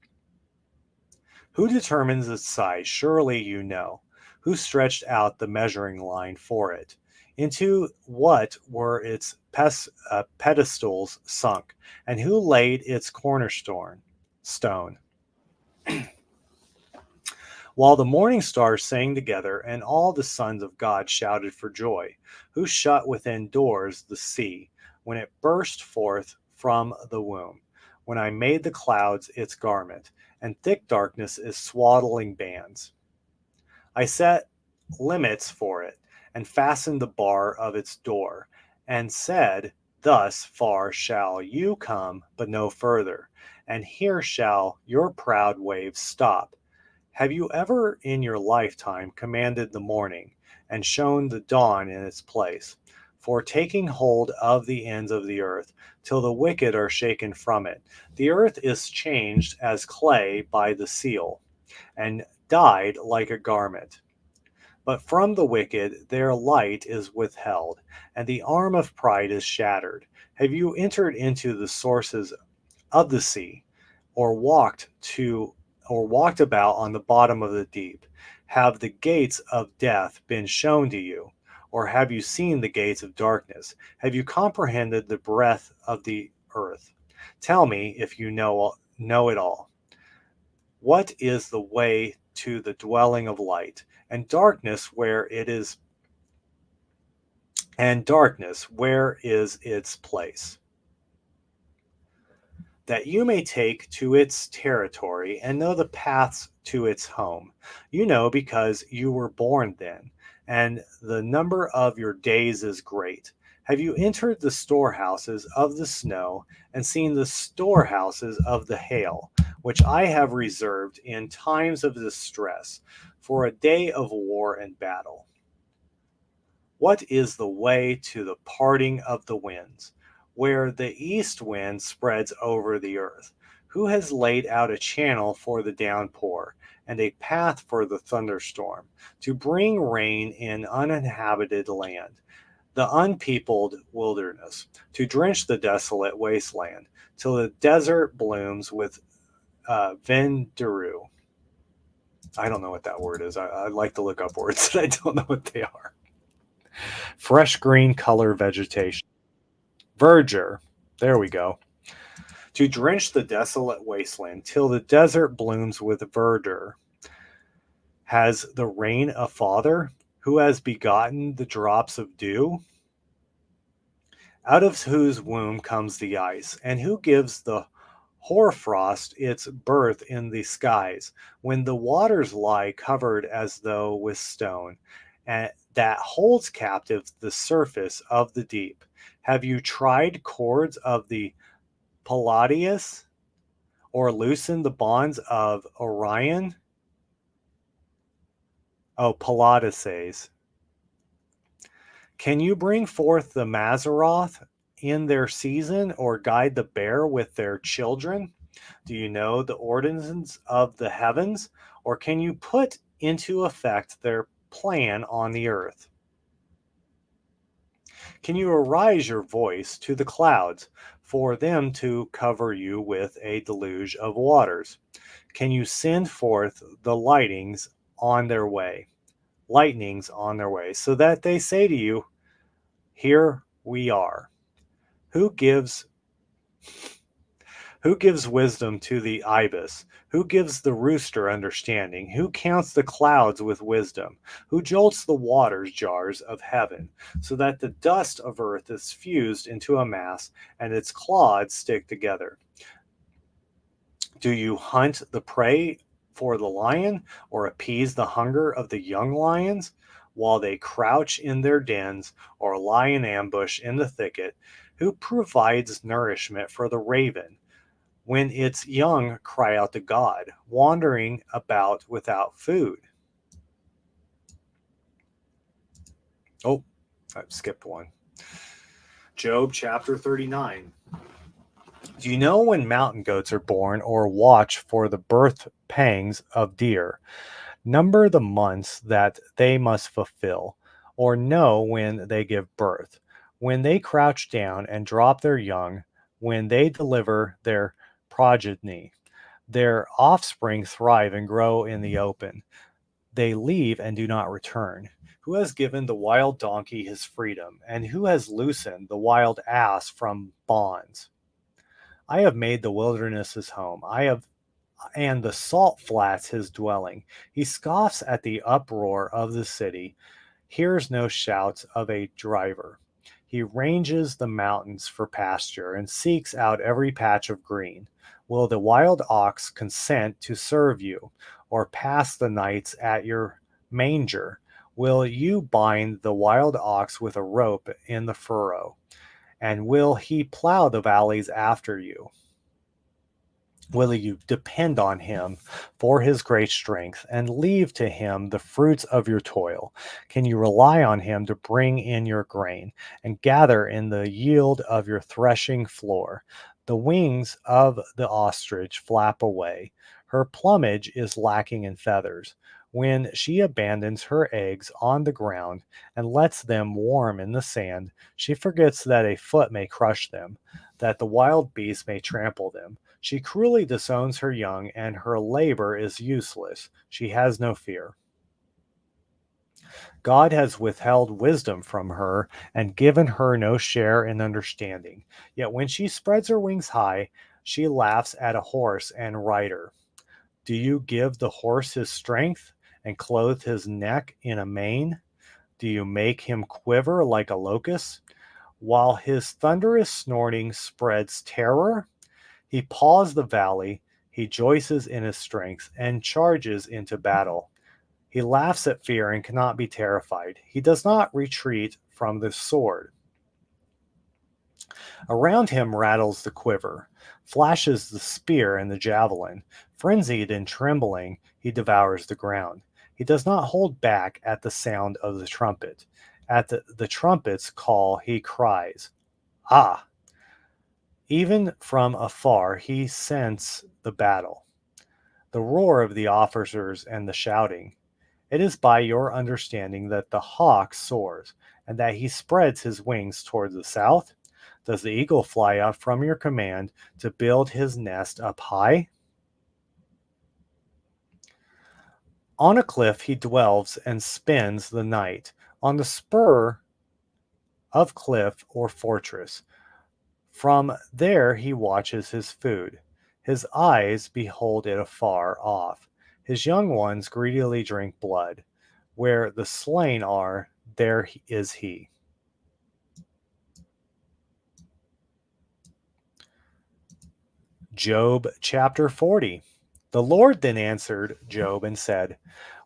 Who determines its size? Surely you know. Who stretched out the measuring line for it? Into what were its pedestals sunk? And who laid its cornerstone? While the morning stars sang together, and all the sons of God shouted for joy, who shut within doors the sea, when it burst forth from the womb, when I made the clouds its garment, and thick darkness its swaddling bands. I set limits for it, and fastened the bar of its door, and said, Thus far shall you come, but no further, and here shall your proud waves stop. Have you ever in your lifetime commanded the morning, and shown the dawn in its place, for taking hold of the ends of the earth, till the wicked are shaken from it? The earth is changed as clay by the seal, and dyed like a garment. But from the wicked their light is withheld, and the arm of pride is shattered. Have you entered into the sources of the sea, or walked about on the bottom of the deep? Have the gates of death been shown to you, or have you seen the gates of darkness? Have you comprehended the breadth of the earth? Tell me if you know it all. What is the way to the dwelling of light, and darkness where is its place? That you may take to its territory and know the paths to its home. You know because you were born then, and the number of your days is great. Have you entered the storehouses of the snow and seen the storehouses of the hail, which I have reserved in times of distress, for a day of war and battle? What is the way to the parting of the winds, where the east wind spreads over the earth? Who has laid out a channel for the downpour and a path for the thunderstorm, to bring rain in uninhabited land, the unpeopled wilderness, to drench the desolate wasteland, till the desert blooms with venderu. I don't know what that word is. I like to look up words that I don't know what they are. Fresh green color vegetation. Verdure. There we go. To drench the desolate wasteland till the desert blooms with verdure. Has the rain a father who has begotten the drops of dew? Out of whose womb comes the ice, and who gives the hoarfrost its birth in the skies, when the waters lie covered as though with stone, and that holds captive the surface of the deep? Have you tried cords of the Palladius, or loosened the bonds of Orion? Oh, Palladices. Can you bring forth the Mazzaroth in their season, or guide the bear with their children? Do you know the ordinance of the heavens, or can you put into effect their plan on the earth? Can you arise your voice to the clouds, for them to cover you with a deluge of waters? Can you send forth the lightnings on their way, so that they say to you, here we are? Who gives Who gives wisdom to the ibis? Who gives the rooster understanding? Who counts the clouds with wisdom? Who jolts the waters jars of heaven, so that the dust of earth is fused into a mass, and its clods stick together? Do you hunt the prey for the lion, or appease the hunger of the young lions, while they crouch in their dens, or lie in ambush in the thicket? Who provides nourishment for the raven, when its young cry out to God, wandering about without food? Oh, I skipped one. Job chapter 39. Do you know when mountain goats are born, or watch for the birth pangs of deer? Number the months that they must fulfill, or know when they give birth, when they crouch down and drop their young, when they deliver their progeny. Their offspring thrive and grow in the open. They leave and do not return. Who has given the wild donkey his freedom, and who has loosened the wild ass from bonds? I have made the wilderness his home. I have and the salt flats his dwelling. He scoffs at the uproar of the city, hears no shouts of a driver. He ranges the mountains for pasture and seeks out every patch of green. Will the wild ox consent to serve you, or pass the nights at your manger? Will you bind the wild ox with a rope in the furrow? And will he plow the valleys after you? Will you depend on him for his great strength, and leave to him the fruits of your toil? Can you rely on him to bring in your grain, and gather in the yield of your threshing floor? The wings of the ostrich flap away. Her plumage is lacking in feathers. When she abandons her eggs on the ground and lets them warm in the sand, she forgets that a foot may crush them, that the wild beast may trample them. She cruelly disowns her young, and her labor is useless. She has no fear. God has withheld wisdom from her and given her no share in understanding. Yet when she spreads her wings high, she laughs at a horse and rider. Do you give the horse his strength, and clothe his neck in a mane? Do you make him quiver like a locust, while his thunderous snorting spreads terror? He paws the valley, he rejoices in his strength, and charges into battle. He laughs at fear and cannot be terrified. He does not retreat from the sword. Around him rattles the quiver, flashes the spear and the javelin. Frenzied and trembling, he devours the ground. He does not hold back at the sound of the trumpet. At the trumpet's call, he cries, Ah! Even from afar he scents the battle, the roar of the officers and the shouting. It is by your understanding that the hawk soars, and that he spreads his wings toward the south. Does the eagle fly up from your command to build his nest up high? On a cliff he dwells and spends the night, on the spur of cliff or fortress. From there he watches his food. His eyes behold it afar off. His young ones greedily drink blood. Where the slain are, there is he. Job chapter 40. The Lord then answered Job and said,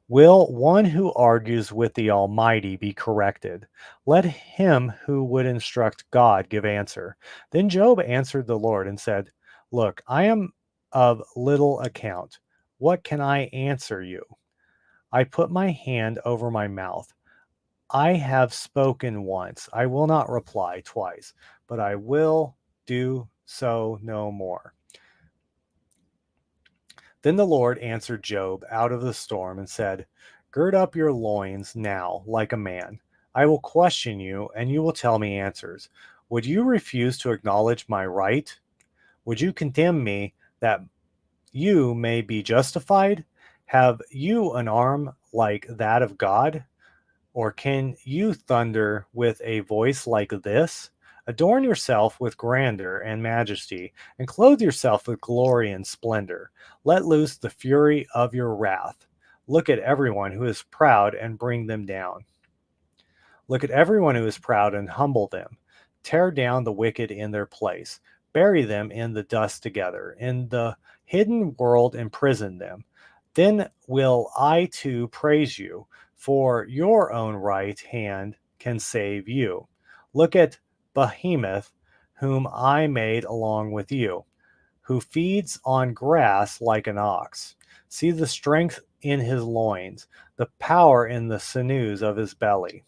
will one who argues with the Almighty be corrected? Let him who would instruct God give answer. Then Job answered the Lord and said, look, I am of little account. What can I answer you? I put my hand over my mouth. I have spoken once. I will not reply twice, but I will do so no more. Then the Lord answered Job out of the storm and said, gird up your loins now like a man. I will question you, and you will tell me answers. Would you refuse to acknowledge my right? Would you condemn me that you may be justified? Have you an arm like that of God? Or can you thunder with a voice like this? Adorn yourself with grandeur and majesty, and clothe yourself with glory and splendor. Let loose the fury of your wrath. Look at everyone who is proud and bring them down. Look at everyone who is proud and humble them. Tear down the wicked in their place. Bury them in the dust together. In the hidden world imprison them. Then will I too praise you, for your own right hand can save you. Look at Behemoth, whom I made along with you, who feeds on grass like an ox. See the strength in his loins, the power in the sinews of his belly.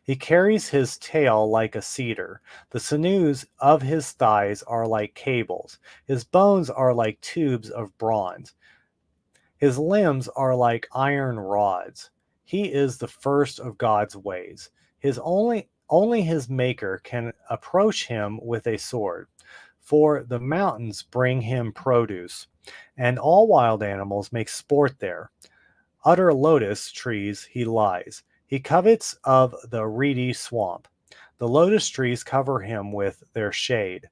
He carries his tail like a cedar. The sinews of his thighs are like cables. His bones are like tubes of bronze. His limbs are like iron rods. He is the first of God's ways. His only his maker can approach him with a sword. For the mountains bring him produce, and all wild animals make sport there. Under lotus trees he lies. He covets of the reedy swamp. The lotus trees cover him with their shade.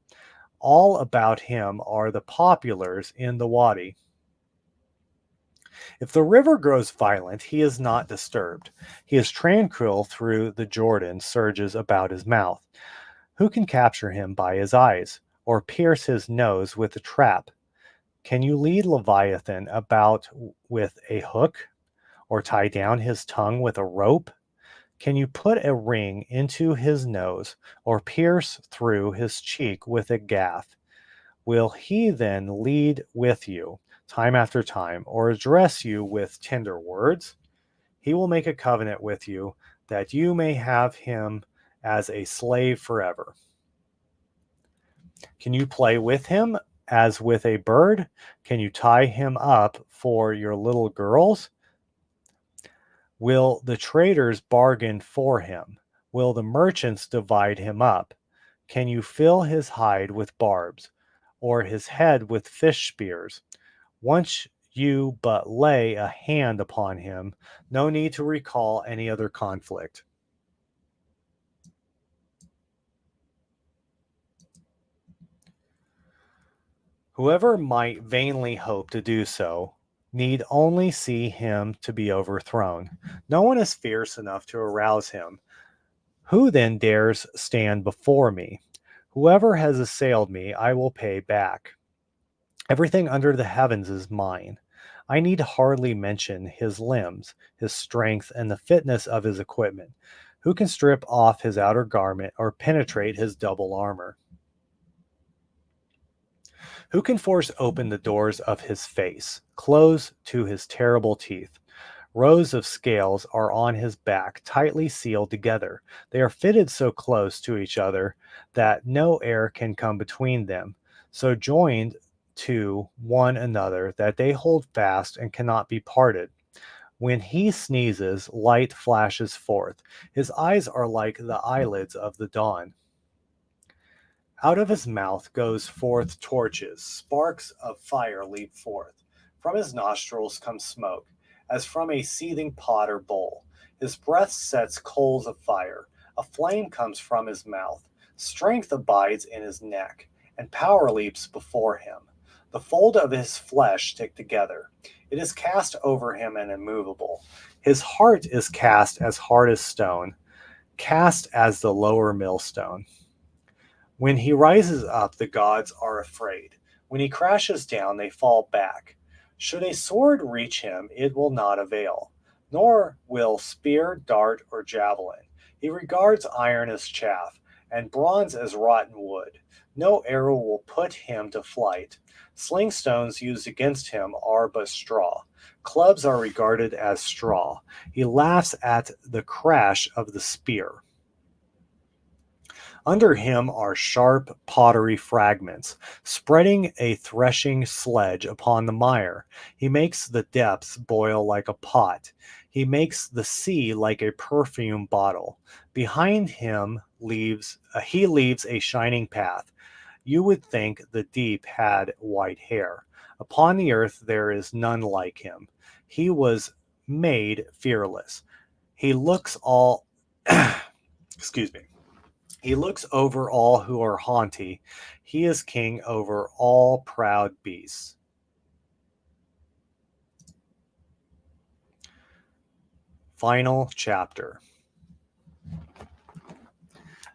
All about him are the poplars in the wadi. If the river grows violent, he is not disturbed. He is tranquil through the Jordan surges about his mouth. Who can capture him by his eyes, or pierce his nose with a trap? Can you lead Leviathan about with a hook, or tie down his tongue with a rope? Can you put a ring into his nose, or pierce through his cheek with a gaff? Will he then lead with you time after time, or address you with tender words? He will make a covenant with you that you may have him as a slave forever. Can you play with him as with a bird? Can you tie him up for your little girls? Will the traders bargain for him? Will the merchants divide him up? Can you fill his hide with barbs, or his head with fish spears? Once you but lay a hand upon him, no need to recall any other conflict. Whoever might vainly hope to do so need only see him to be overthrown. No one is fierce enough to arouse him. Who then dares stand before me? Whoever has assailed me, I will pay back. Everything under the heavens is mine. I need hardly mention his limbs, his strength, and the fitness of his equipment. Who can strip off his outer garment or penetrate his double armor? Who can force open the doors of his face, close to his terrible teeth? Rows of scales are on his back, tightly sealed together. They are fitted so close to each other that no air can come between them, so joined to one another that they hold fast and cannot be parted. When he sneezes, light flashes forth. His eyes are like the eyelids of the dawn. Out of his mouth goes forth torches. Sparks of fire leap forth. From his nostrils comes smoke, as from a seething pot or bowl. His breath sets coals of fire. A flame comes from his mouth. Strength abides in his neck, and power leaps before him. The fold of his flesh stick together. It is cast over him and immovable. His heart is cast as hard as stone, cast as the lower millstone. When he rises up, the gods are afraid. When he crashes down, they fall back. Should a sword reach him, it will not avail, nor will spear, dart, or javelin. He regards iron as chaff, and bronze as rotten wood. No arrow will put him to flight. Sling stones used against him are but straw. Clubs are regarded as straw. He laughs at the crash of the spear. Under him are sharp pottery fragments, spreading a threshing sledge upon the mire. He makes the depths boil like a pot. He makes the sea like a perfume bottle. Behind him he leaves a shining path. You would think the deep had white hair. Upon the earth there is none like him. He was made fearless. He looks all excuse me. He looks over all who are haughty. He is king over all proud beasts. Final chapter.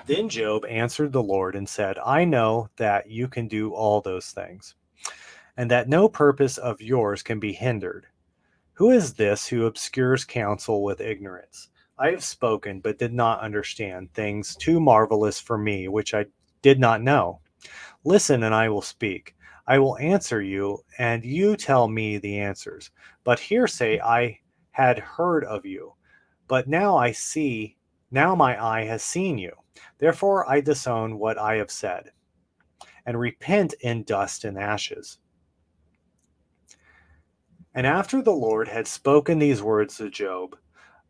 Then Job answered the Lord and said, I know that you can do all those things, and that no purpose of yours can be hindered. Who is this who obscures counsel with ignorance? I have spoken, but did not understand things too marvelous for me, which I did not know. Listen, and I will speak. I will answer you, and you tell me the answers. But hearsay I had heard of you, but now I see, now my eye has seen you. Therefore I disown what I have said, and repent in dust and ashes. And after the Lord had spoken these words to Job,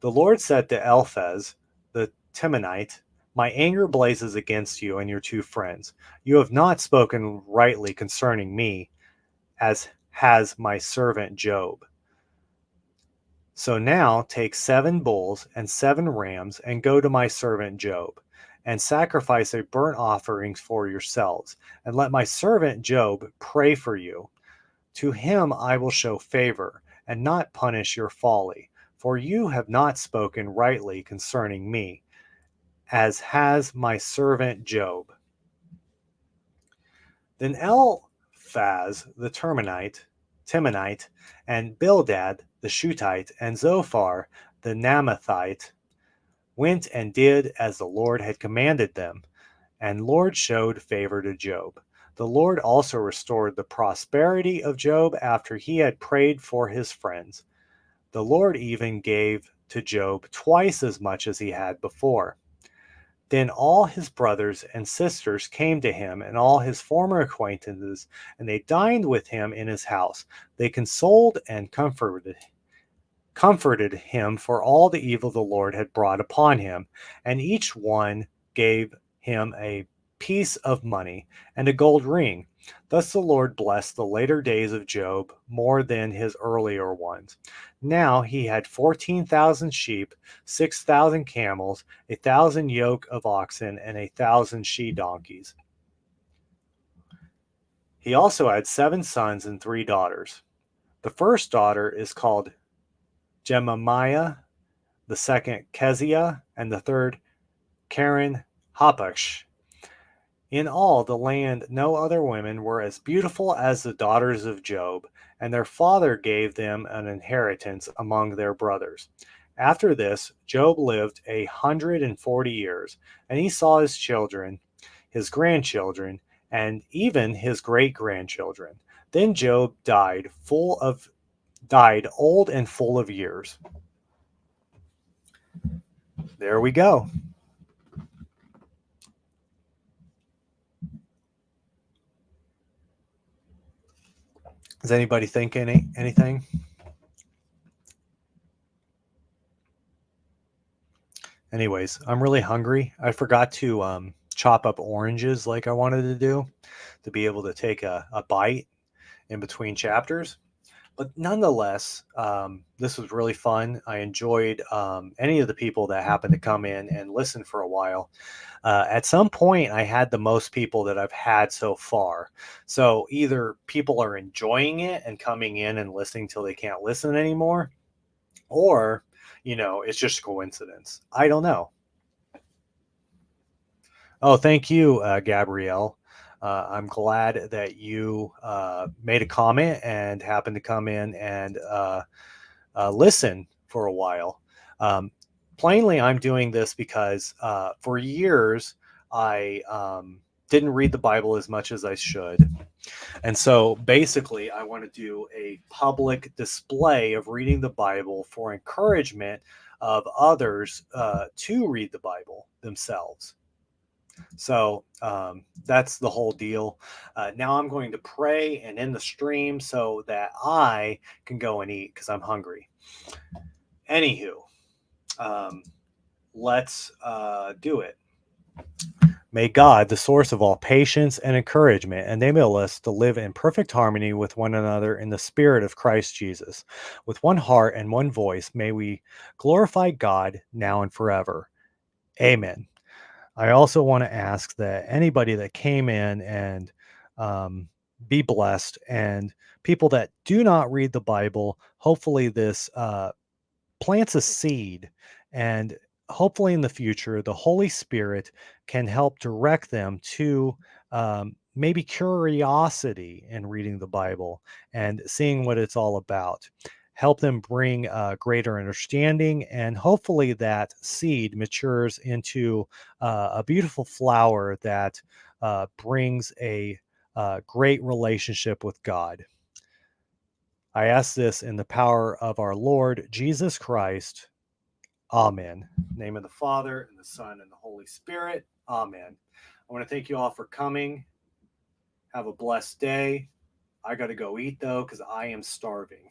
the Lord said to Eliphaz the Temanite, my anger blazes against you and your two friends. You have not spoken rightly concerning me, as has my servant Job. So now take 7 bulls and 7 rams and go to my servant Job, and sacrifice a burnt offering for yourselves, and let my servant Job pray for you. To him I will show favor, and not punish your folly, for you have not spoken rightly concerning me, as has my servant Job. Then Eliphaz the Temanite, and Bildad the Shuhite, and Zophar the Naamathite went and did as the Lord had commanded them, and Lord showed favor to Job. The Lord also restored the prosperity of Job after he had prayed for his friends. The Lord even gave to Job twice as much as he had before. Then all his brothers and sisters came to him, and all his former acquaintances, and they dined with him in his house. They consoled and comforted him for all the evil the Lord had brought upon him, and each one gave him a piece of money and a gold ring. Thus the Lord blessed the later days of Job more than his earlier ones. Now he had 14,000 sheep, 6,000 camels, 1,000 yoke of oxen, and 1,000 she-donkeys. He also had 7 sons and 3 daughters. The first daughter is called Jemimiah, the second Keziah, and the third Karen Happuch. In all the land no other women were as beautiful as the daughters of Job, and their father gave them an inheritance among their brothers. After this, Job lived 140 years, and he saw his children, his grandchildren, and even his great-grandchildren. Then Job died full of died old and full of years. There we go. Does anybody think anything? Anyways, I'm really hungry. I forgot to chop up oranges like I wanted to do to be able to take a bite in between chapters. But nonetheless, this was really fun. I enjoyed any of the people that happened to come in and listen for a while. At some point, I had the most people that I've had so far. So either people are enjoying it and coming in and listening till they can't listen anymore, or, it's just coincidence. I don't know. Oh, thank you, Gabrielle. I'm glad that you made a comment and happened to come in and listen for a while. Um, Plainly, I'm doing this because for years I didn't read the Bible as much as I should. And so basically, I want to do a public display of reading the Bible for encouragement of others to read the Bible themselves. So that's the whole deal. Now I'm going to pray and end the stream so that I can go and eat because I'm hungry. Anywho, um, let's do it. May God, the source of all patience and encouragement, enable us to live in perfect harmony with one another in the Spirit of Christ Jesus. With one heart and one voice, may we glorify God now and forever. Amen. I also want to ask that anybody that came in and um, be blessed, and people that do not read the Bible, hopefully this plants a seed, and hopefully in the future the Holy Spirit can help direct them to maybe curiosity in reading the Bible and seeing what it's all about, help them bring greater understanding, and hopefully that seed matures into a beautiful flower that brings a great relationship with God. I ask this in the power of our Lord Jesus Christ. Amen. In the name of the Father, and the Son, and the Holy Spirit. Amen. I want to thank you all for coming. Have a blessed day. I got to go eat, though, because I am starving.